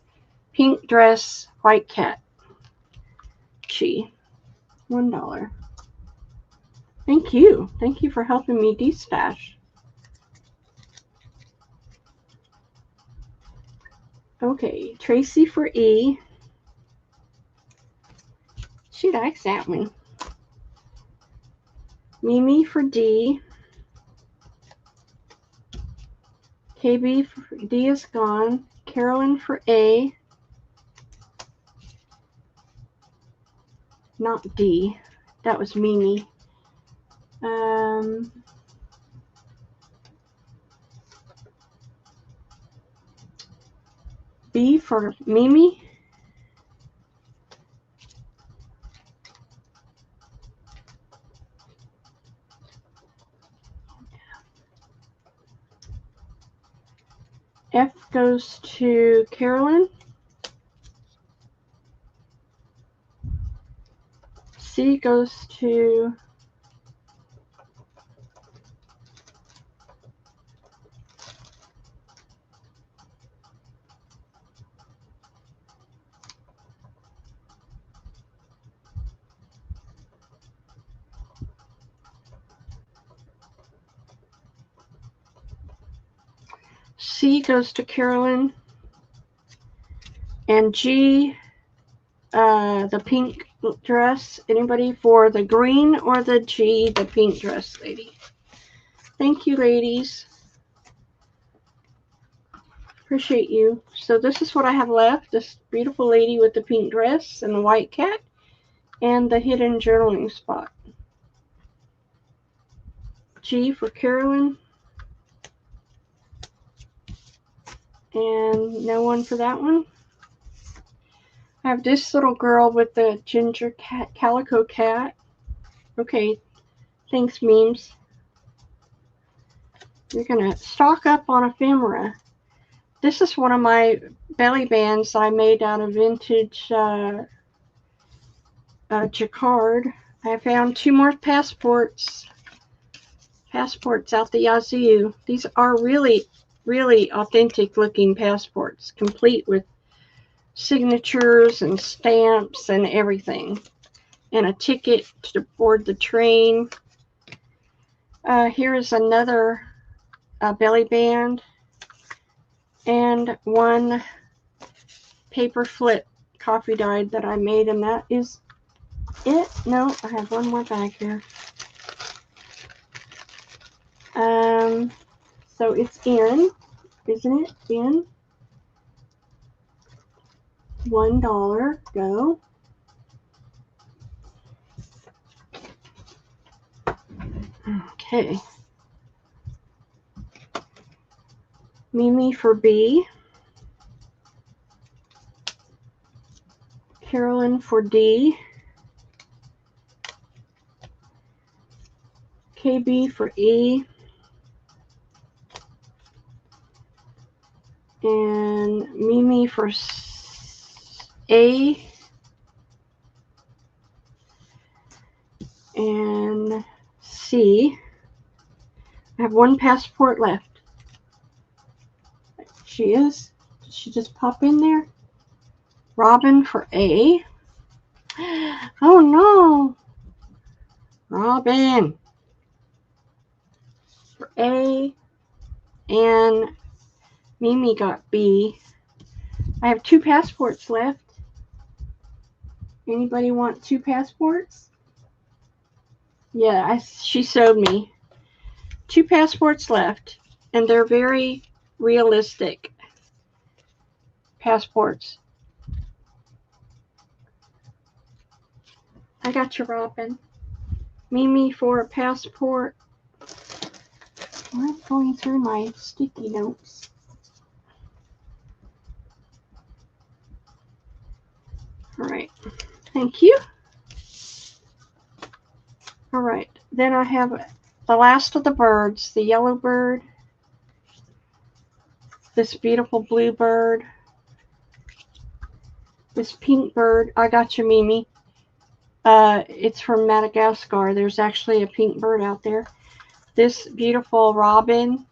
Pink dress, white cat. G. $1. Thank you. Thank you for helping me destash. Okay, Tracy for E. She likes that one. Mimi for D. KB for D is gone. Carolyn for A. Not D. That was Mimi. B for Mimi. F goes to Carolyn. C goes to C goes to Carolyn. And G, the pink dress. Anybody for the green or the G, the pink dress lady? Thank you, ladies. Appreciate you. So this is what I have left. This beautiful lady with the pink dress and the white cat and the hidden journaling spot. G for Carolyn. And no one for that one. I have this little girl with the ginger cat, calico cat. Okay, thanks, memes. You're gonna stock up on ephemera. This is one of my belly bands I made out of vintage jacquard. I found 2 more passports out the yazoo. These are really, really authentic looking passports, complete with signatures and stamps and everything, and a ticket to board the train. Here is another belly band and one paper flip coffee dyed that I made, and that is it. No, I have one more bag here. So it's in, isn't it? In $1. Go. Okay. Mimi for B. Carolyn for D. KB for E. And Mimi for A. And C. I have one passport left. She is. Did she just pop in there? Robin for A. Oh no. Robin for A. And Mimi got B. I have 2 passports left. Anybody want 2 passports? Yeah, she showed me. 2 passports left, and they're very realistic passports. I got you, Robin. Mimi for a passport. I'm going through my sticky notes. All right. Thank you. All right. Then I have the last of the birds, the yellow bird, this beautiful blue bird, this pink bird. I got you, Mimi. It's from Madagascar. There's actually a pink bird out there. This beautiful robin,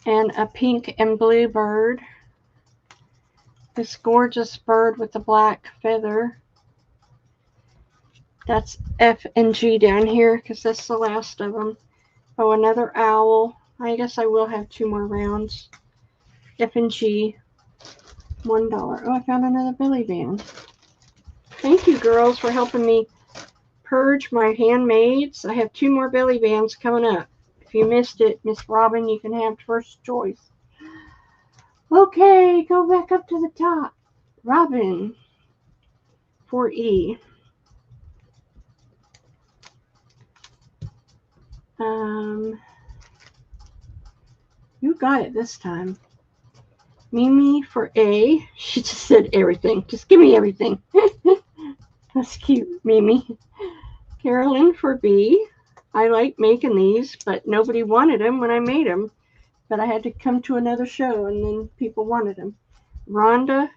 and a pink and blue bird. This gorgeous bird with the black feather. That's F and G down here because that's the last of them. Oh, another owl. I guess I will have 2 more rounds. F and G, $1. Oh, I found another belly band. Thank you, girls, for helping me purge my handmaids. I have 2 more belly bands coming up. If you missed it, Miss Robin, you can have first choice. Okay, go back up to the top. Robin for E. You got it this time. Mimi for A. She just said everything. Just give me everything. That's cute, Mimi. Carolyn for B. I like making these, but nobody wanted them when I made them. But I had to come to another show, and then people wanted them. Rhonda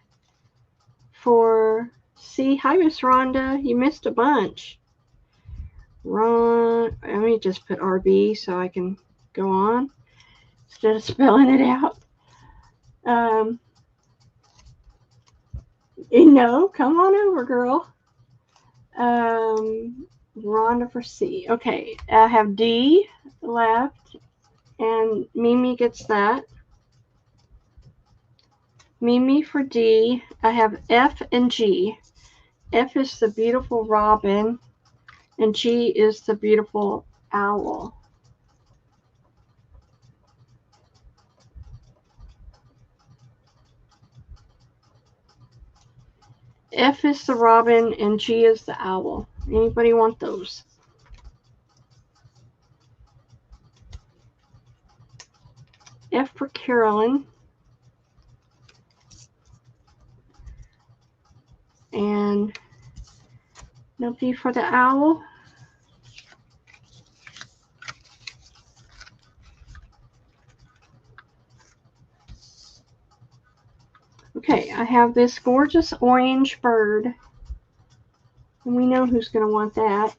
for C. Hi, Miss Rhonda. You missed a bunch. Let me just put RB so I can go on instead of spelling it out. Come on over, girl. Rhonda for C. Okay, I have D left, and Mimi gets that. Mimi for D. I have F and G. F is the beautiful robin, and G is the beautiful owl. F is the robin, and G is the owl. Anybody want those? F for Carolyn. And nobody for the owl. Okay, I have this gorgeous orange bird. And we know who's going to want that.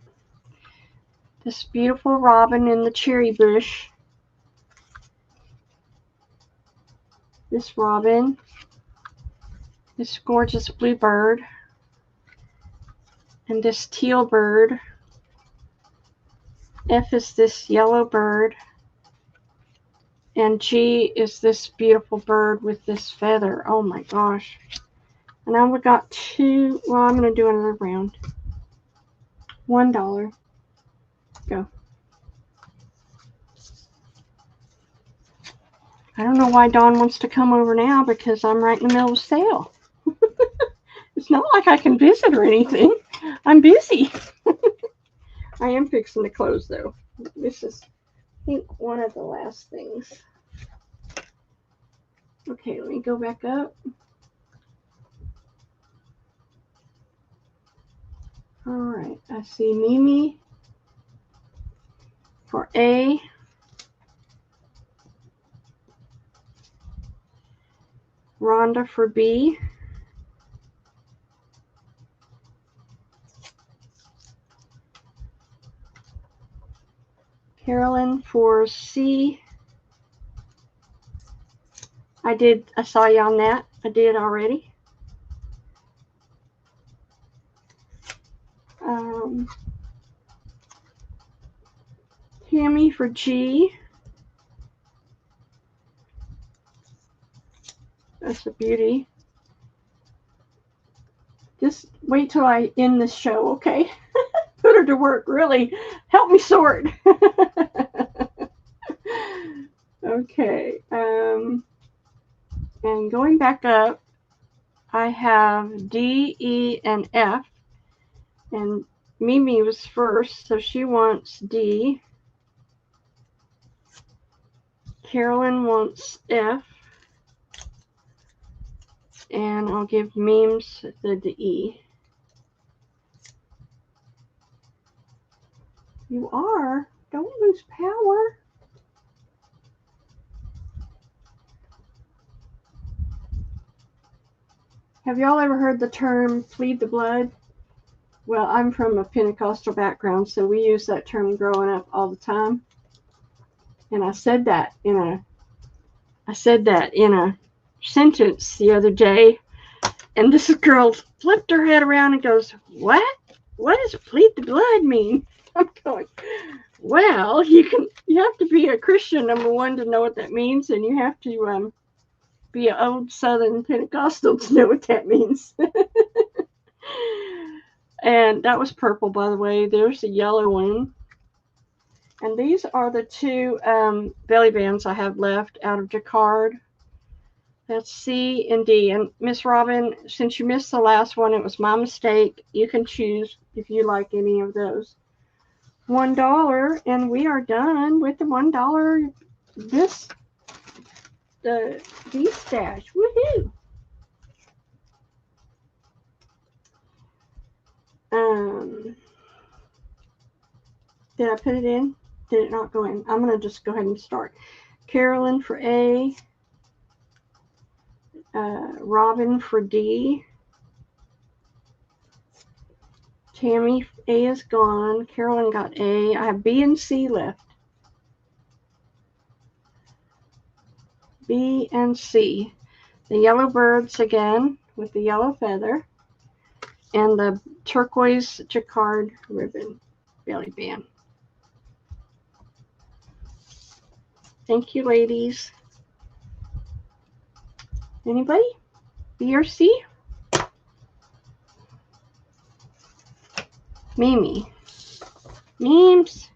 This beautiful robin in the cherry bush. This robin. This gorgeous blue bird. And this teal bird. F is this yellow bird. And G is this beautiful bird with this feather. Oh my gosh. And now we got 2. Well, I'm going to do another round. $1. Go. I don't know why Dawn wants to come over now because I'm right in the middle of a sale. It's not like I can visit or anything. I'm busy. I am fixing to close though. This is, I think, one of the last things. Okay, let me go back up. All right, I see Mimi for A. Rhonda for B. Carolyn for C. I saw you on that. I did already. Tammy for G. That's a beauty. Just wait till I end this show, okay? Put her to work, really. Help me sort. Okay. And going back up, I have D, E, and F. And Mimi was first, so she wants D. Carolyn wants F. And I'll give Memes the E. You are? Don't lose power. Have y'all ever heard the term plead the blood? Well, I'm from a Pentecostal background, so we use that term growing up all the time. And I said that in a sentence the other day, and this girl flipped her head around and goes, "What? What does plead the blood mean?" I'm going, well, you have to be a Christian, number one, to know what that means, and you have to be an old Southern Pentecostal to know what that means. And that was purple, by the way. There's a yellow one. And these are the two belly bands I have left out of Jacquard. That's C and D. And Miss Robin, since you missed the last one, it was my mistake. You can choose if you like any of those. $1, and we are done with the $1 Destash. Woohoo! Did I put it in? Did it not go in? I'm going to just go ahead and start. Carolyn for A. Robin for D. Tammy, A is gone. Carolyn got A. I have B and C left. B and C. The yellow birds again with the yellow feather. And the turquoise jacquard ribbon belly band. Thank you, ladies. Anybody? B or C? Mimi. Memes.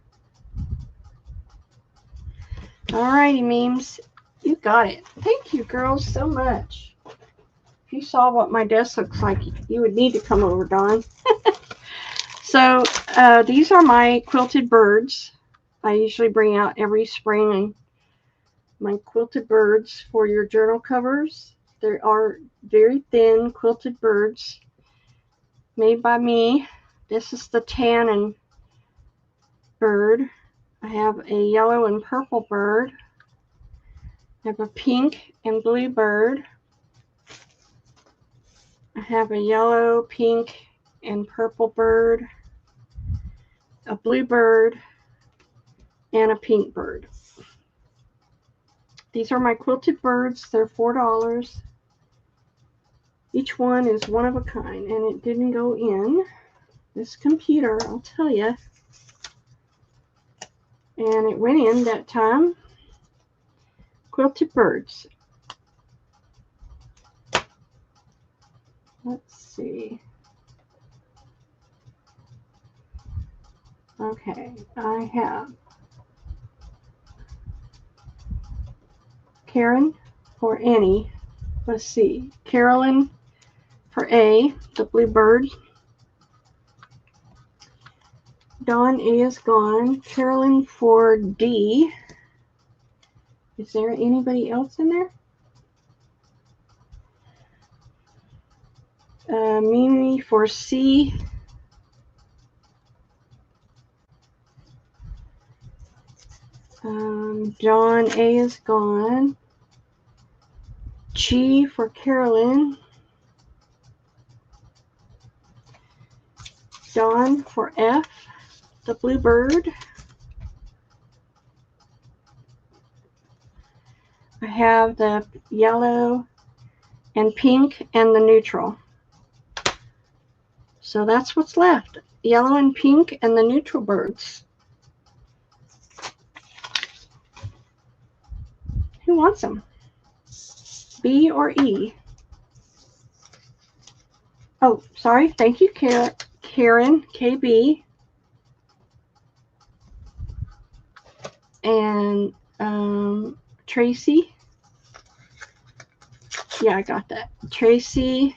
Alrighty, Memes. You got it. Thank you, girls, so much. If you saw what my desk looks like, you would need to come over, Dawn. So these are my quilted birds. I usually bring out every spring my quilted birds for your journal covers. There are very thin quilted birds made by me. This is the tan and bird. I have a yellow and purple bird. I have a pink and blue bird. I have a yellow, pink, and purple bird, a blue bird, and a pink bird. These are my quilted birds. They're $4. Each one is one of a kind, and it didn't go in this computer, I'll tell you. And it went in that time. Quilted birds. Let's see. Okay, I have Karen or Annie. Let's see. Carolyn for A, the blue bird. Dawn, A is gone. Carolyn for D. Is there anybody else in there? Mimi for C. Dawn, A is gone. G for Carolyn. Dawn for F, the blue bird. I have the yellow and pink and the neutral. So that's what's left. Yellow and pink and the neutral birds. Who wants them? B or E? Oh, sorry. Thank you, Karen, KB. And Tracy. Yeah, I got that. Tracy.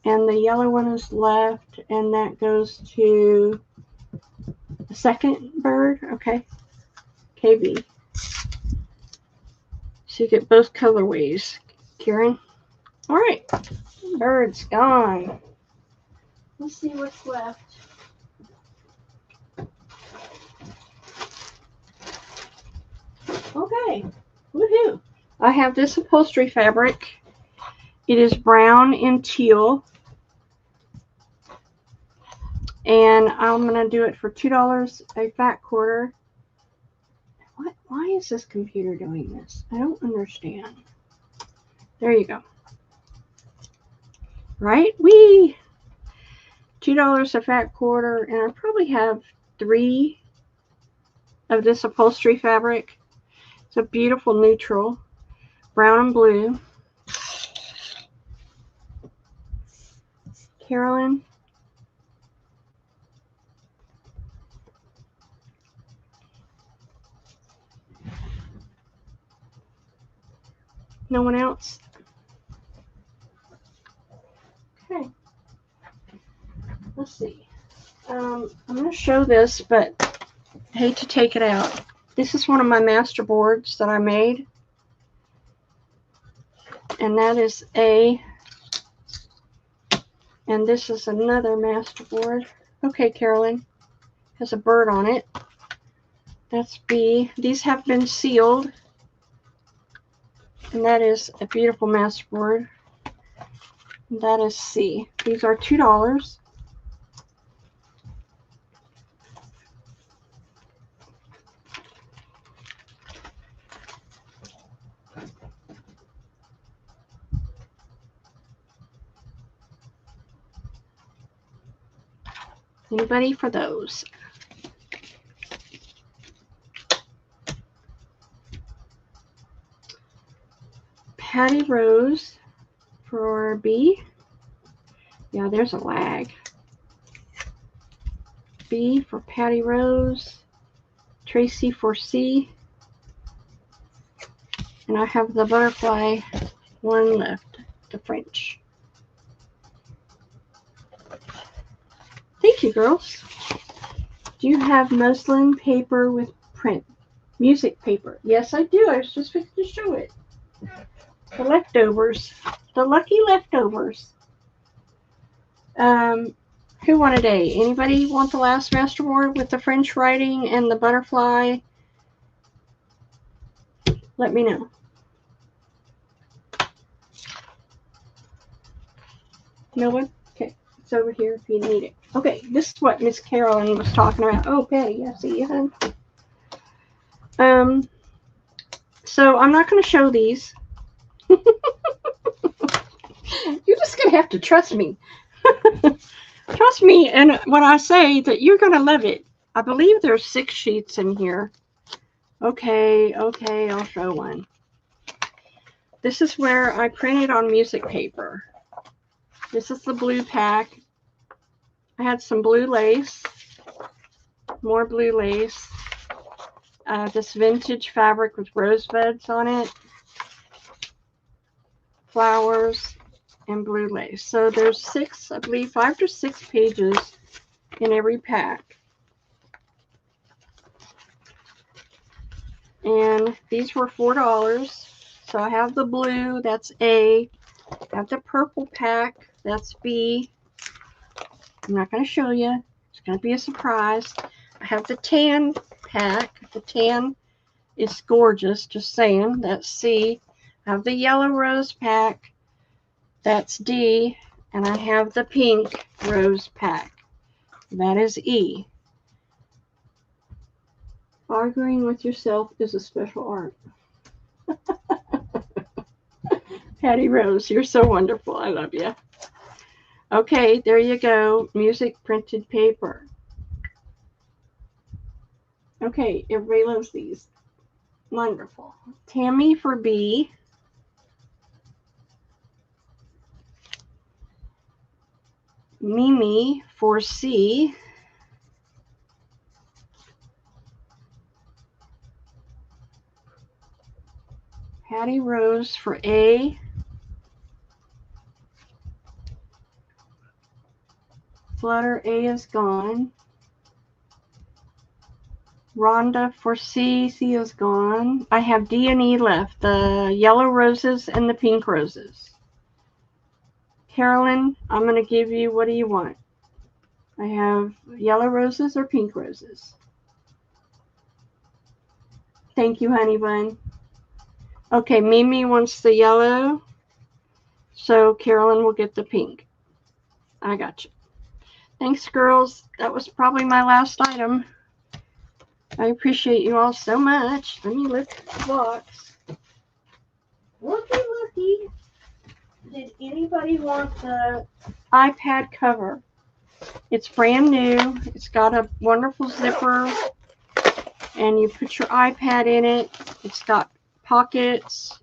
And the yellow one is left, and that goes to the second bird. Okay. KB. So you get both colorways, Karen. All right. Bird's gone. Let's see what's left. Okay. Woohoo. I have this upholstery fabric. It is brown and teal. And I'm going to do it for $2 a fat quarter. What? Why is this computer doing this? I don't understand. There you go. Right? Whee! $2 a fat quarter. And I probably have 3 of this upholstery fabric. It's a beautiful neutral. Brown and blue. Carolyn. No one else? Okay. Let's see. I'm going to show this, but I hate to take it out. This is one of my master boards that I made. And that is A. And this is another master board. Okay, Carolyn. Has a bird on it. That's B. These have been sealed. And that is a beautiful master board. And that is C. These are $2. Anybody for those? Patty Rose for B. Yeah, there's a lag. B for Patty Rose. Tracy for C. And I have the butterfly one left, the French. Thank you, girls. Do you have muslin paper with print? Music paper. Yes, I do. I was just fixing to show it. The leftovers. The lucky leftovers. Who wanted A? Anybody want the last masterboard with the French writing and the butterfly? Let me know. No one? Okay. It's over here if you need it. Okay, this is what Miss Carolyn was talking about. Oh, Patty, I see you, hon. So I'm not going to show these. You're just going to have to trust me. Trust me, and when I say that you're going to love it. I believe there's 6 sheets in here. Okay, I'll show one. This is where I printed on music paper. This is the blue pack. I had some blue lace, more blue lace. This vintage fabric with rosebuds on it, flowers, and blue lace. So there's 6, I believe, 5 to 6 pages in every pack. And these were $4. So I have the blue, that's A. I have the purple pack, that's B. I'm not going to show you. It's going to be a surprise. I have the tan pack. The tan is gorgeous, just saying. That's C. I have the yellow rose pack. That's D. And I have the pink rose pack. That is E. Arguing with yourself is a special art. Patty Rose, you're so wonderful. I love you. Okay, there you go. Music printed paper. Okay, everybody loves these. Wonderful. Tammy for B. Mimi for C. Patty Rose for A. Flutter A is gone. Rhonda for C. C is gone. I have D and E left. The yellow roses and the pink roses. Carolyn, I'm going to give you, what do you want? I have yellow roses or pink roses. Thank you, honey bun. Okay, Mimi wants the yellow, so Carolyn will get the pink. I got you. Thanks, girls. That was probably my last item. I appreciate you all so much. Let me look at the box. Looky. Did anybody want the iPad cover? It's brand new. It's got a wonderful zipper, and you put your iPad in it. It's got pockets.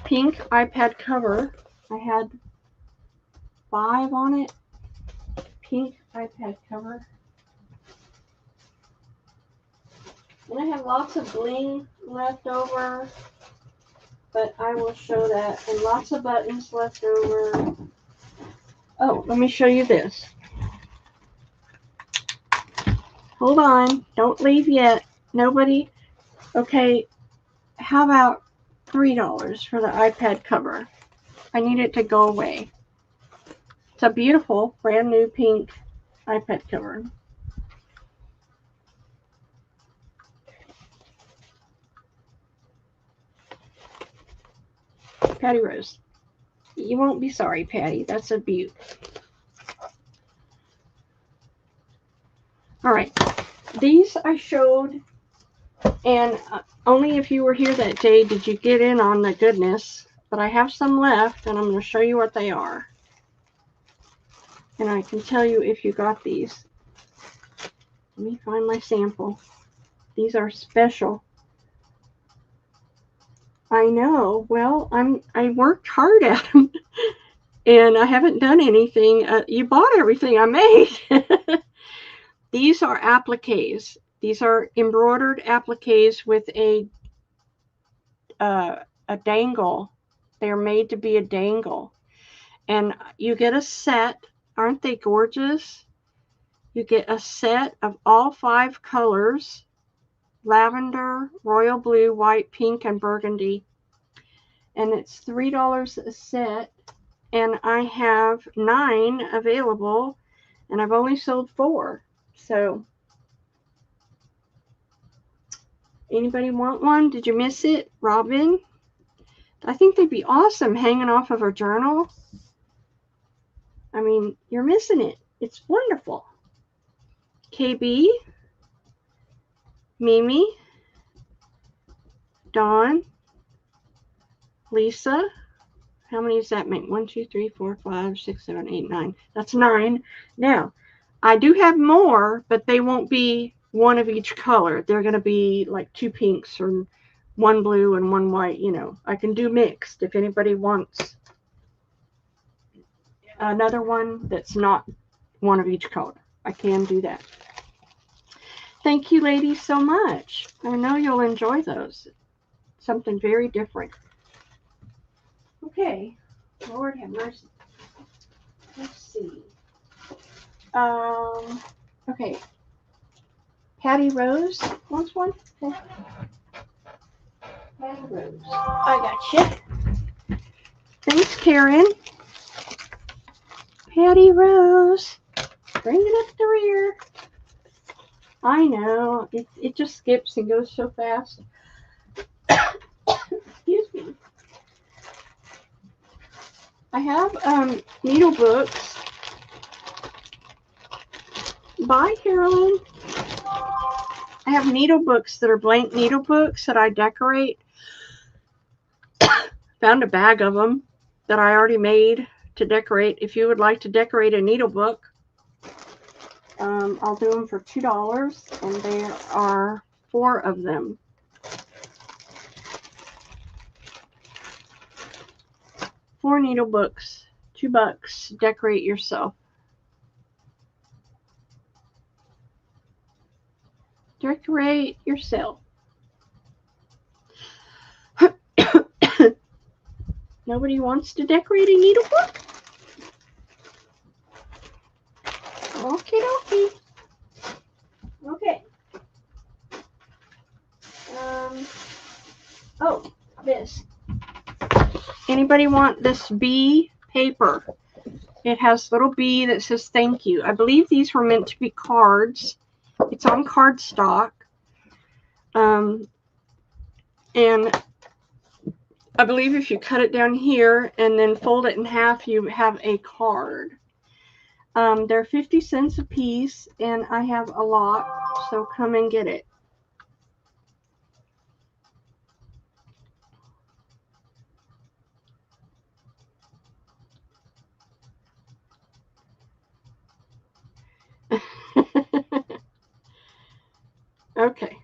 Pink iPad cover. I had 5 on it. Pink iPad cover. And I have lots of bling left over, but I will show that. And lots of buttons left over. Oh, let me show you this. Hold on. Don't leave yet. Nobody. Okay, how about $3 for the iPad cover? I need it to go away. It's a beautiful, brand new pink iPad cover. Patty Rose. You won't be sorry, Patty. That's a beaut. All right. These I showed, and only if you were here that day did you get in on the goodness. But I have some left, and I'm going to show you what they are. And I can tell you if you got these. Let me find my sample. These are special. I know. Well, I worked hard at them, and I haven't done anything. You bought everything I made. These are appliques. These are embroidered appliques with a dangle. They're made to be a dangle, and you get a set. Aren't they gorgeous? You get a set of all 5 colors: lavender, royal blue, white, pink, and burgundy. And it's $3 a set. And I have 9 available, and I've only sold 4. So, anybody want one? Did you miss it? Robin? I think they'd be awesome hanging off of a journal. I mean, you're missing it. It's wonderful. KB, Mimi, Dawn, Lisa. How many does that make? 1, 2, 3, 4, 5, 6, 7, 8, 9. That's 9. Now, I do have more, but they won't be one of each color. They're going to be like 2 pinks or 1 blue and 1 white. You know, I can do mixed if anybody wants another one that's not one of each color. I can do that. Thank you, ladies, so much. I know you'll enjoy those. Something very different. Okay. Lord have mercy. Let's see. Okay. Patty Rose wants one. Okay. Patty Rose. I got you. Thanks, Karen. Patty Rose. Bring it up the rear. I know. It just skips and goes so fast. Excuse me. I have needle books. Bye, Carolyn. I have needle books that are blank needle books that I decorate. Found a bag of them that I already made to decorate. If you would like to decorate a needle book, I'll do them for $2, and there are 4 of them. $4 needle books, $2. Decorate yourself. Decorate yourself. Nobody wants to decorate a needlebook? Okie dokie. Okay. Oh, this. Anybody want this bee paper? It has little bee that says thank you. I believe these were meant to be cards. It's on cardstock. And I believe if you cut it down here and then fold it in half, you have a card. They're 50 cents a piece, and I have a lot, so come and get it. Okay.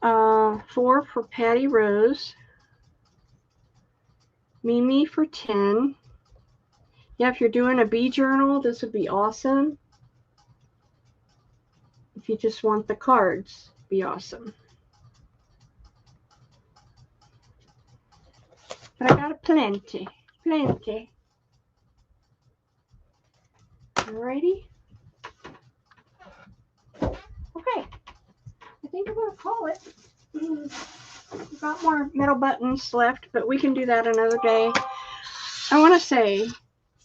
$4 for Patty Rose. Mimi for 10. Yeah, if you're doing a bee journal, this would be awesome. If you just want the cards, be awesome. But I got a plenty. Alrighty. Okay. I think I'm going to call it. We've got more metal buttons left, but we can do that another day. I want to say,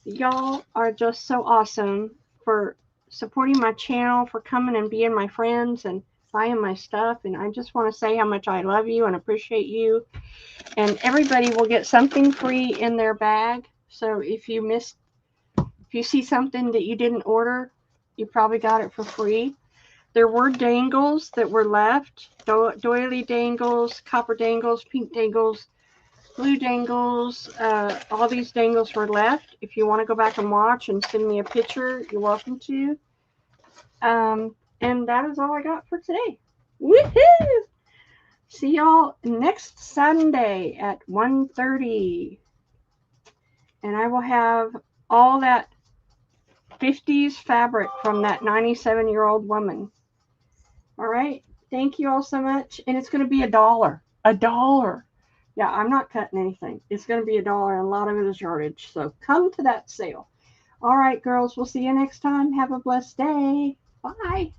y'all are just so awesome for supporting my channel, for coming and being my friends and buying my stuff. And I just want to say how much I love you and appreciate you. And everybody will get something free in their bag. So if you see something that you didn't order, you probably got it for free. There were dangles that were left. Doily dangles, copper dangles, pink dangles, blue dangles. All these dangles were left. If you want to go back and watch and send me a picture, you're welcome to. And that is all I got for today. Woohoo! See y'all next Sunday at 1:30. And I will have all that 50s fabric from that 97-year-old woman. All right. Thank you all so much. And it's going to be $1. $1. Yeah, I'm not cutting anything. It's going to be $1, and a lot of it is yardage. So come to that sale. All right, girls. We'll see you next time. Have a blessed day. Bye.